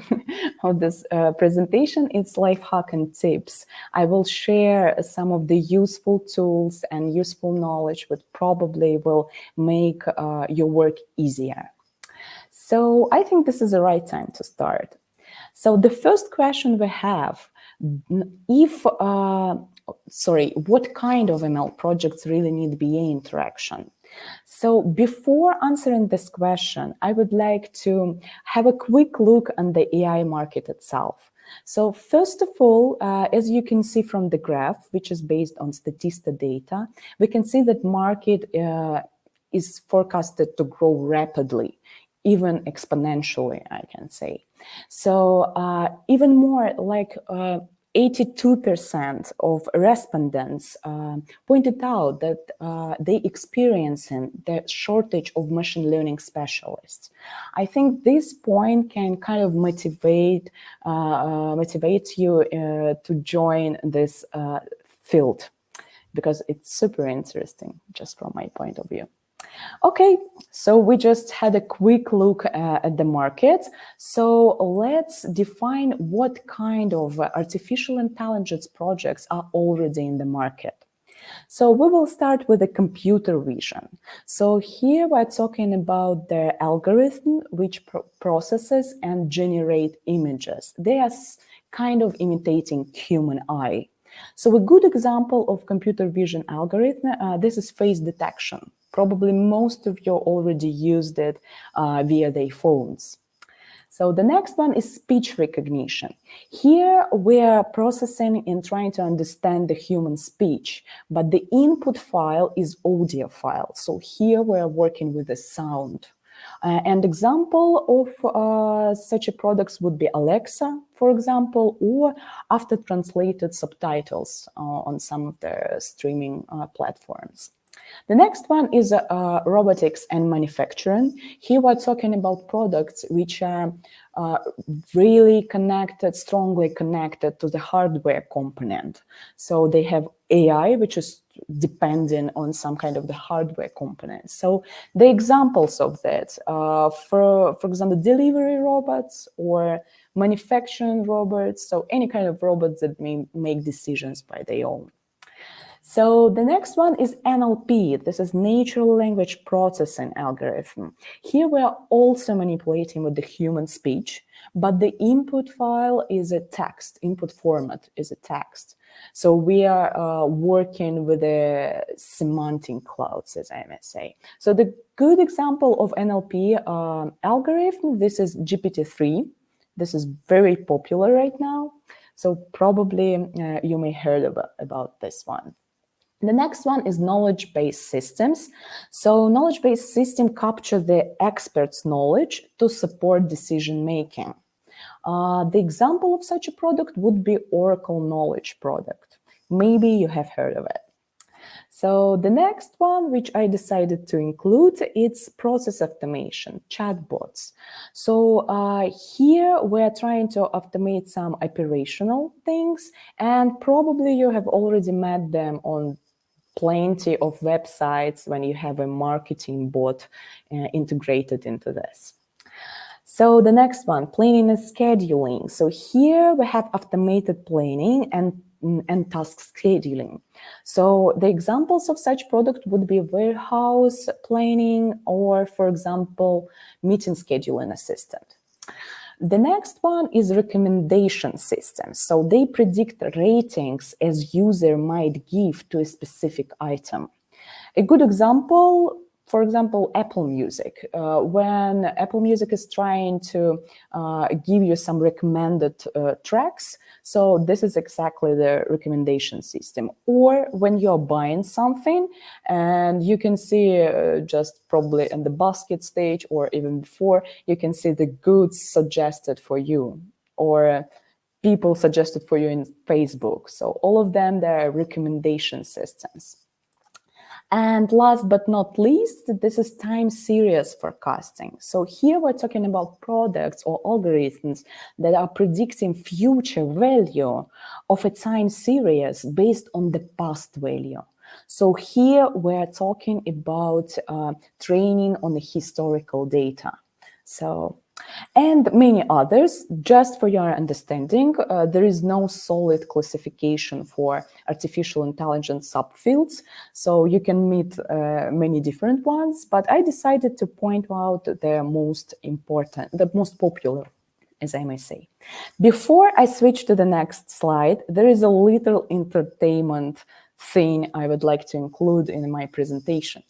of this presentation, it's life hack and tips. I will share some of the useful tools and useful knowledge which probably will make your work easier. So I think this is the right time to start. So the first question we have, what kind of ML projects really need BA interaction? So before answering this question, I would like to have a quick look on the AI market itself. So first of all, as you can see from the graph, which is based on Statista data, we can see that market is forecasted to grow rapidly, even exponentially, I can say. So even more, like 82% of respondents pointed out that they experiencing the shortage of machine learning specialists. I think this point can kind of motivate you to join this field, because it's super interesting, just from my point of view. Okay, so we just had a quick look at the market. So let's define what kind of artificial intelligence projects are already in the market. So we will start with the computer vision. So here we're talking about the algorithm which processes and generate images. They are kind of imitating human eye. So a good example of computer vision algorithm, this is face detection. Probably most of you already used it via their phones. So the next one is speech recognition. Here we are processing and trying to understand the human speech, but the input file is audio file. So here we are working with the sound. And example of such a products would be Alexa, for example, or after translated subtitles on some of the streaming platforms. The next one is robotics and manufacturing. Here we're talking about products which are really connected, strongly connected to the hardware component. So they have AI, which is depending on some kind of the hardware component. So the examples of that, for example, delivery robots or manufacturing robots, so any kind of robots that may make decisions by their own. So the next one is NLP. This is natural language processing algorithm. Here we are also manipulating with the human speech, but the input file is a text, input format is a text. So we are working with the semantic clouds, as I may say. So the good example of NLP algorithm, this is GPT-3. This is very popular right now. So probably you may heard about this one. The next one is knowledge-based systems. So knowledge-based system capture the expert's knowledge to support decision-making. The example of such a product would be Oracle Knowledge product. Maybe you have heard of it. So the next one, which I decided to include, it's process automation, chatbots. So here we're trying to automate some operational things, and probably you have already met them on plenty of websites when you have a marketing bot integrated into this. So the next one, planning and scheduling. So here we have automated planning and task scheduling. So the examples of such product would be warehouse planning or, for example, meeting scheduling assistant. The next one is recommendation systems. So they predict ratings as user might give to a specific item. A good example, for example, Apple Music. When Apple Music is trying to give you some recommended tracks, so this is exactly the recommendation system. Or when you're buying something and you can see just probably in the basket stage or even before, you can see the goods suggested for you or people suggested for you in Facebook. So all of them, they're recommendation systems. And last but not least, this is time series forecasting. So here we're talking about products or algorithms that are predicting future value of a time series based on the past value. So here we're talking about training on the historical data. So, and many others. Just for your understanding, there is no solid classification for artificial intelligence subfields, so you can meet many different ones, but I decided to point out the most important, the most popular, as I may say. Before I switch to the next slide, there is a little entertainment thing I would like to include in my presentation.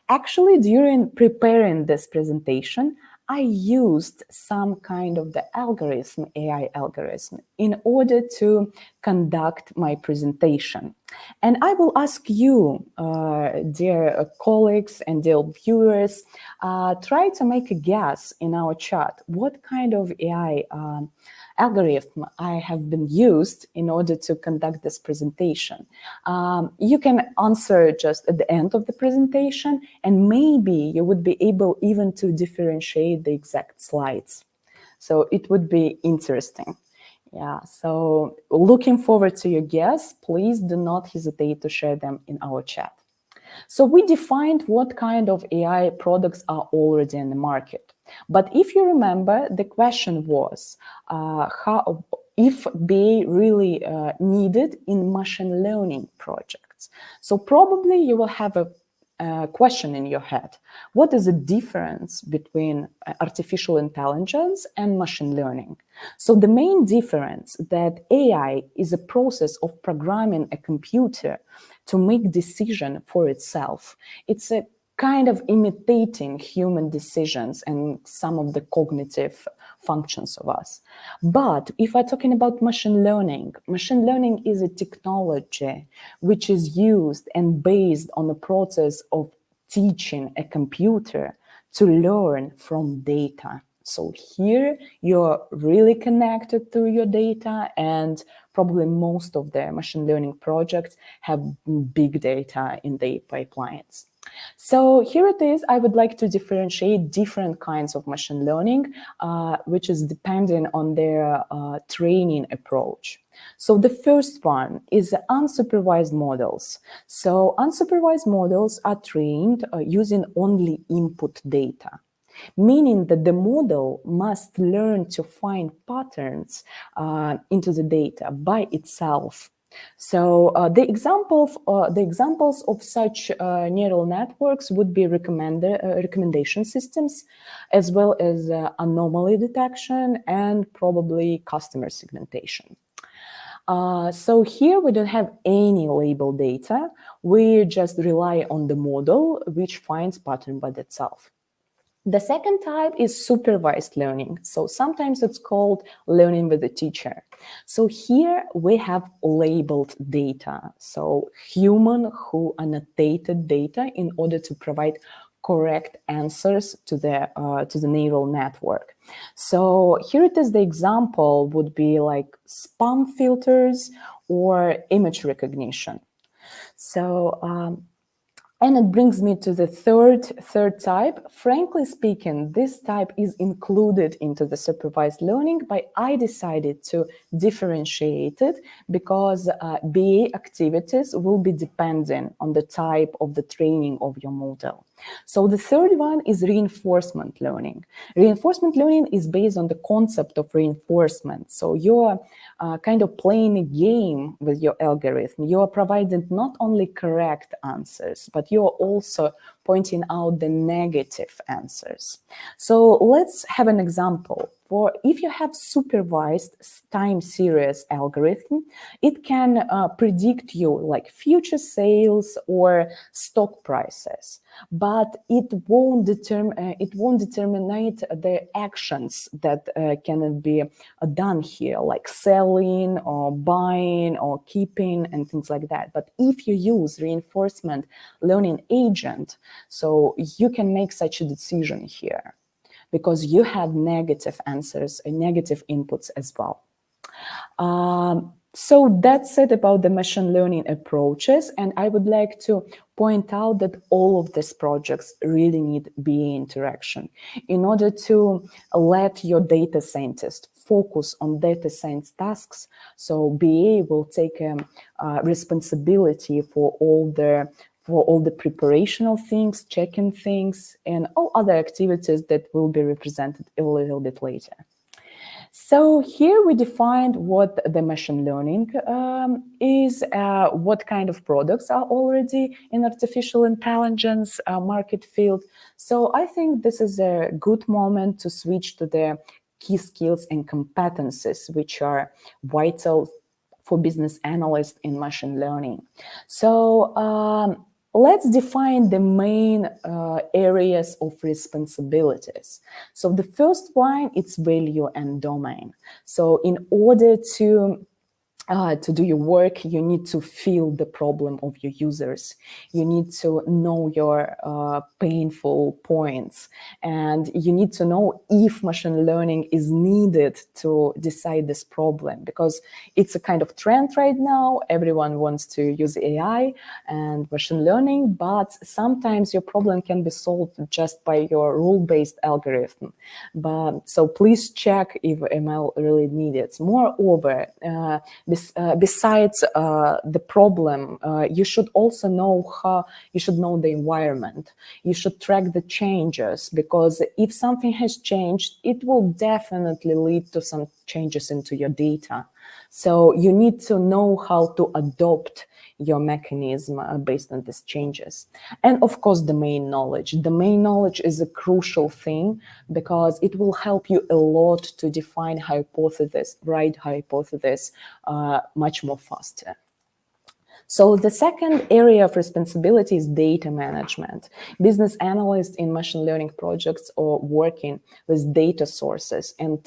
Actually, during preparing this presentation, I used some kind of the algorithm, AI algorithm, in order to conduct my presentation. And I will ask you, dear colleagues and dear viewers, try to make a guess in our chat what kind of AI algorithm I have been used in order to conduct this presentation. You can answer just at the end of the presentation, and maybe you would be able even to differentiate the exact slides. So it would be interesting. Yeah, so looking forward to your guess. Please do not hesitate to share them in our chat. So we defined what kind of AI products are already in the market. But if you remember, the question was if they really needed in machine learning projects. projects. So probably you will have a question in your head. What is the difference between artificial intelligence and machine learning? So the main difference that AI is a process of programming a computer to make decision for itself. It's a kind of imitating human decisions and some of the cognitive functions of us. But if we're talking about machine learning is a technology which is used and based on the process of teaching a computer to learn from data. So here you're really connected to your data, and probably most of the machine learning projects have big data in their pipelines. So here it is. I would like to differentiate different kinds of machine learning, which is dependent on their training approach. So the first one is unsupervised models. So unsupervised models are trained using only input data, meaning that the model must learn to find patterns into the data by itself. So the examples of such neural networks would be recommendation systems, as well as anomaly detection and probably customer segmentation. So here we don't have any label data. We just rely on the model, which finds pattern by itself. The second type is supervised learning. So sometimes it's called learning with a teacher. So here we have labeled data. So human who annotated data in order to provide correct answers to the neural network. So here it is. The example would be like spam filters or image recognition. So and it brings me to the third type. Frankly speaking, this type is included into the supervised learning, but I decided to differentiate it because BA activities will be dependent on the type of the training of your model. So the third one is reinforcement learning. Reinforcement learning is based on the concept of reinforcement. So you're kind of playing a game with your algorithm. You are providing not only correct answers, but you're also pointing out the negative answers. So let's have an example. For if you have supervised time series algorithm, it can predict you like future sales or stock prices, but it won't determine the actions that can be done here, like selling or buying or keeping and things like that. But if you use reinforcement learning agent, so you can make such a decision here, because you have negative answers and negative inputs as well. So that's it about the machine learning approaches. And I would like to point out that all of these projects really need BA interaction in order to let your data scientist focus on data science tasks. So BA will take responsibility for all the preparational things, checking things, and all other activities that will be represented a little bit later. So here we defined what the machine learning is, what kind of products are already in artificial intelligence market field. So I think this is a good moment to switch to the key skills and competencies, which are vital for business analysts in machine learning. So let's define the main areas of responsibilities. So the first one, it's value and domain. So in order to do your work, you need to feel the problem of your users. You need to know your painful points, and you need to know if machine learning is needed to decide this problem, because it's a kind of trend right now. Everyone wants to use AI and machine learning, but sometimes your problem can be solved just by your rule-based algorithm. But so please check if ML really needed. Moreover, besides the problem, you should also know the environment. You should track the changes, because if something has changed, it will definitely lead to some changes into your data. So you need to know how to adopt your mechanism based on these changes. And of course, domain knowledge. Domain knowledge is a crucial thing because it will help you a lot to define hypothesis, right hypothesis, much more faster. So the second area of responsibility is data management. Business analysts in machine learning projects are working with data sources and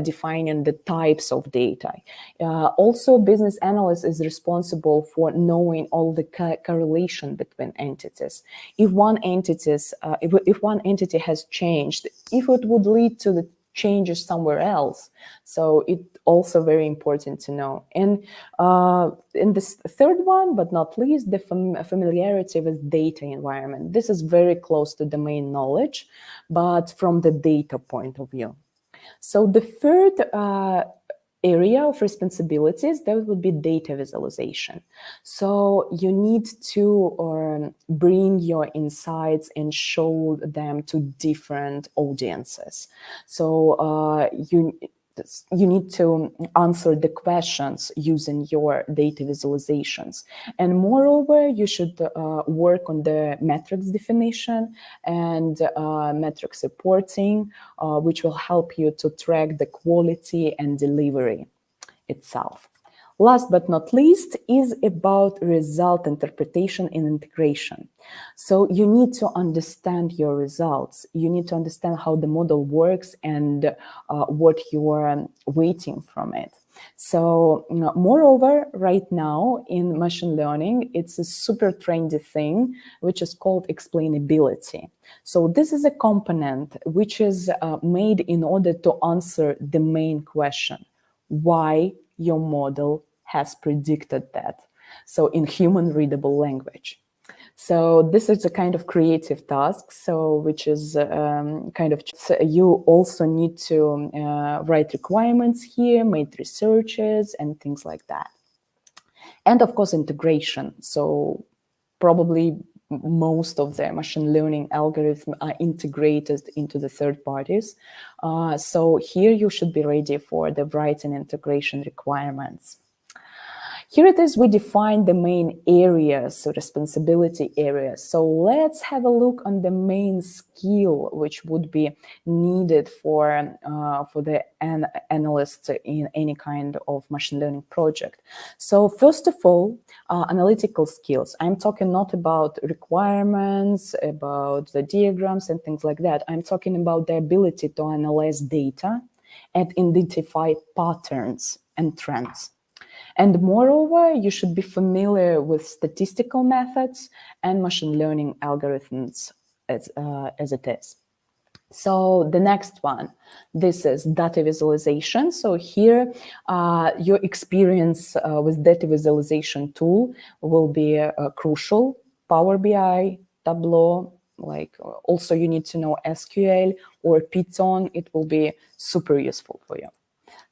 defining the types of data. Also, business analyst is responsible for knowing all the correlation between entities. If one entity has changed, if it would lead to the changes somewhere else. So it's also very important to know. And in this third one, but not least, the familiarity with data environment. This is very close to domain knowledge, but from the data point of view. So the third area of responsibilities, that would be data visualization. So you need to bring your insights and show them to different audiences. So you need to answer the questions using your data visualizations. And moreover, you should work on the metrics definition and metrics reporting, which will help you to track the quality and delivery itself. Last but not least is about result interpretation and integration. So you need to understand your results. You need to understand how the model works and what you are waiting from it. So moreover, right now in machine learning, it's a super trendy thing, which is called explainability. So this is a component which is made in order to answer the main question, why your model has predicted that. So in human readable language. So this is a kind of creative task, so which is you also need to write requirements here, make researches and things like that. And of course, integration. So probably most of the machine learning algorithms are integrated into the third parties. So here you should be ready for the writing integration requirements. Here it is, we define the main areas, so responsibility areas. So let's have a look on the main skill which would be needed for the analyst in any kind of machine learning project. So first of all, analytical skills. I'm talking not about requirements, about the diagrams and things like that. I'm talking about the ability to analyze data and identify patterns and trends. And moreover, you should be familiar with statistical methods and machine learning algorithms as it is. So the next one, this is data visualization. So here, your experience with data visualization tool will be crucial. Power BI, Tableau, also you need to know SQL or Python. It will be super useful for you.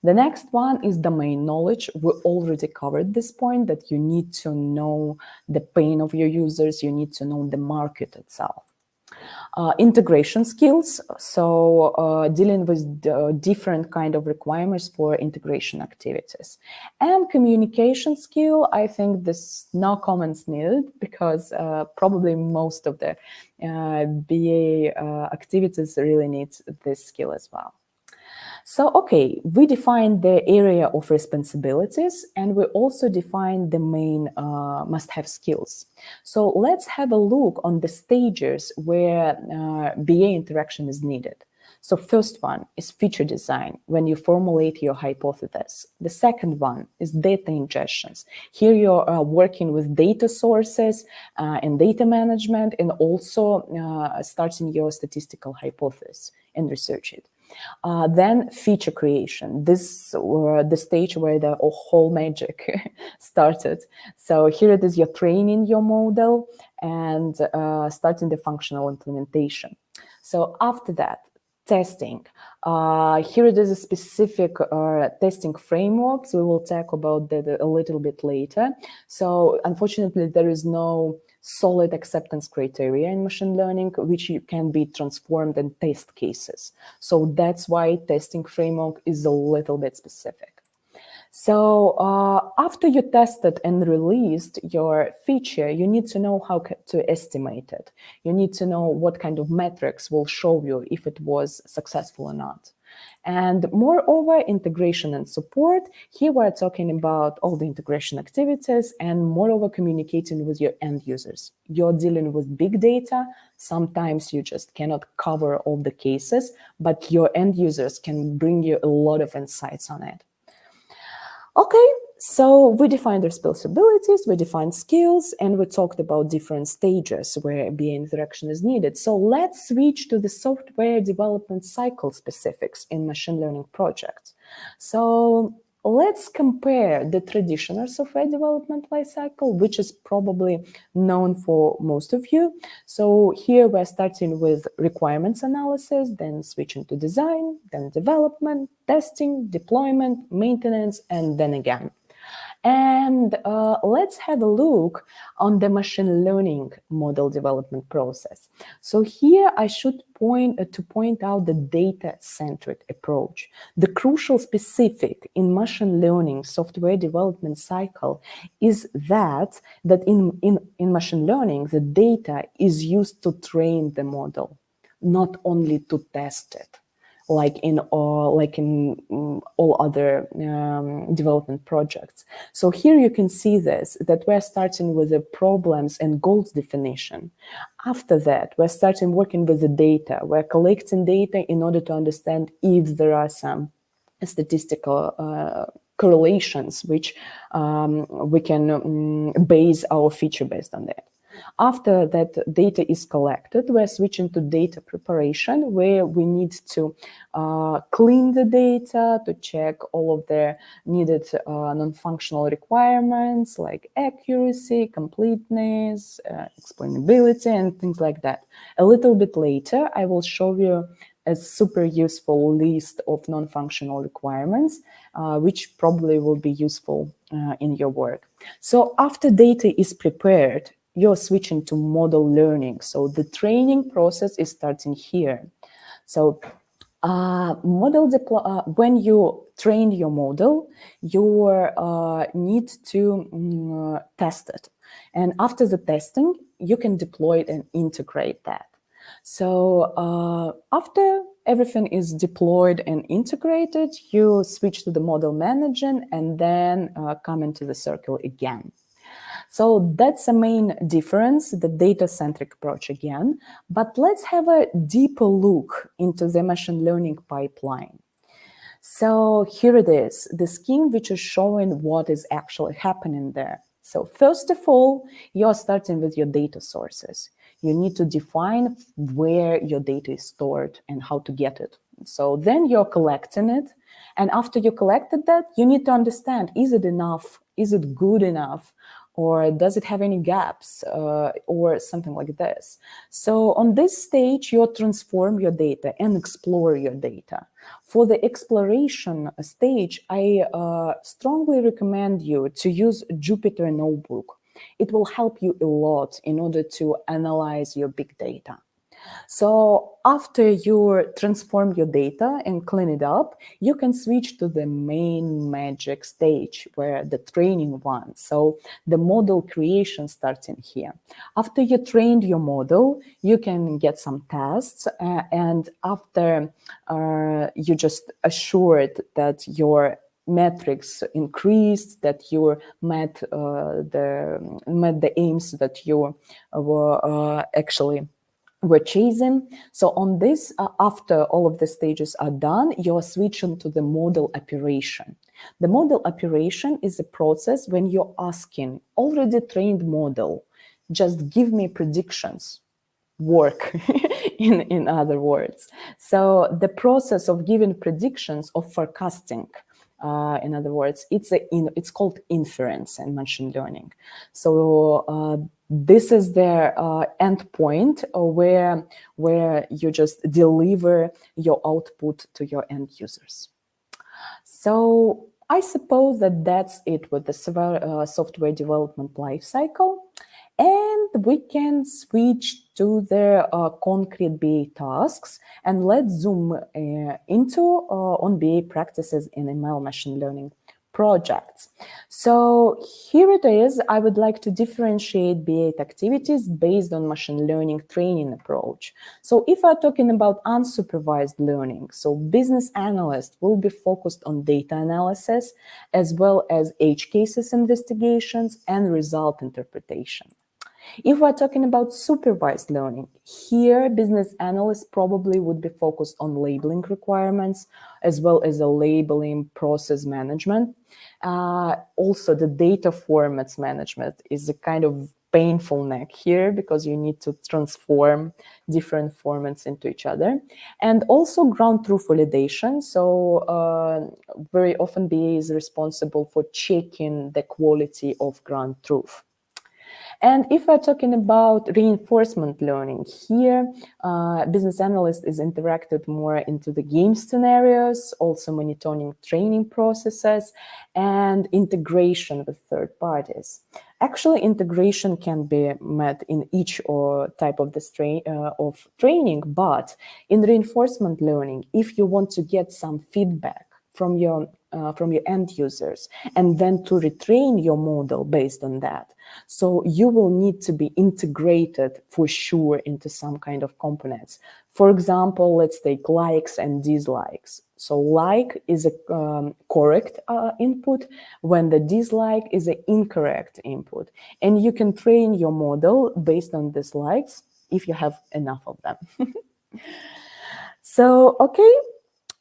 The next one is domain knowledge. We already covered this point that you need to know the pain of your users. You need to know the market itself. Integration skills. So dealing with different kind of requirements for integration activities. And communication skill, I think this no comments needed because probably most of the BA activities really need this skill as well. So, okay, we define the area of responsibilities and we also define the main must-have skills. So let's have a look on the stages where BA interaction is needed. So first one is feature design, when you formulate your hypothesis. The second one is data ingestions. Here you're working with data sources and data management and also starting your statistical hypothesis and research it. Then feature creation. This the stage where the whole magic started. So here it is, you're training your model and starting the functional implementation. So after that, testing. Here it is a specific testing frameworks. We will talk about that a little bit later. So unfortunately, there is no solid acceptance criteria in machine learning, which can be transformed in test cases. So that's why testing framework is a little bit specific. So after you tested and released your feature, you need to know how to estimate it. You need to know what kind of metrics will show you if it was successful or not. And moreover, integration and support. Here we're talking about all the integration activities and moreover, communicating with your end users. You're dealing with big data. Sometimes you just cannot cover all the cases, but your end users can bring you a lot of insights on it. Okay, so we defined responsibilities, we defined skills, and we talked about different stages where BA interaction is needed. So let's switch to the software development cycle specifics in machine learning projects. So let's compare the traditional software development lifecycle, which is probably known for most of you. So here we're starting with requirements analysis, then switching to design, then development, testing, deployment, maintenance, and then again. And let's have a look on the machine learning model development process. So here I should point out the data-centric approach. The crucial specific in machine learning software development cycle is that in machine learning, the data is used to train the model, not only to test it, like in all other development projects. So here you can see this, that we're starting with the problems and goals definition. After that, we're starting working with the data. We're collecting data in order to understand if there are some statistical correlations which we can base our feature based on that. After that data is collected, we're switching to data preparation, where we need to clean the data to check all of the needed non-functional requirements like accuracy, completeness, explainability, and things like that. A little bit later, I will show you a super useful list of non-functional requirements, which probably will be useful in your work. So after data is prepared, you're switching to model learning. So the training process is starting here. So when you train your model, you need to test it. And after the testing, you can deploy it and integrate that. So after everything is deployed and integrated, you switch to the model management and then come into the circle again. So that's the main difference, the data-centric approach again. But let's have a deeper look into the machine learning pipeline. So here it is, the scheme which is showing what is actually happening there. So first of all, you're starting with your data sources. You need to define where your data is stored and how to get it. So then you're collecting it. And after you collected that, you need to understand, is it enough? Is it good enough? Or does it have any gaps or something like this? So on this stage, you transform your data and explore your data. For the exploration stage, I strongly recommend you to use Jupyter Notebook. It will help you a lot in order to analyze your big data. So after you transform your data and clean it up, you can switch to the main magic stage, where the training one. So the model creation starts in here. After you trained your model, you can get some tests. And after you just assured that your metrics increased, that you met the aims that you were actually were chasing. So on this, after all of the stages are done, you're switching to the model operation. The model operation is a process when you're asking already trained model, just give me predictions, work in other words. So the process of giving predictions, of forecasting, in other words, it's called inference in machine learning. So this is their endpoint where you just deliver your output to your end users. So I suppose that's it with the software development lifecycle. And we can switch to the concrete BA tasks, and let's zoom into on BA practices in ML machine learning projects. So here it is. I would like to differentiate BA activities based on machine learning training approach. So if we're talking about unsupervised learning, so business analyst will be focused on data analysis as well as edge cases investigations and result interpretation. If we're talking about supervised learning, here business analysts probably would be focused on labeling requirements as well as the labeling process management. Also, the data formats management is a kind of painful neck here because you need to transform different formats into each other. And also ground truth validation. So very often BA is responsible for checking the quality of ground truth. And if we're talking about reinforcement learning, here business analyst is interacted more into the game scenarios, also monitoring training processes and integration with third parties. Actually, integration can be met in each type of the training, but in reinforcement learning, if you want to get some feedback from your end users and then to retrain your model based on that. So you will need to be integrated for sure into some kind of components. For example, let's take likes and dislikes. So like is a correct input when the dislike is an incorrect input. And you can train your model based on dislikes if you have enough of them. So, okay.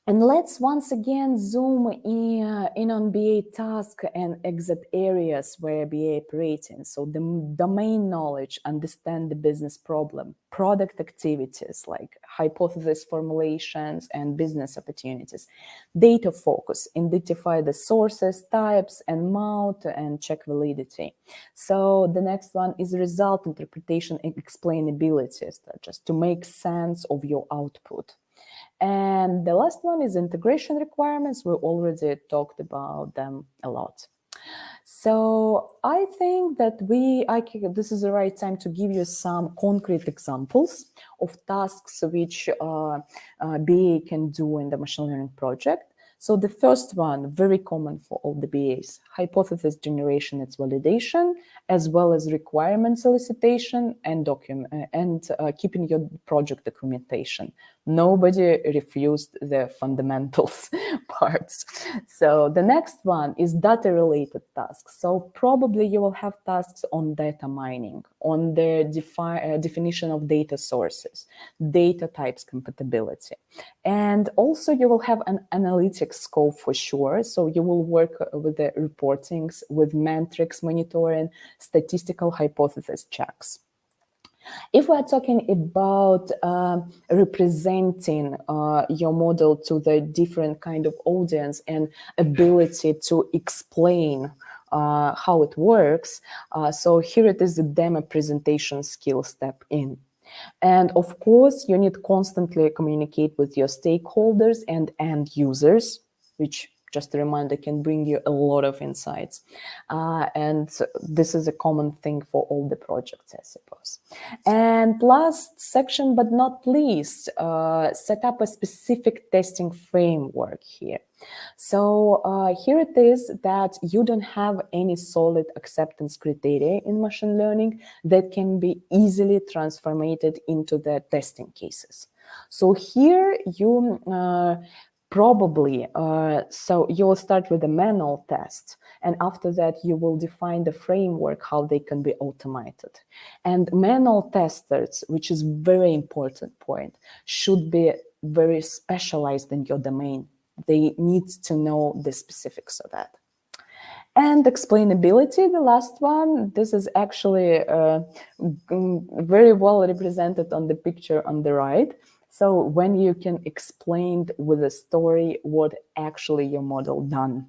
And let's once again zoom in on BA task and exit areas where BA operates in. So the domain knowledge, understand the business problem, product activities like hypothesis formulations and business opportunities, data focus, identify the sources, types, and mount and check validity. So the next one is result interpretation and explainability, just to make sense of your output. And the last one is integration requirements. We already talked about them a lot. So I think that this is the right time to give you some concrete examples of tasks which BA can do in the machine learning project. So the first one, very common for all the BAs, hypothesis generation and validation, as well as requirement solicitation and keeping your project documentation. Nobody refused the fundamentals parts. So the next one is data-related tasks. So probably you will have tasks on data mining, on the definition of data sources, data types compatibility. And also you will have an analytics scope for sure. So you will work with the reportings, with metrics monitoring, statistical hypothesis checks. If we're talking about representing your model to the different kind of audience and ability to explain how it works, so here it is the demo presentation skill step in. And of course, you need to constantly communicate with your stakeholders and end users, which, just a reminder, can bring you a lot of insights. And this is a common thing for all the projects, I suppose. And last section, but not least, set up a specific testing framework here. So here it is that you don't have any solid acceptance criteria in machine learning that can be easily transformed into the testing cases. So here you probably, so you will start with a manual test, and after that you will define the framework, how they can be automated. And manual testers, which is very important point, should be very specialized in your domain. They need to know the specifics of that. And explainability, the last one, this is actually very well represented on the picture on the right. So when you can explain with a story what actually your model done.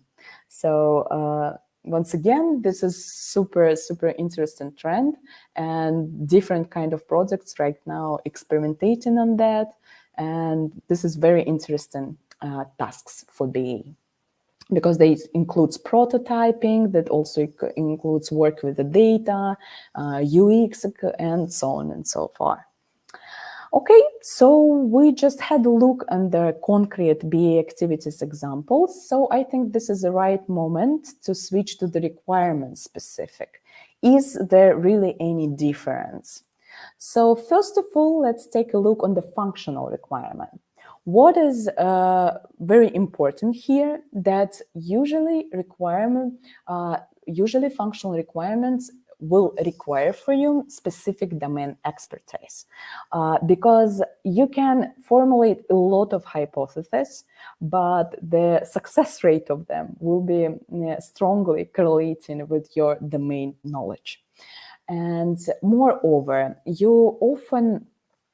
So once again, this is super interesting trend, and different kind of projects right now experimenting on that. And this is very interesting tasks for BA, because they includes prototyping, that also includes work with the data, UX, and so on and so forth. Okay, so we just had a look on the concrete BA activities examples. So I think this is the right moment to switch to the requirements specific. Is there really any difference? So first of all, let's take a look on the functional requirement. What is very important here, that usually functional requirements will require for you specific domain expertise, because you can formulate a lot of hypotheses, but the success rate of them will be strongly correlating with your domain knowledge. And moreover, you often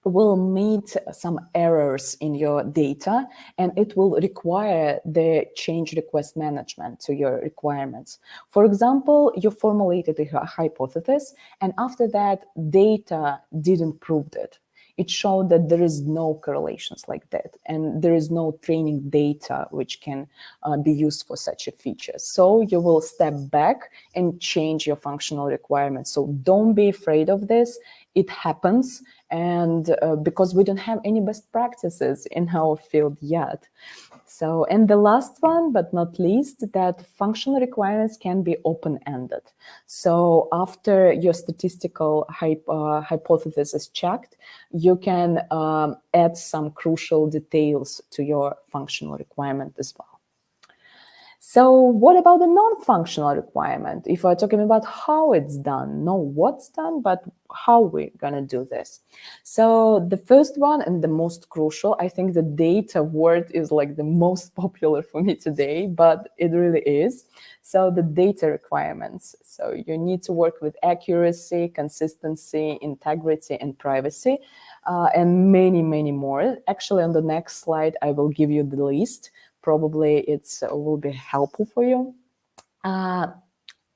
will meet some errors in your data, and it will require the change request management to your requirements. For example, you formulated a hypothesis, and after that, data didn't prove it. It showed that there is no correlations like that, and there is no training data which can be used for such a feature. So you will step back and change your functional requirements. So don't be afraid of this. It happens, and because we don't have any best practices in our field yet. So, and the last one, but not least, that functional requirements can be open-ended. So after your statistical hypothesis is checked, you can add some crucial details to your functional requirement as well. So what about the non-functional requirement? If we're talking about how it's done, not what's done, but how we're going to do this. So the first one and the most crucial, I think the data word is like the most popular for me today, but it really is. So the data requirements. So you need to work with accuracy, consistency, integrity, and privacy, and many, many more. Actually, on the next slide, I will give you the list. Probably it will be helpful for you.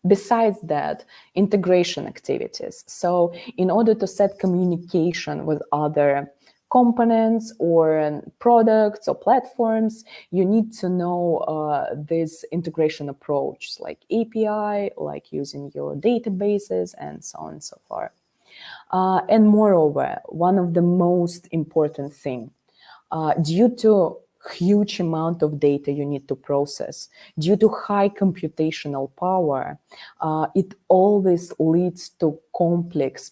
Besides that, integration activities. So in order to set communication with other components or products or platforms, you need to know this integration approach, like API, like using your databases, and so on and so forth. And moreover, one of the most important thing, due to huge amount of data you need to process, due to high computational power, it always leads to complex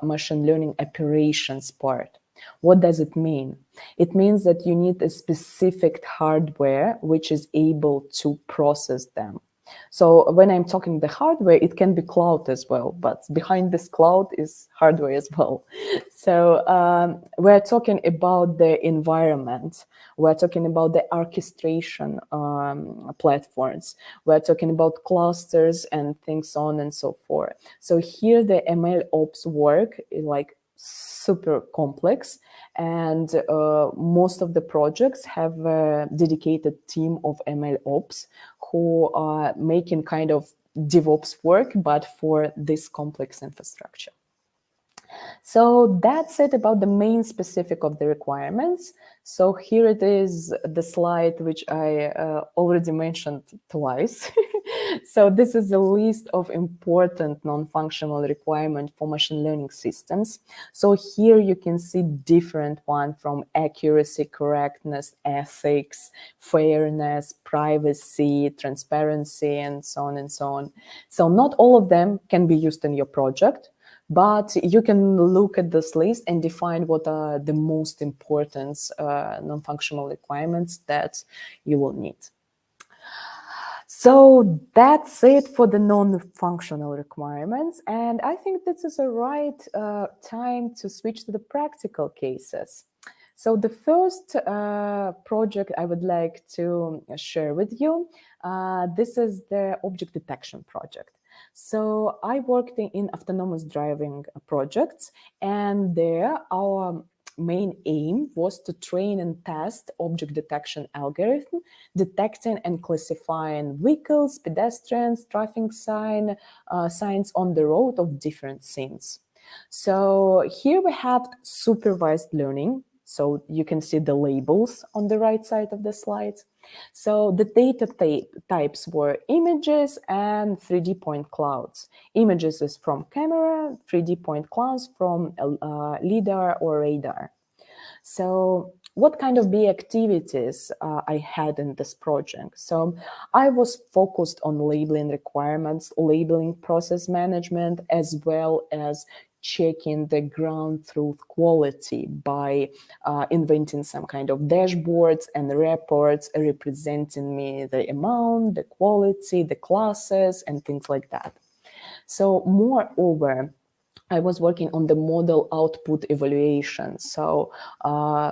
machine learning operations part. What does it mean? It means that you need a specific hardware which is able to process them. So when I'm talking the hardware, it can be cloud as well, but behind this cloud is hardware as well. So we're talking about the environment. We're talking about the orchestration platforms. We're talking about clusters and things on and so forth. So here the ML ops work is like super complex, and most of the projects have a dedicated team of ML ops who are making kind of DevOps work, but for this complex infrastructure. So that's it about the main specific of the requirements. So here it is, the slide which I already mentioned twice. So this is a list of important non-functional requirements for machine learning systems. So here you can see different ones from accuracy, correctness, ethics, fairness, privacy, transparency, and so on and so on. So not all of them can be used in your project, but you can look at this list and define what are the most important non-functional requirements that you will need. So that's it for the non-functional requirements. And I think this is the right time to switch to the practical cases. So the first project I would like to share with you, this is the object detection project. So I worked in autonomous driving projects, and there our main aim was to train and test object detection algorithm, detecting and classifying vehicles, pedestrians, traffic signs on the road of different scenes. So here we have supervised learning. So you can see the labels on the right side of the slide. So the data types were images and 3D point clouds. Images is from camera, 3D point clouds from LiDAR or radar. So what kind of BA activities I had in this project? So I was focused on labeling requirements, labeling process management, as well as checking the ground truth quality by inventing some kind of dashboards and reports representing me the amount, the quality, the classes, and things like that. So moreover, I was working on the model output evaluation. So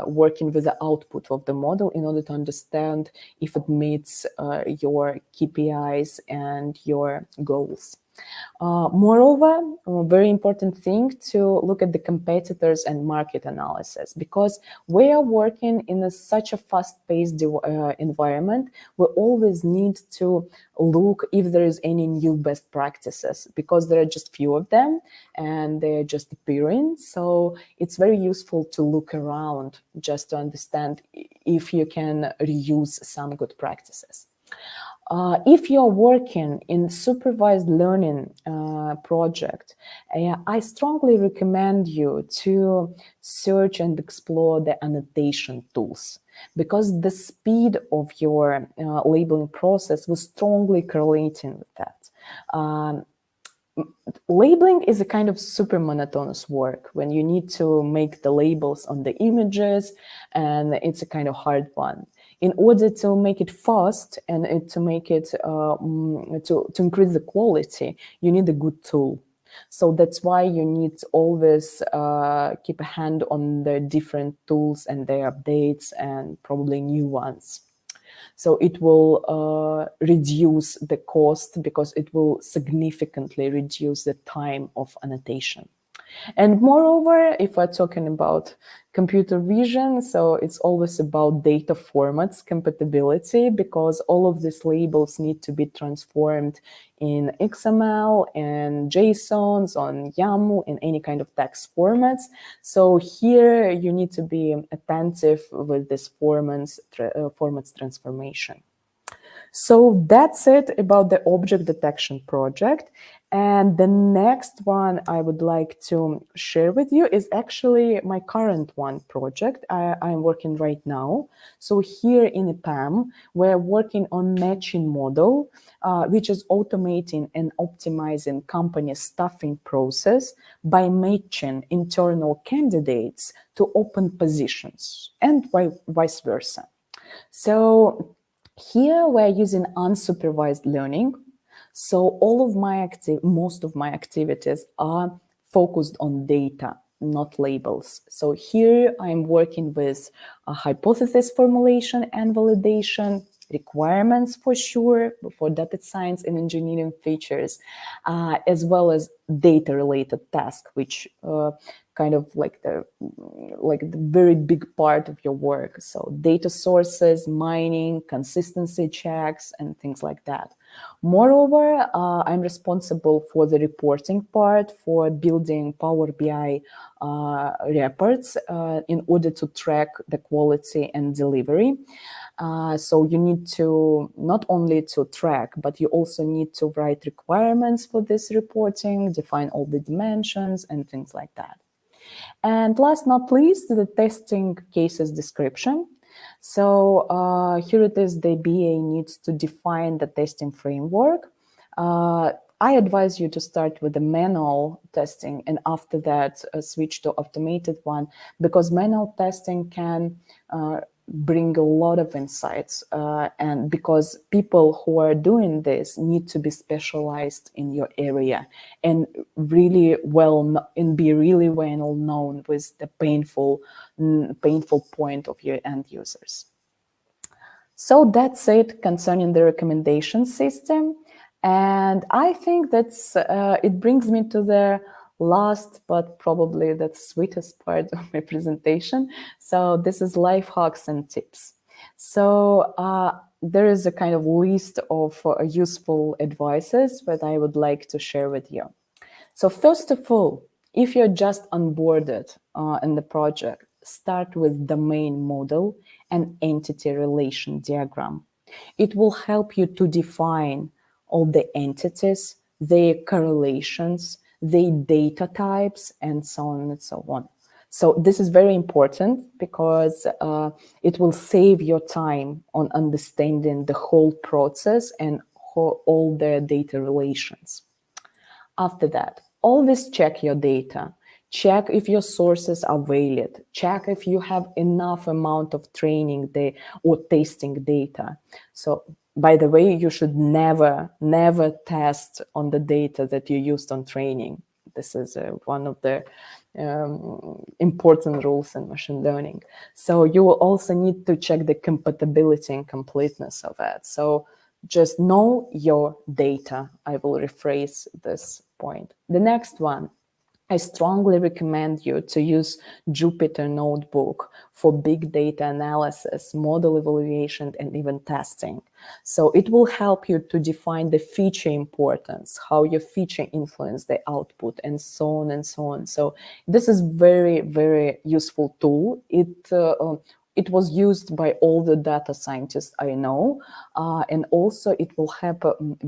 working with the output of the model in order to understand if it meets your KPIs and your goals. Moreover, a very important thing to look at the competitors and market analysis, because we are working in such a fast-paced environment. We always need to look if there is any new best practices, because there are just few of them and they're just appearing. So it's very useful to look around just to understand if you can reuse some good practices. If you're working in supervised learning project, I strongly recommend you to search and explore the annotation tools, because the speed of your labeling process was strongly correlating with that. Labeling is a kind of super monotonous work when you need to make the labels on the images, and it's a kind of hard one. In order to make it fast and to make it to increase the quality, you need a good tool. So that's why you need to always keep a hand on the different tools and their updates and probably new ones. So it will reduce the cost, because it will significantly reduce the time of annotation. And moreover, if we're talking about computer vision, so it's always about data formats compatibility, because all of these labels need to be transformed in XML and JSONs, on YAML, in any kind of text formats. So here you need to be attentive with this formats transformation. So that's it about the object detection project. And the next one I would like to share with you is actually my current one project I'm working right now. So here in EPAM, we're working on matching model, which is automating and optimizing company staffing process by matching internal candidates to open positions and vice versa. So here we're using unsupervised learning. So all of most of my activities are focused on data, not labels. So here I'm working with a hypothesis formulation and validation, requirements for sure, for data science and engineering features, as well as data-related tasks, which kind of like the very big part of your work. So data sources, mining, consistency checks, and things like that. Moreover, I'm responsible for the reporting part, for building Power BI reports in order to track the quality and delivery. So you need to not only to track, but you also need to write requirements for this reporting, define all the dimensions and things like that. And last not least, the testing cases description. So here it is, the BA needs to define the testing framework. I advise you to start with the manual testing and after that switch to automated one, because manual testing can bring a lot of insights, and because people who are doing this need to be specialized in your area and really be really well known with the painful point of your end users. So that's it concerning the recommendation system. And I think that's it brings me to the last, but probably the sweetest part of my presentation. So this is life hacks and tips. So there is a kind of list of useful advices that I would like to share with you. So first of all, if you're just onboarded in the project, start with domain model and entity relation diagram. It will help you to define all the entities, their correlations, their data types, and so on and so on. So this is very important because it will save your time on understanding the whole process and all the data relations. After that, always check your data. Check if your sources are valid. Check if you have enough amount of training or testing data. So, by the way, you should never test on the data that you used on training. This is one of the important rules in machine learning. So you will also need to check the compatibility and completeness of it. So just know your data. I will rephrase this point. The next one, I strongly recommend you to use Jupyter Notebook for big data analysis, model evaluation, and even testing. So it will help you to define the feature importance, how your feature influence the output, and so on and so on. So this is very, very useful tool. It was used by all the data scientists I know, and also it will help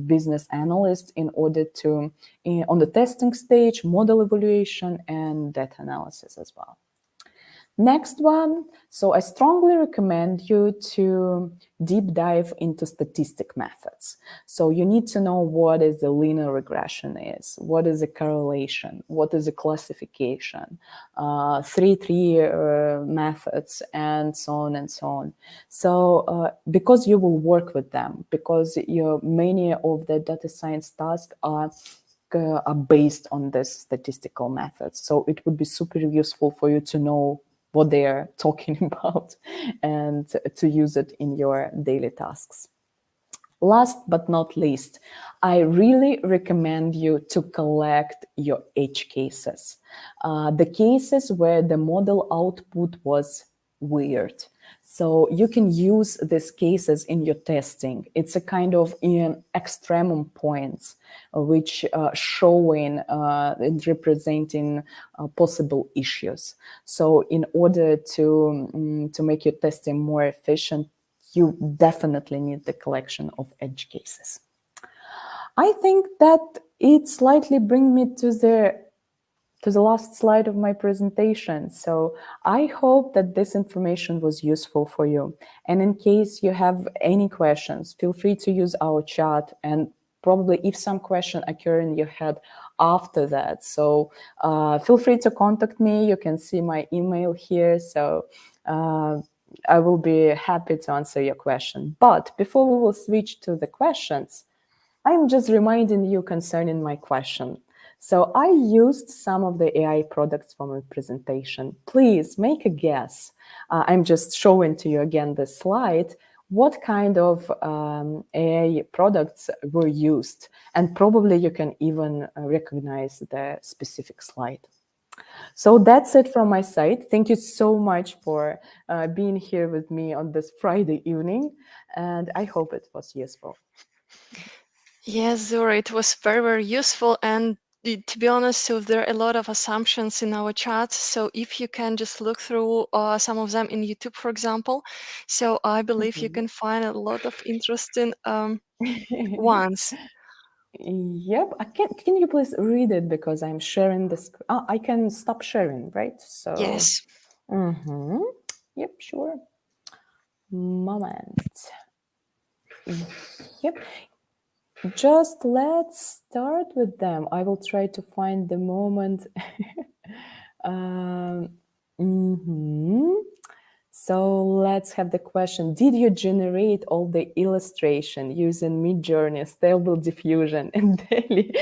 business analysts in order to, on the testing stage, model evaluation and data analysis as well. Next one, so I strongly recommend you to deep dive into statistic methods. So you need to know what is the linear regression is, what is the correlation, what is the classification, 3-3 methods, and so on and so on. So because you will work with them, because many of the data science tasks are based on this statistical methods. So it would be super useful for you to know what they are talking about and to use it in your daily tasks. Last but not least, I really recommend you to collect your edge cases. The cases where the model output was weird. So you can use these cases in your testing. It's a kind of extremum points, which showing and representing possible issues. So in order to make your testing more efficient, you definitely need the collection of edge cases. I think that it slightly brings me to the last slide of my presentation. So I hope that this information was useful for you. And in case you have any questions, feel free to use our chat, and probably if some question occur in your head after that. So feel free to contact me. You can see my email here. So I will be happy to answer your question. But before we will switch to the questions, I'm just reminding you concerning my question. So I used some of the AI products for my presentation. Please make a guess. I'm just showing to you again the slide. What kind of AI products were used? And probably you can even recognize the specific slide. So that's it from my side. Thank you so much for being here with me on this Friday evening. And I hope it was useful. Yes, Zora, it was very, very useful. And to be honest, so there are a lot of assumptions in our chat. So if you can just look through some of them in YouTube, for example. So I believe you can find a lot of interesting ones. Yep. Can you please read it, because I'm sharing this. I can stop sharing, right? So Yes. Yep, sure. Moment. Yep. Just let's start with them. I will try to find the moment. So let's have the question. Did you generate all the illustration using Midjourney, Stable Diffusion, and Daily?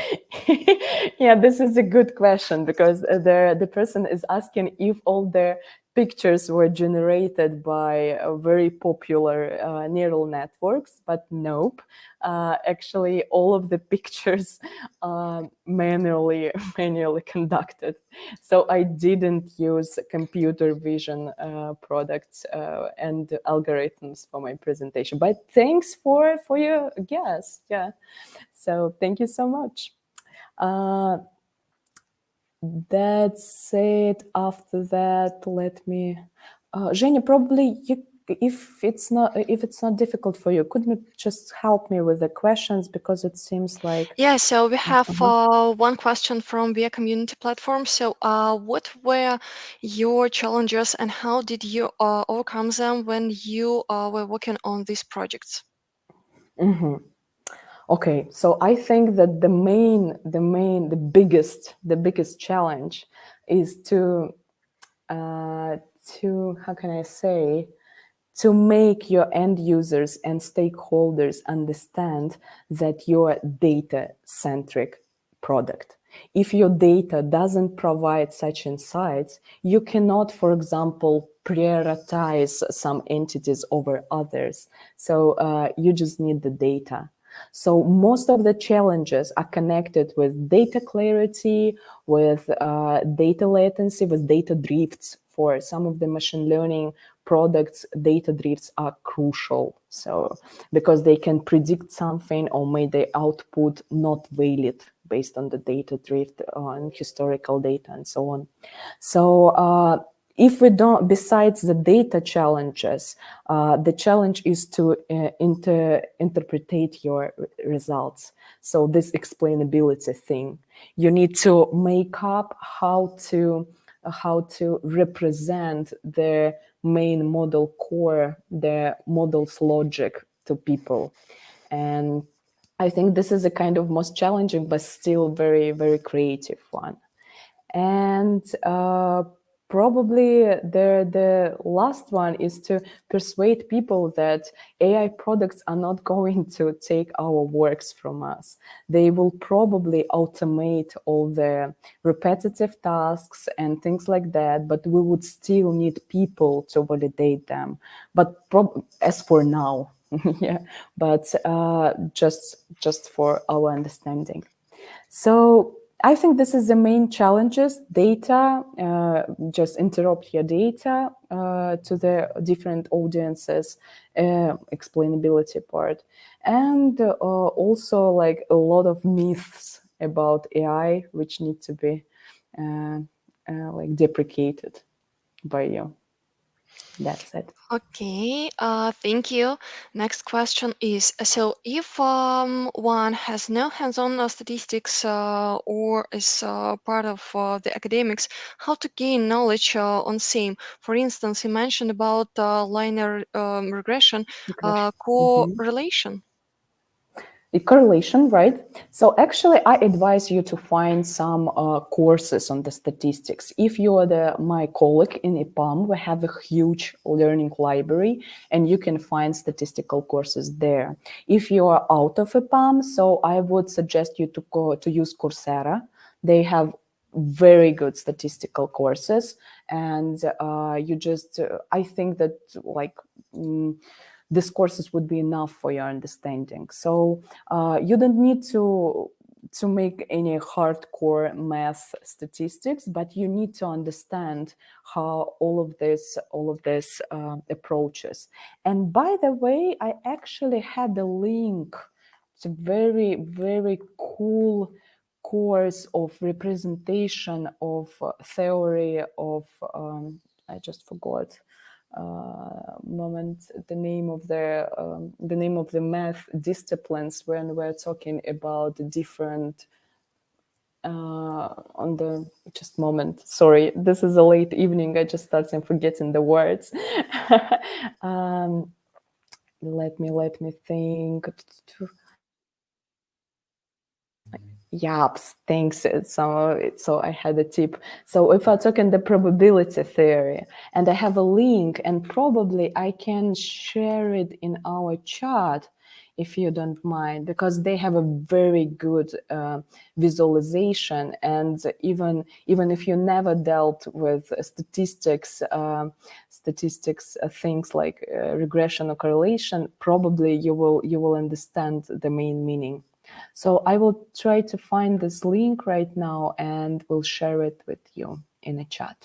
Yeah, this is a good question, because the person is asking if all the pictures were generated by very popular neural networks, but nope. Actually, all of the pictures are manually conducted. So I didn't use computer vision products and algorithms for my presentation. But thanks for your guess. Yeah. So thank you so much. That's it. After that, let me... Zhenya, probably if it's not difficult for you, could you just help me with the questions, because it seems like Yeah, so we have one question from via community platform. So what were your challenges and how did you overcome them when you were working on these projects? Okay, so I think that the biggest challenge is to how can I say, to make your end users and stakeholders understand that you're a data-centric product. If your data doesn't provide such insights, you cannot, for example, prioritize some entities over others. So you just need the data. So most of the challenges are connected with data clarity, with data latency, with data drifts. For some of the machine learning products, data drifts are crucial. So because they can predict something or make the output not valid based on the data drift on historical data and so on. So if we don't, besides the data challenges, the challenge is to interpret your results. So this explainability thing, you need to make up how to represent the main model core, the model's logic to people. And I think this is a kind of most challenging, but still very, very creative one. And probably the last one is to persuade people that AI products are not going to take our works from us. They will probably automate all the repetitive tasks and things like that, but we would still need people to validate them. But as for now, yeah, but just for our understanding. So I think this is the main challenges: data, just interrupt your data to the different audiences, explainability part, and also like a lot of myths about AI which need to be like deprecated by you. That's it. Okay, thank you. Next question is, so if one has no hands-on statistics or is part of the academics, how to gain knowledge on same? For instance, you mentioned about linear regression, correlation. Correlation, right? So actually, I advise you to find some courses on the statistics. If you are my colleague in EPAM, we have a huge learning library, and you can find statistical courses there. If you are out of EPAM, so I would suggest you to use Coursera. They have very good statistical courses, and I think that like. These courses would be enough for your understanding. So you don't need to make any hardcore math statistics, but you need to understand how all of this approaches. And by the way, I actually had a link to very, very cool course of representation of theory of I just forgot the name of the math disciplines when we're talking about the different on the just moment. Sorry, this is a late evening. I just started forgetting the words. Let me think. Yaps, thanks. So I had a tip. So if I talk in the probability theory, and I have a link, and probably I can share it in our chat, if you don't mind, because they have a very good visualization. And even if you never dealt with statistics, things like regression or correlation, probably you will understand the main meaning. So I will try to find this link right now and we'll share it with you in a chat.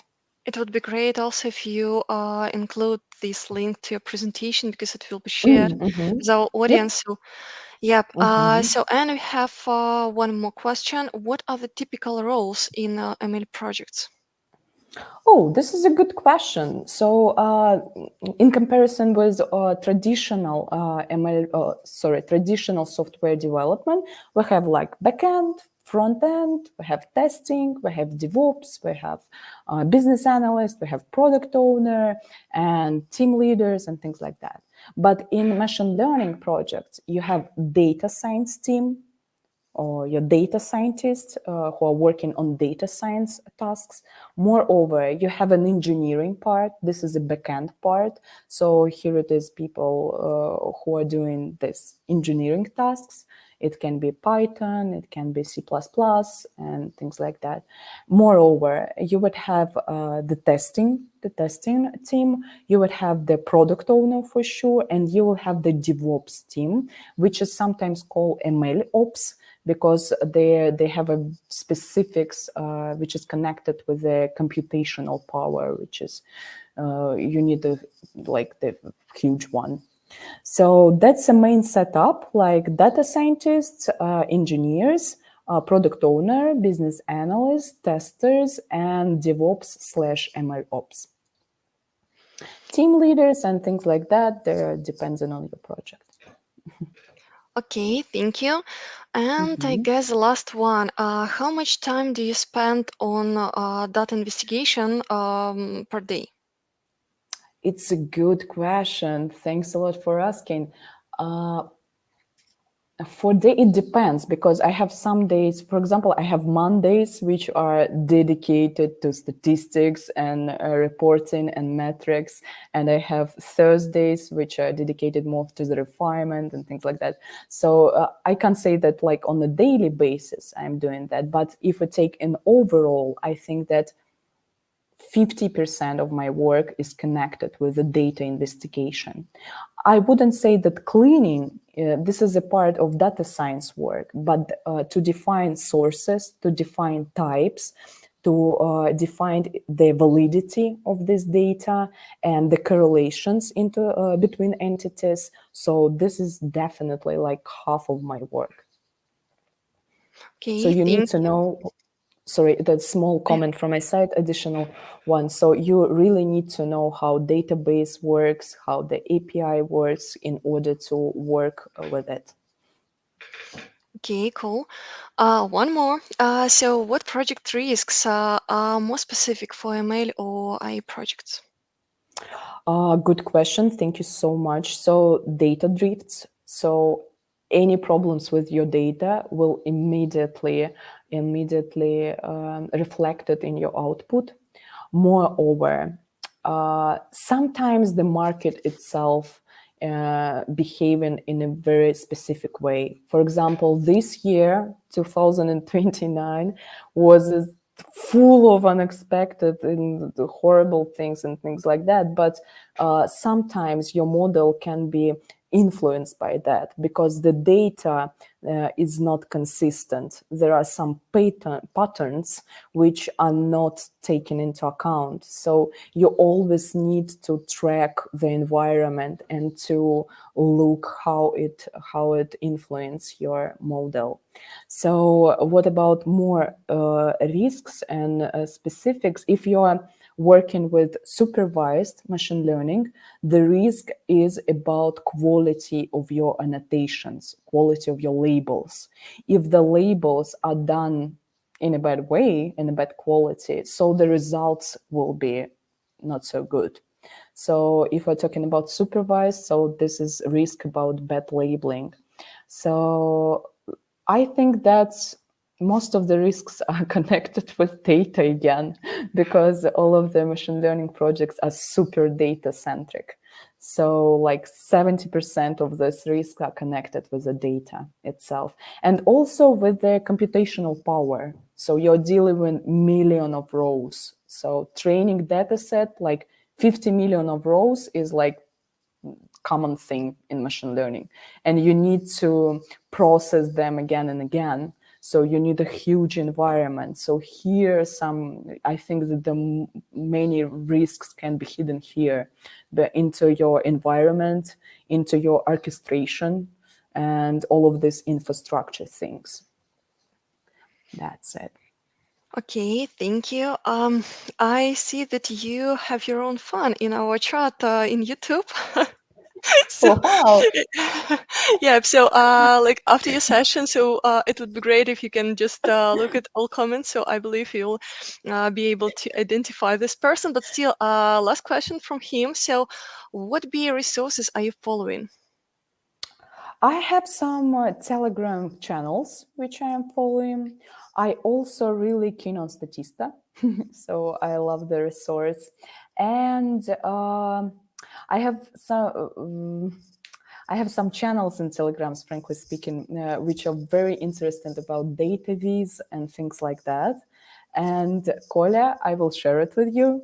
It would be great also if you include this link to your presentation, because it will be shared with our audience. Yep. So, and we have one more question. What are the typical roles in ML projects? Oh, this is a good question. So, in comparison with traditional traditional software development, we have like backend, front end, we have testing, we have DevOps, we have business analyst, we have product owner, and team leaders and things like that. But in machine learning projects, you have data science team, or your data scientists who are working on data science tasks. Moreover, you have an engineering part. This is a backend part. So here it is people who are doing this engineering tasks. It can be Python, it can be C++, and things like that. Moreover, you would have the testing team, you would have the product owner for sure, and you will have the DevOps team, which is sometimes called ML Ops, because they have a specifics which is connected with the computational power, which is you need the huge one. So that's the main setup, like data scientists, engineers, product owner, business analysts, testers, and DevOps/ML Ops. Team leaders and things like that, they're depending on your project. Okay, thank you. And I guess the last one, how much time do you spend on data investigation per day? It's a good question. Thanks a lot for asking. For day, it depends, because I have some days, for example, I have Mondays which are dedicated to statistics and reporting and metrics, and I have Thursdays which are dedicated more to the refinement and things like that. So I can't say that like on a daily basis I'm doing that, but if I take an overall, I think that 50% of my work is connected with the data investigation. I wouldn't say that cleaning, this is a part of data science work, but to define sources, to define types, to define the validity of this data and the correlations into between entities. So this is definitely like half of my work. Okay, So you need thank to you. know, sorry, that small comment from my side, additional one. So you really need to know how database works, how the API works in order to work with it. Okay, cool. One more. So what project risks are more specific for ML or AI projects? Good question. Thank you so much. So data drifts. So any problems with your data will immediately reflected in your output. Moreover, sometimes the market itself behaving in a very specific way. For example, this year, 2029, was full of unexpected and horrible things and things like that. But sometimes your model can be influenced by that because the data is not consistent. There are some patterns which are not taken into account. So you always need to track the environment and to look how it influences your model. So what about more risks and specifics? If you are working with supervised machine learning, the risk is about quality of your annotations, quality of your labels. If the labels are done in a bad way, in a bad quality, so the results will be not so good. So if we're talking about supervised, so this is risk about bad labeling. So I think that most of the risks are connected with data again, because all of the machine learning projects are super data centric. So like 70% of those risks are connected with the data itself, and also with the computational power. So you're dealing with millions of rows. So training data set, like 50 million of rows is like common thing in machine learning, and you need to process them again and again. So you need a huge environment. So here I think that the many risks can be hidden here, but into your environment, into your orchestration, and all of these infrastructure things. That's it. Okay, thank you. I see that you have your own fun in our chat in YouTube. So Wow. yeah, so like after your session, so it would be great if you can just look at all comments. So I believe you'll be able to identify this person. But still, last question from him. So, what BA resources are you following? I have some Telegram channels which I am following. I also really keen on Statista, so I love the resource, and I have some channels in Telegrams, frankly speaking, which are very interested about data viz and things like that. And Kolya, I will share it with you.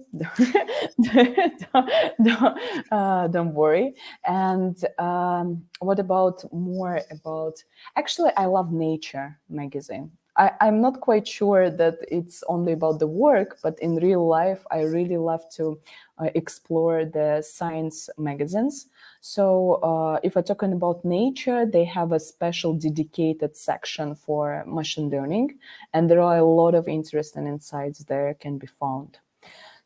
Don't worry. And what about more about? Actually, I love Nature magazine. I'm not quite sure that it's only about the work, but in real life, I really love to explore the science magazines. So if we're talking about Nature, they have a special dedicated section for machine learning, and there are a lot of interesting insights there can be found.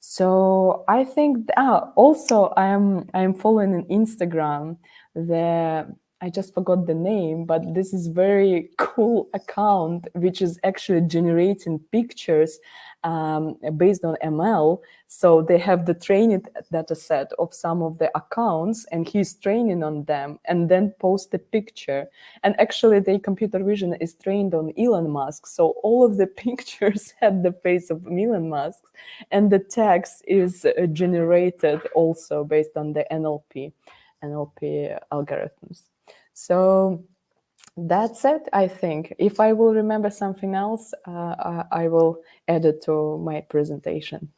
So I think also I'm following on Instagram I just forgot the name, but this is very cool account which is actually generating pictures based on ML. So they have the training data set of some of the accounts, and he's training on them and then post the picture. And actually, the computer vision is trained on Elon Musk. So all of the pictures have the face of Elon Musk, and the text is generated also based on the NLP algorithms. So that's it, I think. If I will remember something else, I will add it to my presentation.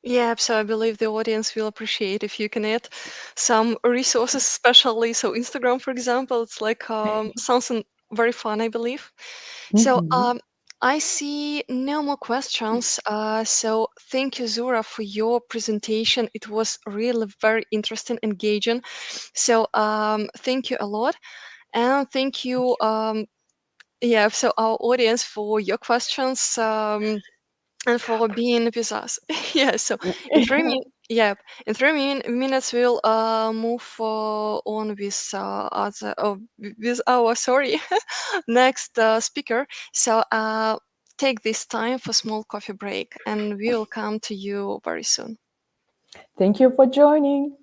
Yeah, so I believe the audience will appreciate if you can add some resources, especially so Instagram, for example, it's like something very fun, I believe. So I see no more questions. So thank you, Zura, for your presentation. It was really very interesting, engaging. So thank you a lot, and thank you, yeah, so our audience for your questions. And for being with us. Yeah, so in 3 minutes we'll move on with with our next speaker. So take this time for small coffee break, and we will come to you very soon. Thank you for joining.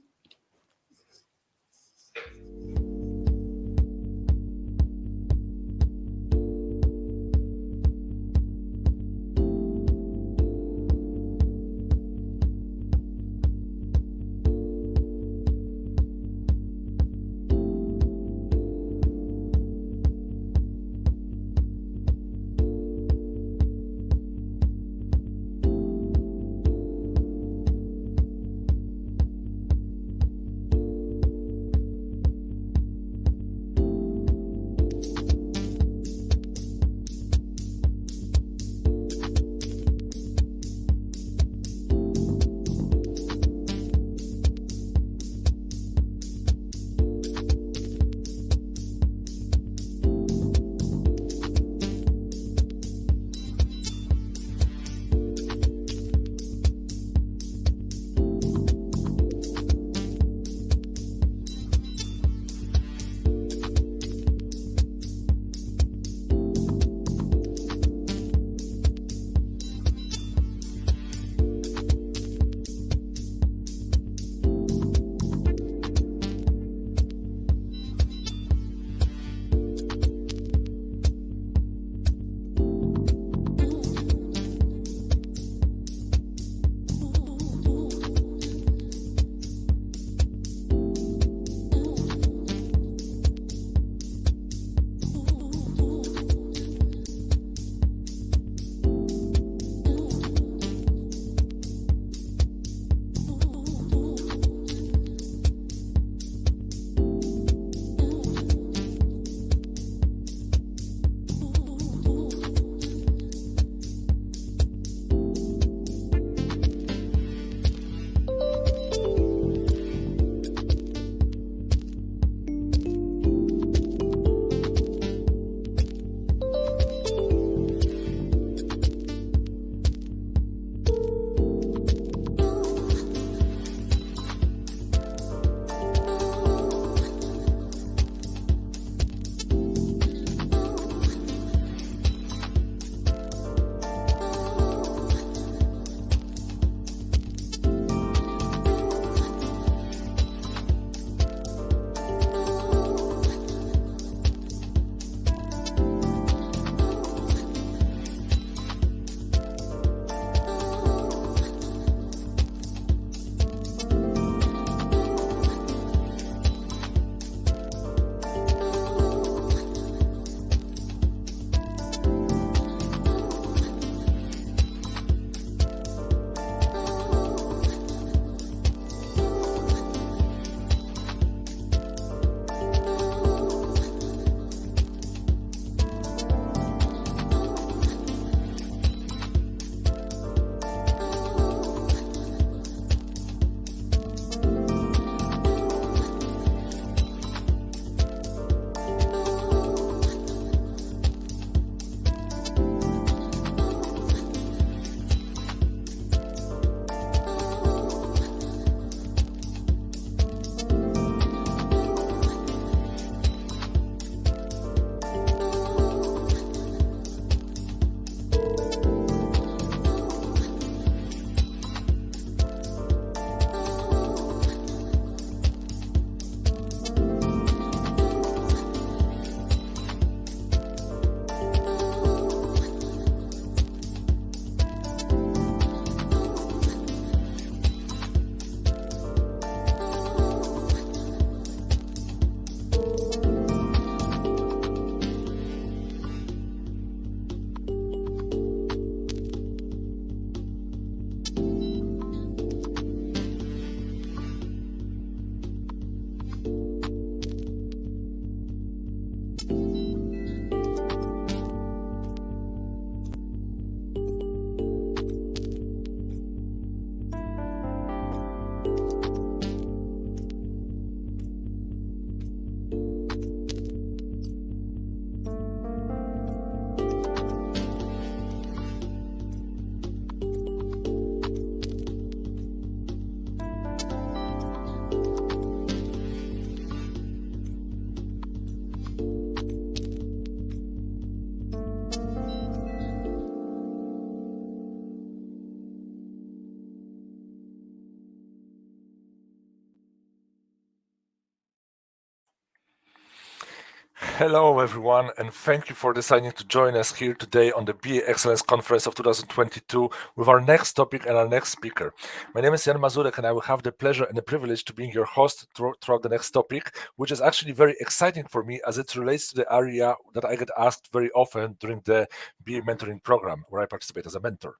Hello, everyone, and thank you for deciding to join us here today on the BA Excellence Conference of 2022 with our next topic and our next speaker. My name is Jan Mazurek, and I will have the pleasure and the privilege to being your host throughout the next topic, which is actually very exciting for me as it relates to the area that I get asked very often during the BA mentoring program, where I participate as a mentor.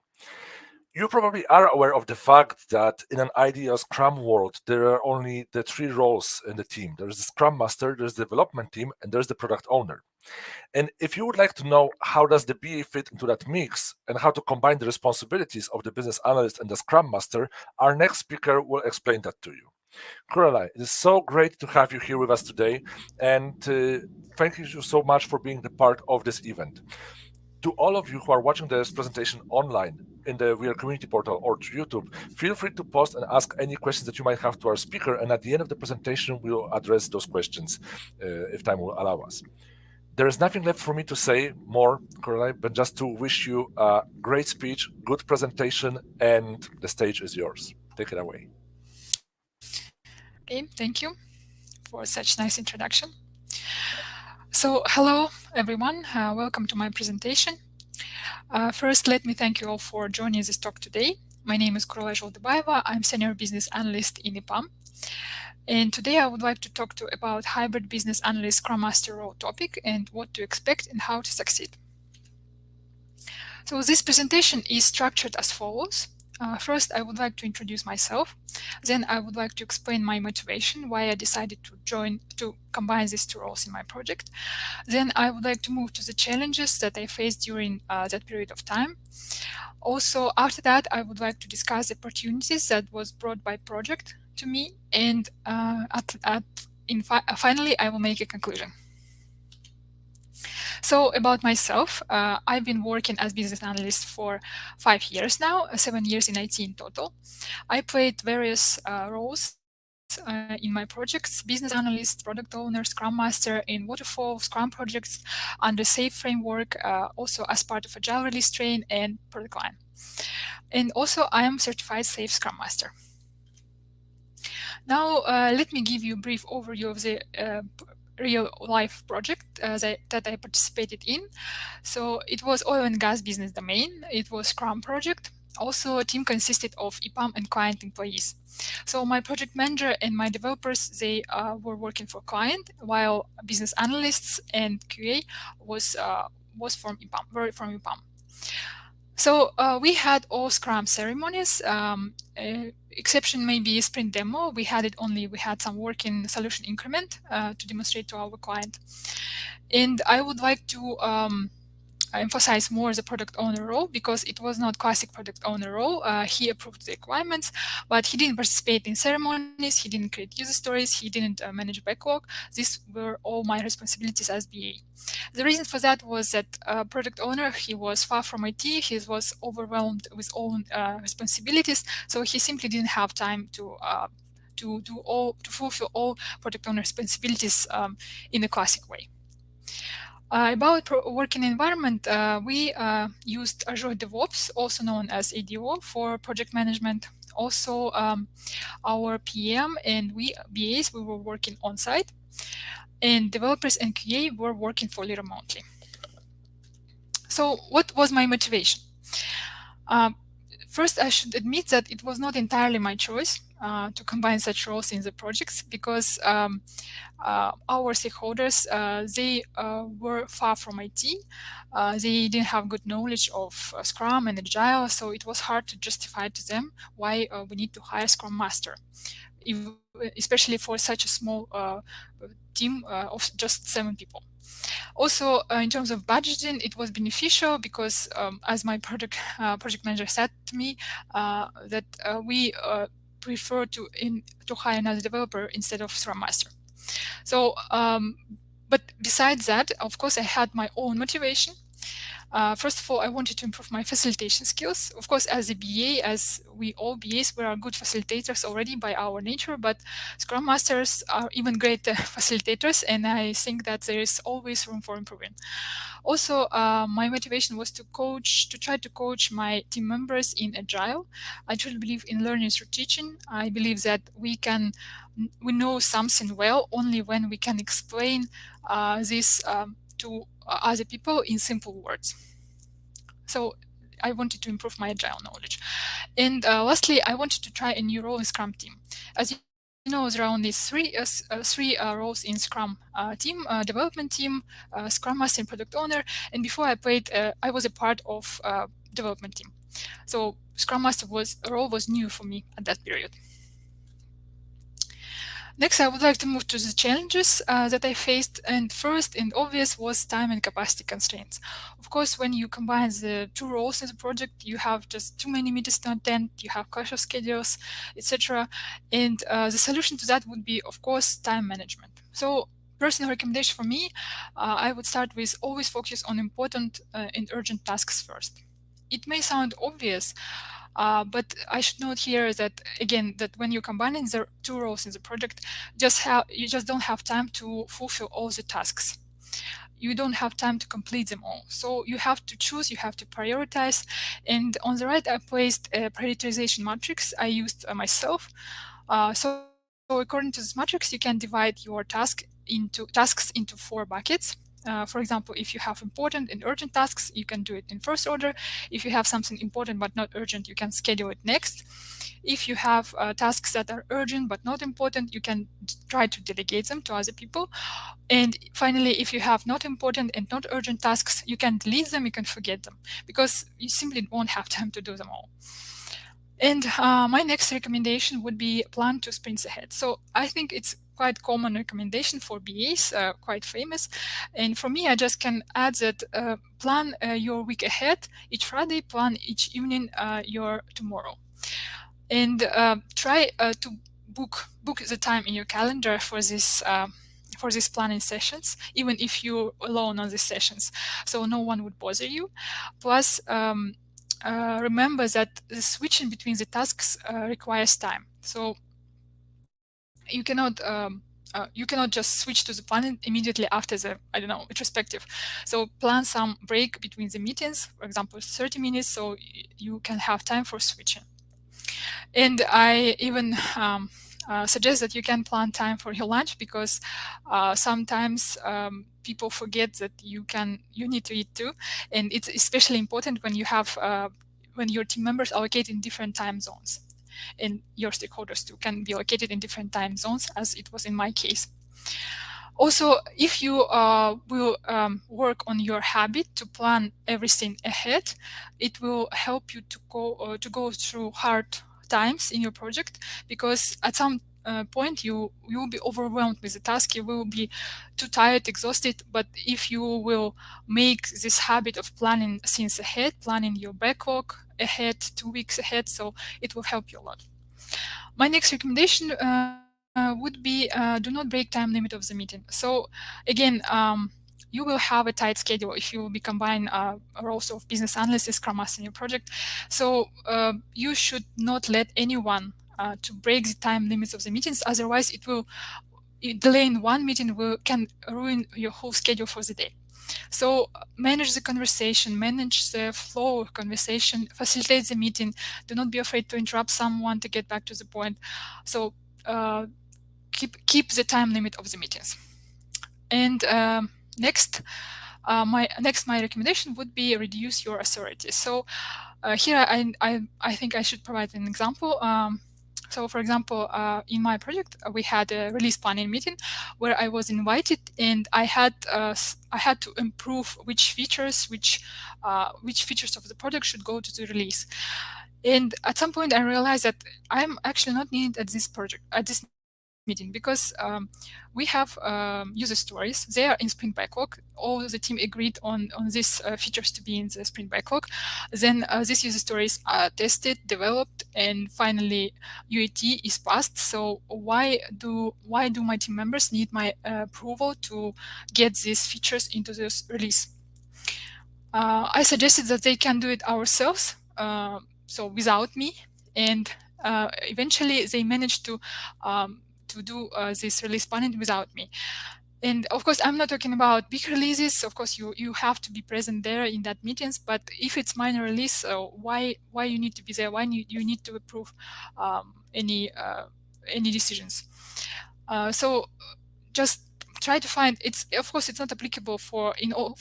You probably are aware of the fact that in an ideal Scrum world, there are only the three roles in the team. There's the Scrum Master, there's the development team, and there's the product owner. And if you would like to know how does the BA fit into that mix and how to combine the responsibilities of the business analyst and the Scrum Master, our next speaker will explain that to you. Coralie, it is so great to have you here with us today, and thank you so much for being the part of this event. To all of you who are watching this presentation online in the VR community portal or through YouTube, feel free to post and ask any questions that you might have to our speaker, and at the end of the presentation, we'll address those questions if time will allow us. There is nothing left for me to say more, Coralie, but just to wish you a great speech, good presentation, and the stage is yours. Take it away. Okay, thank you for such nice introduction. So, hello everyone, welcome to my presentation. First, let me thank you all for joining this talk today. My name is Coralie Zholdubayeva. I'm Senior Business Analyst in EPAM. And today I would like to talk to you about hybrid business analyst Scrum Master role topic and what to expect and how to succeed. So this presentation is structured as follows. First, I would like to introduce myself. Then I would like to explain my motivation, why I decided to combine these two roles in my project. Then I would like to move to the challenges that I faced during that period of time. Also, after that, I would like to discuss the opportunities that was brought by project to me. And finally, I will make a conclusion. So about myself, I've been working as business analyst for 5 years now, 7 years in IT in total. I played various roles in my projects: business analyst, product owner, Scrum Master in waterfall, Scrum projects under SAFe framework, also as part of Agile release train and product line. And also I am certified SAFe Scrum Master. Now let me give you a brief overview of the real-life project that I participated in. So it was oil and gas business domain. It was Scrum project. Also, a team consisted of EPAM and client employees. So my project manager and my developers, they were working for client, while business analysts and QA was from EPAM, were from EPAM. So we had all Scrum ceremonies. Exception maybe sprint demo. We had some working solution increment to demonstrate to our client. And I would like to emphasize more the product owner role, because it was not classic product owner role. He approved the requirements, but he didn't participate in ceremonies. He didn't create user stories. He didn't manage backlog. These were all my responsibilities as BA. The reason for that was that product owner, he was far from IT. He was overwhelmed with all responsibilities, so he simply didn't have time to fulfill all product owner responsibilities in a classic way. About working environment, we used Azure DevOps, also known as ADO, for project management. Also, our PM and we BAs, we were working on site, and developers and QA were working fully remotely. So what was my motivation? First, I should admit that it was not entirely my choice to combine such roles in the projects, because our stakeholders, they were far from IT. They didn't have good knowledge of Scrum and Agile, so it was hard to justify to them why we need to hire Scrum Master, especially for such a small team of just 7 people. Also, in terms of budgeting, it was beneficial because, as my project manager said to me, that we prefer to hire another developer instead of Scrum Master. So, but besides that, of course, I had my own motivation. First of all, I wanted to improve my facilitation skills. Of course, as a BA, as we all BAs, we are good facilitators already by our nature, but Scrum Masters are even greater facilitators, and I think that there is always room for improvement. Also, my motivation was to try to coach my team members in Agile. I truly believe in learning through teaching. I believe that we know something well only when we can explain this to other people in simple words. So I wanted to improve my Agile knowledge. And lastly, I wanted to try a new role in Scrum team. As you know, there are only three roles in Scrum team: development team, Scrum Master, and Product Owner. And before I was a part of development team. So Scrum Master role was new for me at that period. Next, I would like to move to the challenges that I faced, and first and obvious was time and capacity constraints. Of course, when you combine the two roles in the project, you have just too many meetings to attend, you have clash of schedules, etc. And the solution to that would be, of course, time management. So personal recommendation for me, I would start with always focus on important and urgent tasks first. It may sound obvious, but I should note here that, again, that when you're combining the two roles in the project, you just don't have time to fulfill all the tasks. You don't have time to complete them all. So you have to choose, you have to prioritize. And on the right, I placed a prioritization matrix I used myself. So according to this matrix, you can divide your tasks into 4 buckets. For example, if you have important and urgent tasks, you can do it in first order. If you have something important but not urgent, you can schedule it next. If you have tasks that are urgent but not important, you can try to delegate them to other people. And finally, if you have not important and not urgent tasks, you can delete them, you can forget them, because you simply won't have time to do them all. And my next recommendation would be plan 2 sprints ahead. So I think it's quite common recommendation for BAs, quite famous. And for me, I just can add that plan your week ahead, each Friday, plan each evening your tomorrow. And try to book the time in your calendar for these planning sessions, even if you're alone on these sessions, so no one would bother you. Plus, remember that the switching between the tasks requires time. So you cannot just switch to the planning immediately after the, retrospective. So plan some break between the meetings, for example, 30 minutes, so you can have time for switching. And I even suggest that you can plan time for your lunch, because sometimes people forget that you need to eat too, and it's especially important when you have when your team members are located in different time zones, and your stakeholders too can be located in different time zones, as it was in my case. Also, if you will work on your habit to plan everything ahead, it will help you to go through hard times in your project, because at some point you will be overwhelmed with the task, you will be too tired, exhausted. But if you will make this habit of planning things ahead, planning your backlog ahead, 2 weeks ahead, so it will help you a lot. My next recommendation would be do not break time limit of the meeting. So again, you will have a tight schedule if you will be combine roles of business analyst and Scrum Master in your project. So you should not let anyone to break the time limits of the meetings. Otherwise, delaying one meeting can ruin your whole schedule for the day. So manage the conversation, manage the flow of conversation, facilitate the meeting. Do not be afraid to interrupt someone to get back to the point. So keep the time limit of the meetings. And my recommendation would be reduce your authority. So here I think I should provide an example. So for example, in my project, we had a release planning meeting where I was invited, and I had to improve which features of the product should go to the release. And at some point, I realized that I'm actually not needed at this meeting, because we have user stories. They are in sprint backlog. All the team agreed on these features to be in the sprint backlog. Then these user stories are tested, developed, and finally UAT is passed. So why do my team members need my approval to get these features into this release? I suggested that they can do it ourselves, so without me, and eventually they managed to do this release planning without me. And of course, I'm not talking about big releases. Of course, you have to be present there in that meetings. But if it's minor release, why you need to be there? Why you need to approve any decisions? So just try to find. It's of course it's not applicable for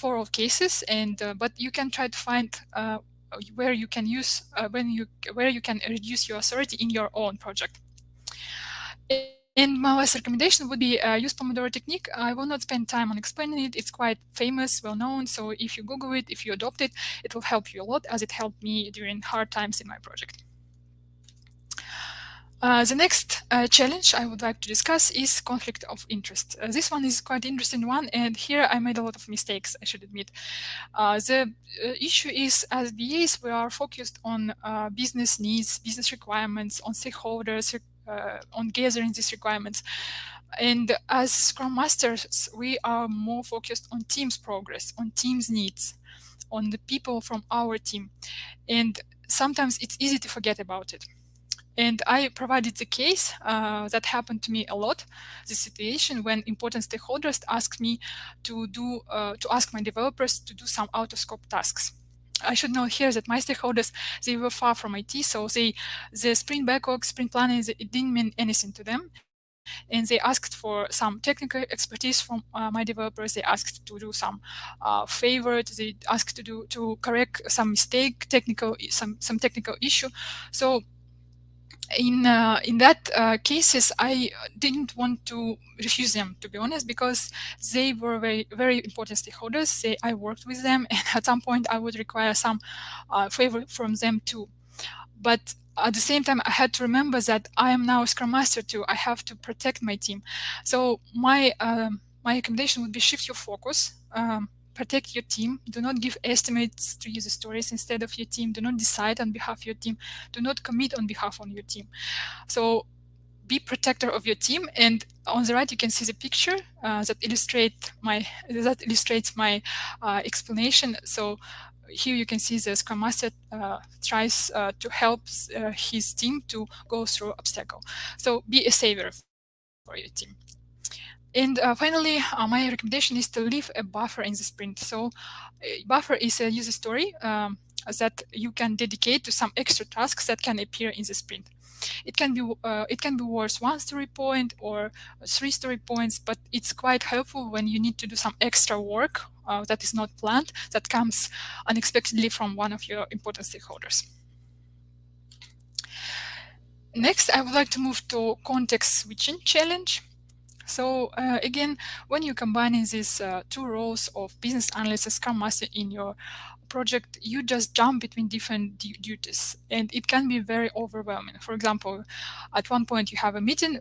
all cases, and but you can try to find where you can use where you can reduce your authority in your own project. And my last recommendation would be use Pomodoro technique. I will not spend time on explaining it. It's quite famous, well known. So if you Google it, if you adopt it, it will help you a lot, as it helped me during hard times in my project. The next challenge I would like to discuss is conflict of interest. This one is quite interesting one, and here I made a lot of mistakes, I should admit. The issue is, as BAs, we are focused on business needs, business requirements, on stakeholders, on gathering these requirements. And as Scrum Masters, we are more focused on team's progress, on team's needs, on the people from our team. And sometimes it's easy to forget about it. And I provided the case that happened to me a lot, the situation when important stakeholders asked me to ask my developers to do some out-of-scope tasks. I should note here that my stakeholders, they were far from IT, so the sprint backlog, sprint planning, it didn't mean anything to them. And they asked for some technical expertise from my developers. They asked to do some favor. They asked to correct some mistake, some technical issue. So in that cases, I didn't want to refuse them, to be honest, because they were very, very important stakeholders. I worked with them, and at some point I would require some favor from them too. But at the same time, I had to remember that I am now a Scrum Master too. I have to protect my team. So my recommendation would be shift your focus. Protect your team. Do not give estimates to user stories instead of your team. Do not decide on behalf of your team. Do not commit on behalf of your team. So be protector of your team. And on the right, you can see the picture that illustrates my explanation. So here you can see the Scrum Master tries to help his team to go through obstacle. So be a savior for your team. And finally, my recommendation is to leave a buffer in the sprint. So a buffer is a user story that you can dedicate to some extra tasks that can appear in the sprint. It can be worth 1 story point or 3 story points, but it's quite helpful when you need to do some extra work that is not planned, that comes unexpectedly from one of your important stakeholders. Next, I would like to move to context switching challenge. So again, when you're combining these two roles of business analyst and Scrum Master in your project, you just jump between different duties, and it can be very overwhelming. For example, at one point you have a meeting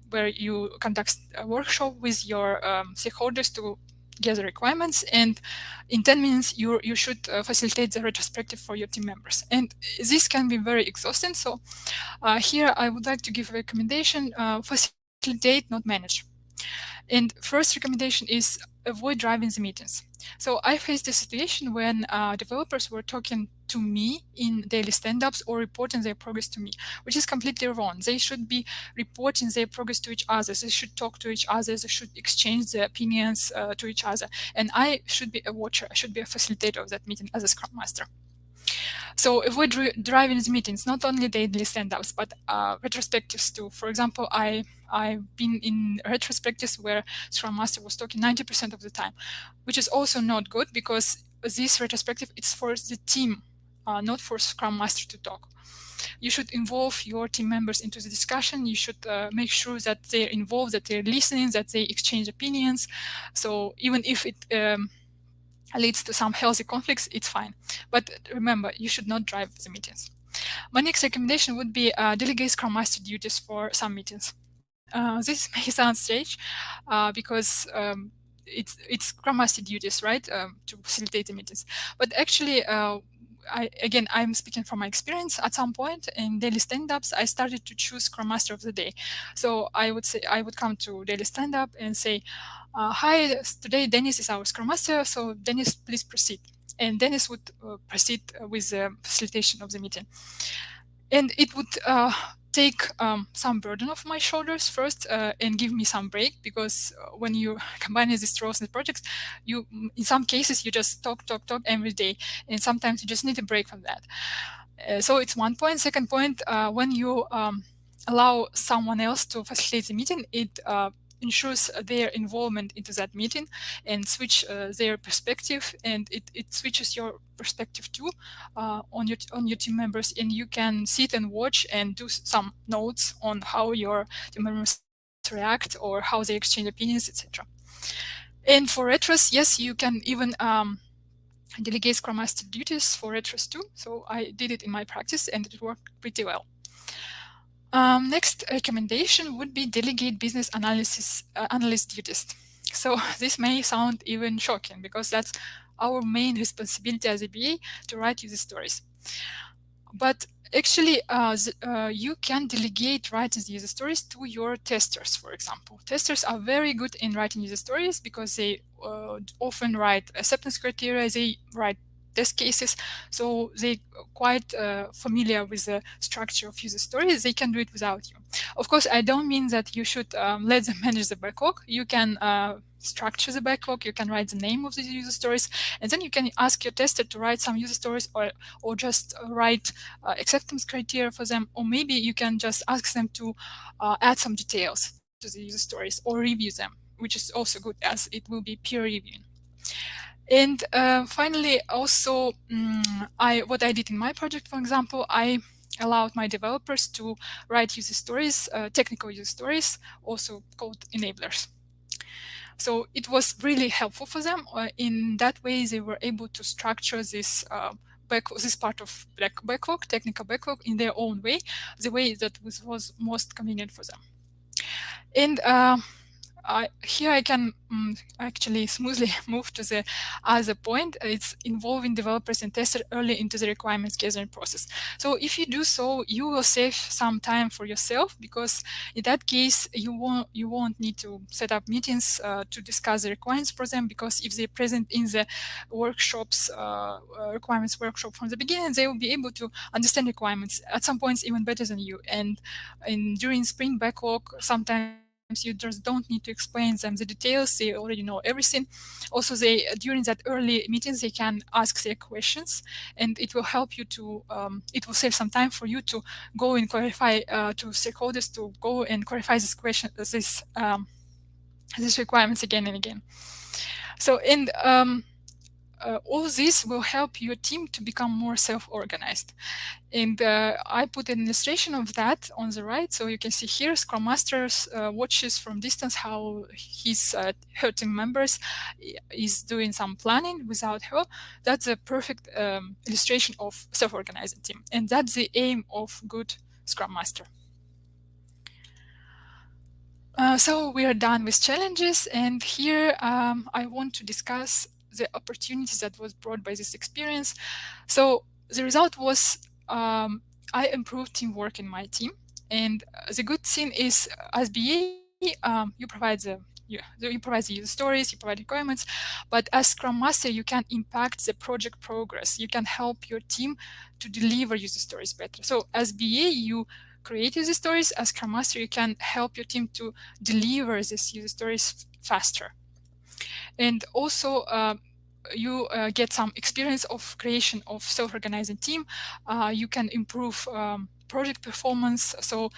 where you conduct a workshop with your stakeholders to gather requirements, and in 10 minutes you should facilitate the retrospective for your team members, and this can be very exhausting. So here I would like to give a recommendation: facilitate, not manage. And first recommendation is avoid driving the meetings. So I faced a situation when developers were talking to me in daily stand-ups or reporting their progress to me, which is completely wrong. They should be reporting their progress to each other. They should talk to each other. They should exchange their opinions to each other. And I should be a watcher. I should be a facilitator of that meeting as a Scrum Master. So avoid driving the meetings, not only daily stand-ups, but retrospectives too. For example, I've been in retrospectives where Scrum Master was talking 90% of the time, which is also not good, because this retrospective is for the team, not for Scrum Master to talk. You should involve your team members into the discussion. You should make sure that they're involved, that they're listening, that they exchange opinions. So even if it leads to some healthy conflicts, it's fine. But remember, you should not drive the meetings. My next recommendation would be delegate Scrum Master duties for some meetings. This may sound strange because it's Scrum Master duties, right, to facilitate the meetings. But actually, I'm speaking from my experience. At some point in daily stand-ups, I started to choose Scrum Master of the day. So I would come to daily stand-up and say, hi, today Dennis is our Scrum Master, so Dennis, please proceed. and Dennis would proceed with the facilitation of the meeting. And it would take some burden off my shoulders first and give me some break, because when you combine these roles and projects, you in some cases you just talk every day, and sometimes you just need a break from that. So it's one point. Second point, when you allow someone else to facilitate the meeting, it ensures their involvement into that meeting and switch their perspective, and it switches your perspective too on your team members, and you can sit and watch and do some notes on how your team members react or how they exchange opinions, etc. And for retros, yes, you can even delegate Scrum Master duties for retros too. So I did it in my practice and it worked pretty well. Next recommendation would be delegate business analyst duties. So this may sound even shocking, because that's our main responsibility as a BA, to write user stories. But actually, you can delegate writing the user stories to your testers, for example. Testers are very good in writing user stories because they often write acceptance criteria, they write test cases, so they quite familiar with the structure of user stories. They can do it without you. Of course, I don't mean that you should let them manage the backlog. You can structure the backlog, you can write the name of the user stories, and then you can ask your tester to write some user stories, or just write acceptance criteria for them, or maybe you can just ask them to add some details to the user stories or review them, which is also good, as it will be peer reviewing. And finally, also, what I did in my project, for example, I allowed my developers to write user stories, technical user stories, also called enablers. So it was really helpful for them. In that way, they were able to structure this this part of backlog, technical backlog, in their own way, the way that was most convenient for them. And here I can actually smoothly move to the other point. It's involving developers and testers early into the requirements gathering process. So if you do so, you will save some time for yourself, because in that case, you won't need to set up meetings to discuss the requirements for them, because if they're present in the workshops, requirements workshop from the beginning, they will be able to understand requirements at some points even better than you. And during sprint backlog, sometimes you just don't need to explain them the details. They already know everything. Also, during that early meetings, they can ask their questions, and it will help you to, it will save some time for you to go and clarify to stakeholders, to go and clarify this question, these requirements again and again. So, all this will help your team to become more self-organized. And I put an illustration of that on the right. So you can see here, Scrum Master watches from distance how her team members is doing some planning without her. That's a perfect illustration of self-organizing team. And that's the aim of good Scrum Master. So we are done with challenges. And here I want to discuss the opportunities that was brought by this experience. So the result was I improved teamwork in my team. And the good thing is, as BA, you provide the user stories, you provide requirements, but as Scrum Master, you can impact the project progress. You can help your team to deliver user stories better. So as BA, you create user stories. As Scrum Master, you can help your team to deliver these user stories faster. And also, you get some experience of creation of self-organizing team. You can improve project performance, so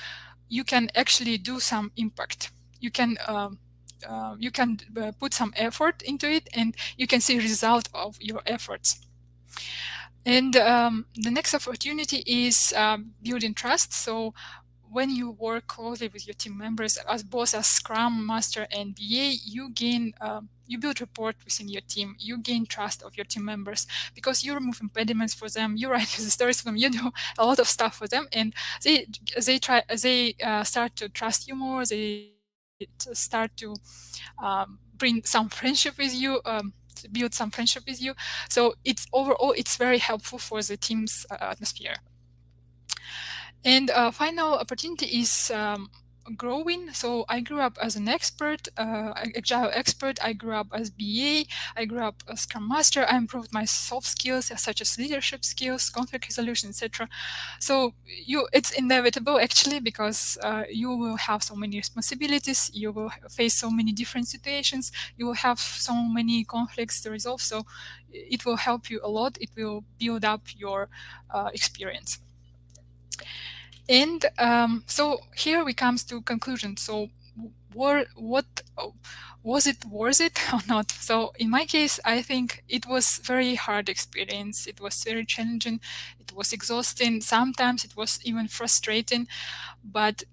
you can actually do some impact. You can put some effort into it, and you can see result of your efforts. And the next opportunity is building trust. So when you work closely with your team members, both as Scrum Master and BA, you gain, you build rapport within your team. You gain trust of your team members because you remove impediments for them. You write the stories for them. You do a lot of stuff for them, and they start to trust you more. They start to bring some friendship with you. Build some friendship with you. So it's overall, it's very helpful for the team's atmosphere. And final opportunity is growing. So I grew up as an expert, agile expert. I grew up as BA. I grew up as Scrum Master. I improved my soft skills such as leadership skills, conflict resolution, etc. So it's inevitable actually, because you will have so many responsibilities. You will face so many different situations. You will have so many conflicts to resolve. So it will help you a lot. It will build up your experience. And so here we comes to conclusion. So what was it worth it or not? So in my case, I think it was very hard experience. It was very challenging. It was exhausting. Sometimes it was even frustrating, but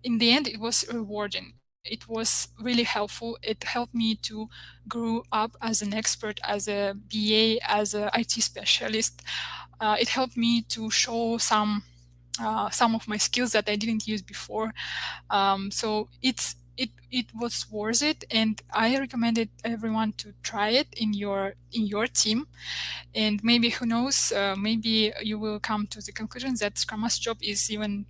in the end, it was rewarding. It was really helpful. It helped me to grow up as an expert, as a BA, as an IT specialist. It helped me to show some of my skills that I didn't use before. So it was worth it, and I recommended everyone to try it in your team. And maybe, who knows, maybe you will come to the conclusion that Scrum Master job is even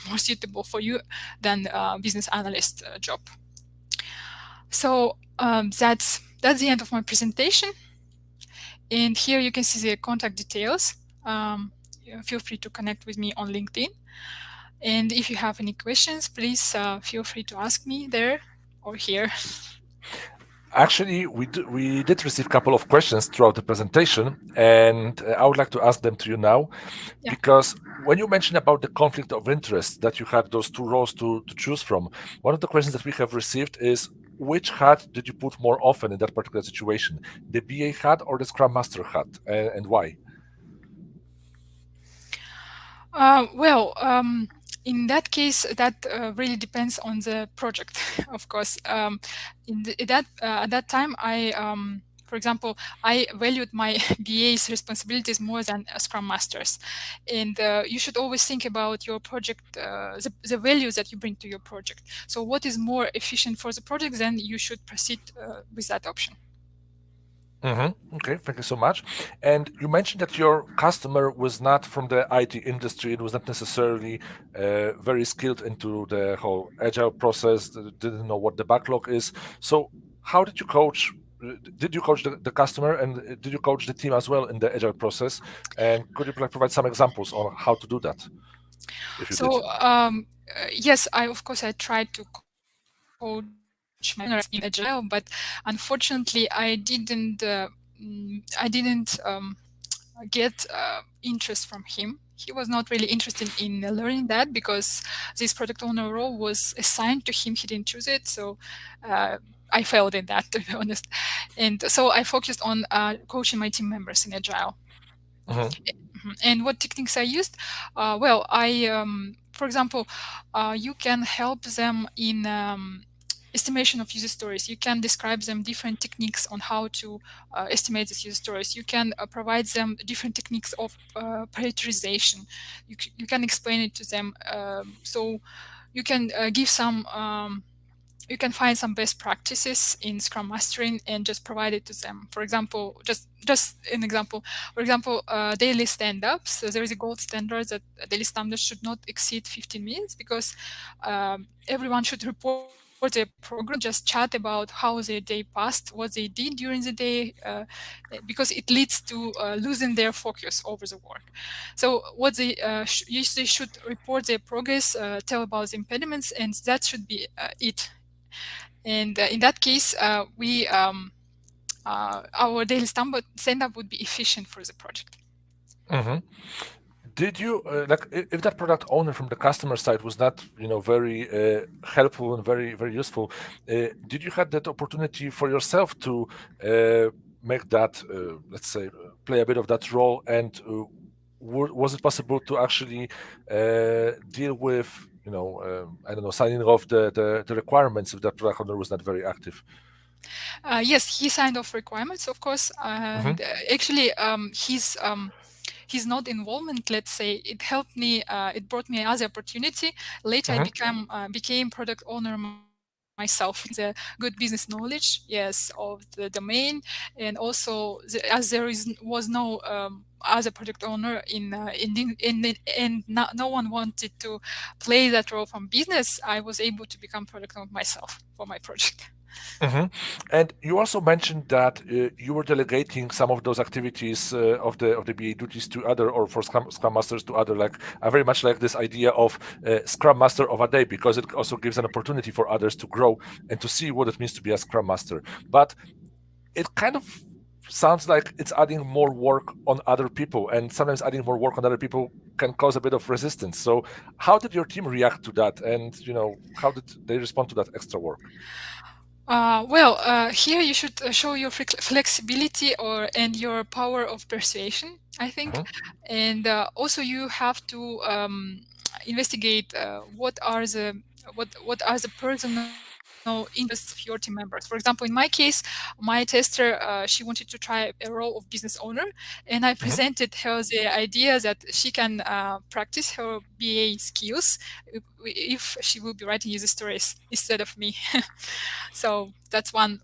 more suitable for you than business analyst job. So that's the end of my presentation. And here you can see the contact details. Feel free to connect with me on LinkedIn. And if you have any questions, please feel free to ask me there or here. Actually, we did receive a couple of questions throughout the presentation, and I would like to ask them to you now. Yeah. Because when you mentioned about the conflict of interest, that you had those two roles to choose from, one of the questions that we have received is, which hat did you put more often in that particular situation, the BA hat or the Scrum Master hat, and why? Well, in that case, that really depends on the project, of course. At that time, for example, I valued my BA's responsibilities more than Scrum Masters. And you should always think about your project, the values that you bring to your project. So what is more efficient for the project, then you should proceed with that option. Okay, thank you so much. And you mentioned that your customer was not from the IT industry. It was not necessarily very skilled into the whole agile process, didn't know what the backlog is. So how did you coach? Did you coach the customer, and did you coach the team as well in the agile process? And could you provide some examples on how to do that? If you So did. yes, of course I tried to coach my in agile, but unfortunately I didn't get interest from him. He was not really interested in learning that, because this product owner role was assigned to him. He didn't choose it, so I failed in that, to be honest. And so I focused on coaching my team members in agile. And what techniques I used? Well, for example, you can help them in estimation of user stories. You can describe them different techniques on how to estimate these user stories. You can provide them different techniques of prioritization. You can explain it to them. So you can give some. You can find some best practices in Scrum Mastering and just provide it to them. For example, just an example. For example, daily stand-ups. So there is a gold standard that daily stand-ups should not exceed 15 minutes, because everyone should report their program, just chat about how their day passed, what they did during the day, because it leads to losing their focus over the work. So what they usually should report their progress, tell about the impediments, and that should be it. And in that case, our daily stand-up would be efficient for the project. Did you if that product owner from the customer side was not very helpful and very useful, did you have that opportunity for yourself to make that let's say play a bit of that role, and was it possible to actually deal with I don't know, signing off the requirements if that product owner was not very active? Yes, he signed off requirements, of course, and actually his not involvement, let's say, it helped me. It brought me another opportunity. Later, I became product owner myself the good business knowledge, yes, of the domain, and also as there was no other product owner and no one wanted to play that role from business, I was able to become product owner myself for my project. Mhm. And you also mentioned that you were delegating some of those activities of the BA duties to other, or for Scrum Masters to other. Like I very much like this idea of Scrum Master of a day, because it also gives an opportunity for others to grow and to see what it means to be a Scrum Master. But it kind of sounds like it's adding more work on other people, and sometimes adding more work on other people can cause a bit of resistance. So how did your team react to that, and how did they respond to that extra work? Here you should show your flexibility and your power of persuasion, I think. And also you have to investigate what are the personal interests of your team members. For example, in my case, my tester, she wanted to try a role of business owner, and I presented her the idea that she can practice her BA skills if she will be writing user stories instead of me. So that's one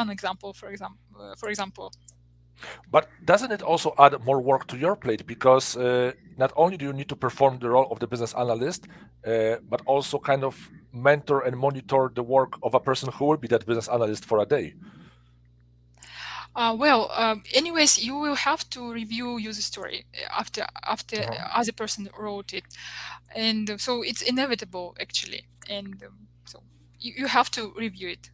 example, for example. But doesn't it also add more work to your plate? Because not only do you need to perform the role of the business analyst, but also kind of mentor and monitor the work of a person who will be that business analyst for a day. Anyways, you will have to review user story after other person wrote it, and so it's inevitable actually, and so you have to review it.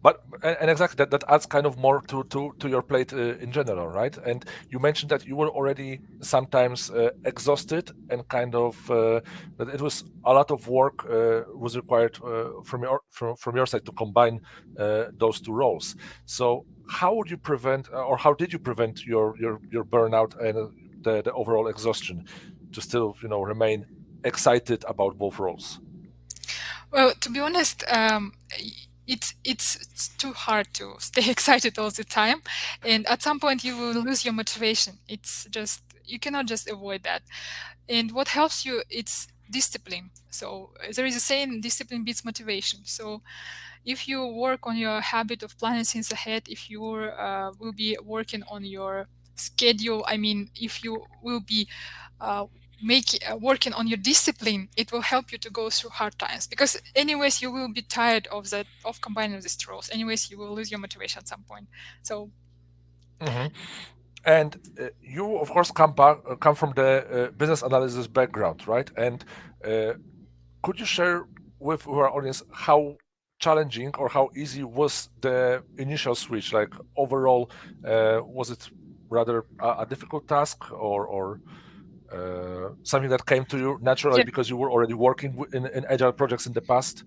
But and exactly that adds kind of more to your plate in general, right? And you mentioned that you were already sometimes exhausted, and kind of that it was a lot of work was required from your side to combine those two roles. So how would you prevent, or how did you prevent your burnout and the overall exhaustion to still remain excited about both roles? Well, to be honest, it's too hard to stay excited all the time, and at some point you will lose your motivation. It's just you cannot just avoid that. And what helps you, it's discipline. So there is a saying, discipline beats motivation. So if you work on your habit of planning things ahead, if you will be working on your schedule, I mean, if you will be working on your discipline, it will help you to go through hard times, because anyways you will be tired of combining these roles. Anyways you will lose your motivation at some point. So And you of course come from the business analysis background, right? And could you share with our audience how challenging or how easy was the initial switch? Like overall, was it rather a difficult task, or something that came to you naturally because you were already working in agile projects in the past?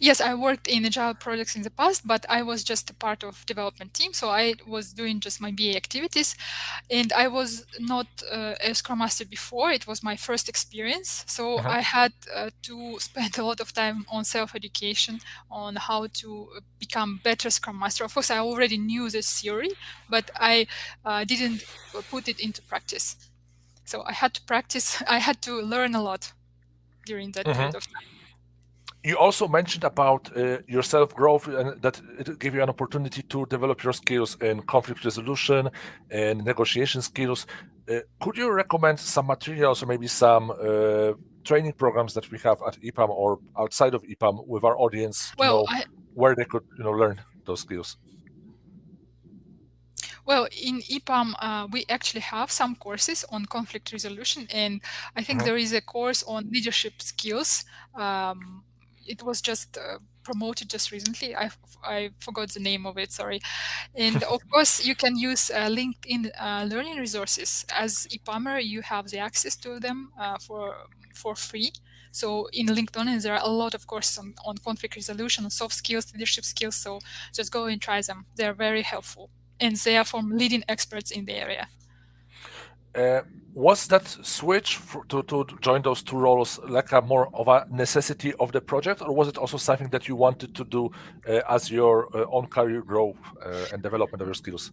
Yes, I worked in agile projects in the past, but I was just a part of development team, so I was doing just my BA activities, and I was not a Scrum Master before. It was my first experience, so I had to spend a lot of time on self-education on how to become better Scrum Master. Of course, I already knew this theory, but I didn't put it into practice. So I had to practice. I had to learn a lot during that period of time. You also mentioned about your self-growth, and that it gave you an opportunity to develop your skills in conflict resolution and negotiation skills. Could you recommend some materials or maybe some training programs that we have at EPAM or outside of EPAM with our audience to know where they could learn those skills? Well, in EPAM, we actually have some courses on conflict resolution, and I think there is a course on leadership skills. It was just promoted just recently. I forgot the name of it, sorry. And of course, you can use LinkedIn learning resources. As EPAMer, you have the access to them for free. So in LinkedIn, there are a lot of courses on conflict resolution, on soft skills, leadership skills. So just go and try them. They're very helpful, and they are from leading experts in the area. Was that switch to join those two roles like a more of a necessity of the project, or was it also something that you wanted to do as your own career growth and development of your skills?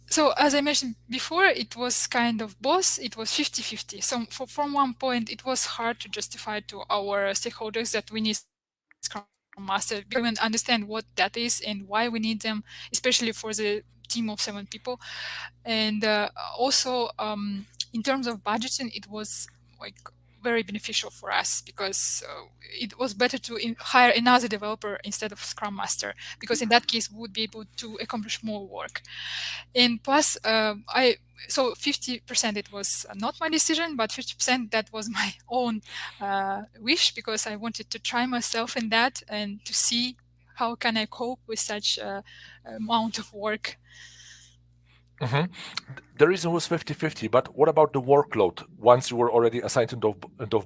So as I mentioned before, it was kind of both. It was 50-50. So from one point, it was hard to justify to our stakeholders that we need Master, even understand what that is and why we need them, especially for the team of 7 people. And also, in terms of budgeting, it was like very beneficial for us because it was better to hire another developer instead of Scrum Master, because in that case we would be able to accomplish more work. And plus, so 50% it was not my decision, but 50% that was my own wish, because I wanted to try myself in that and to see how can I cope with such amount of work. Mhm. The reason was 50-50, but what about the workload once you were already assigned into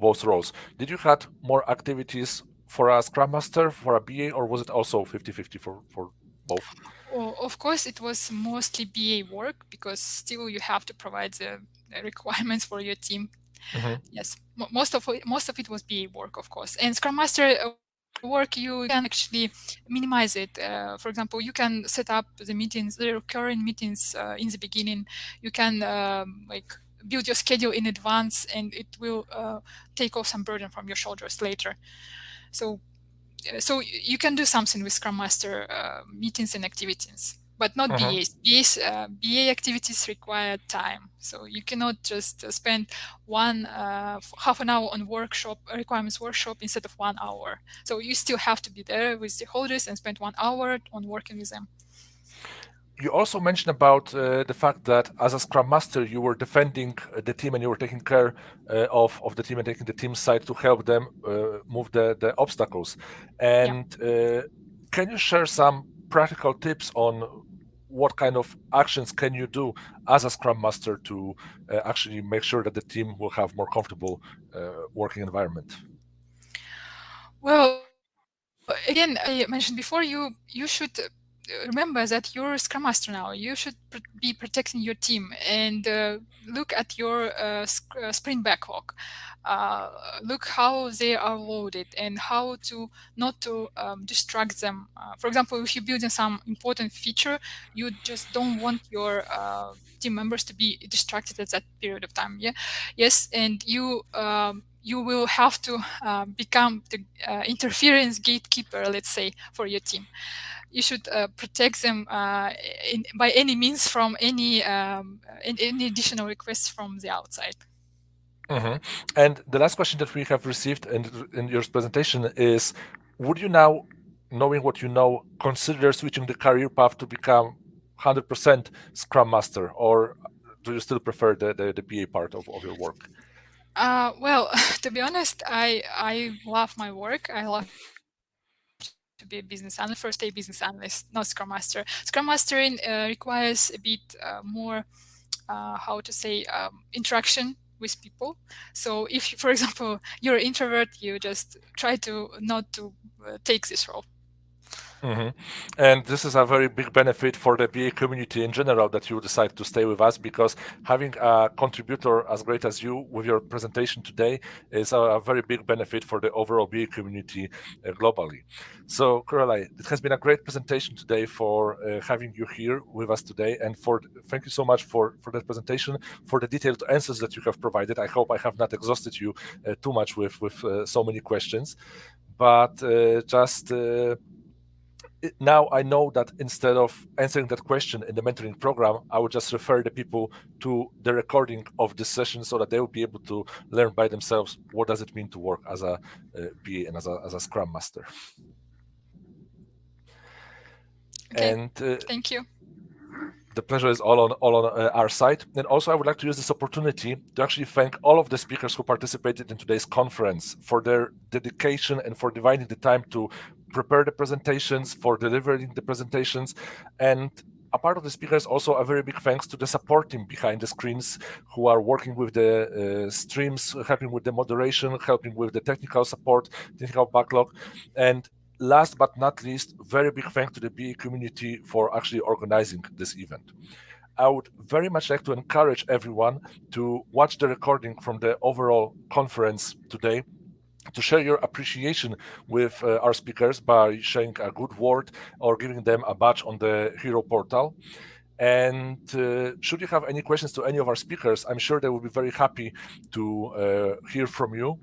both roles? Did you had more activities for a Scrum Master, for a BA, or was it also 50-50 for both? Well, of course, it was mostly BA work, because still you have to provide the requirements for your team. Yes, most of it was BA work, of course. And Scrum Master work, you can actually minimize it. For example, you can set up the meetings, the recurring meetings in the beginning. You can like build your schedule in advance, and it will take off some burden from your shoulders later. So you can do something with Scrum Master meetings and activities, but not BAs. BA activities require time, so you cannot just spend half an hour on requirements workshop instead of 1 hour. So you still have to be there with stakeholders and spend 1 hour on working with them. You also mentioned about the fact that as a Scrum Master, you were defending the team and you were taking care of the team and taking the team's side to help them move the obstacles. And can you share some practical tips on what kind of actions can you do as a Scrum Master to actually make sure that the team will have more comfortable working environment? Well, again, I mentioned before, you should remember that you're a Scrum Master now. You should be protecting your team and look at your sprint backlog. Look how they are loaded and how to not to distract them. For example, if you're building some important feature, you just don't want your team members to be distracted at that period of time. Yeah, yes, and you will have to become the interference gatekeeper, let's say, for your team. You should protect them by any means from any additional requests from the outside. And the last question that we have received in your presentation is, would you now, knowing what you know, consider switching the career path to become 100% Scrum Master, or do you still prefer the BA part of your work? Well, to be honest, I love my work. I love to be a business analyst, first a business analyst, not Scrum Master. Scrum Mastering requires a bit more, how to say, interaction with people. So if, for example, you're an introvert, you just try to not to take this role. And this is a very big benefit for the BA community in general that you decide to stay with us, because having a contributor as great as you with your presentation today is a very big benefit for the overall BA community globally. So, Coralie, it has been a great presentation today for having you here with us today, and thank you so much for that presentation, for the detailed answers that you have provided. I hope I have not exhausted you too much with so many questions, but now I know that instead of answering that question in the mentoring program, I would just refer the people to the recording of this session so that they will be able to learn by themselves what does it mean to work as a BA and as a Scrum Master. Okay. And thank you. The pleasure is all on our side. And also, I would like to use this opportunity to actually thank all of the speakers who participated in today's conference for their dedication and for dividing the time to prepare the presentations, for delivering the presentations. And a part of the speakers, also a very big thanks to the support team behind the screens who are working with the streams, helping with the moderation, helping with the technical support, technical backlog. And last but not least, very big thanks to the BA community for actually organizing this event. I would very much like to encourage everyone to watch the recording from the overall conference today, to share your appreciation with our speakers by sharing a good word or giving them a badge on the Hero portal. And should you have any questions to any of our speakers, I'm sure they will be very happy to hear from you.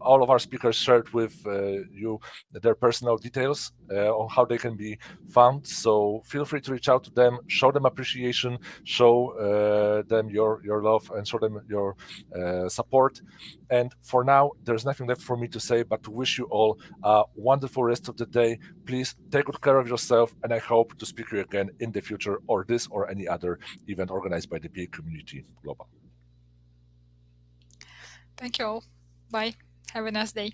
All of our speakers shared with you their personal details on how they can be found. So feel free to reach out to them, show them appreciation, show them your love, and show them your support. And for now, there's nothing left for me to say but to wish you all a wonderful rest of the day. Please take good care of yourself, and I hope to speak to you again in the future, or this or any other event organized by the BA Community Global. Thank you all. Bye. Have a nice day.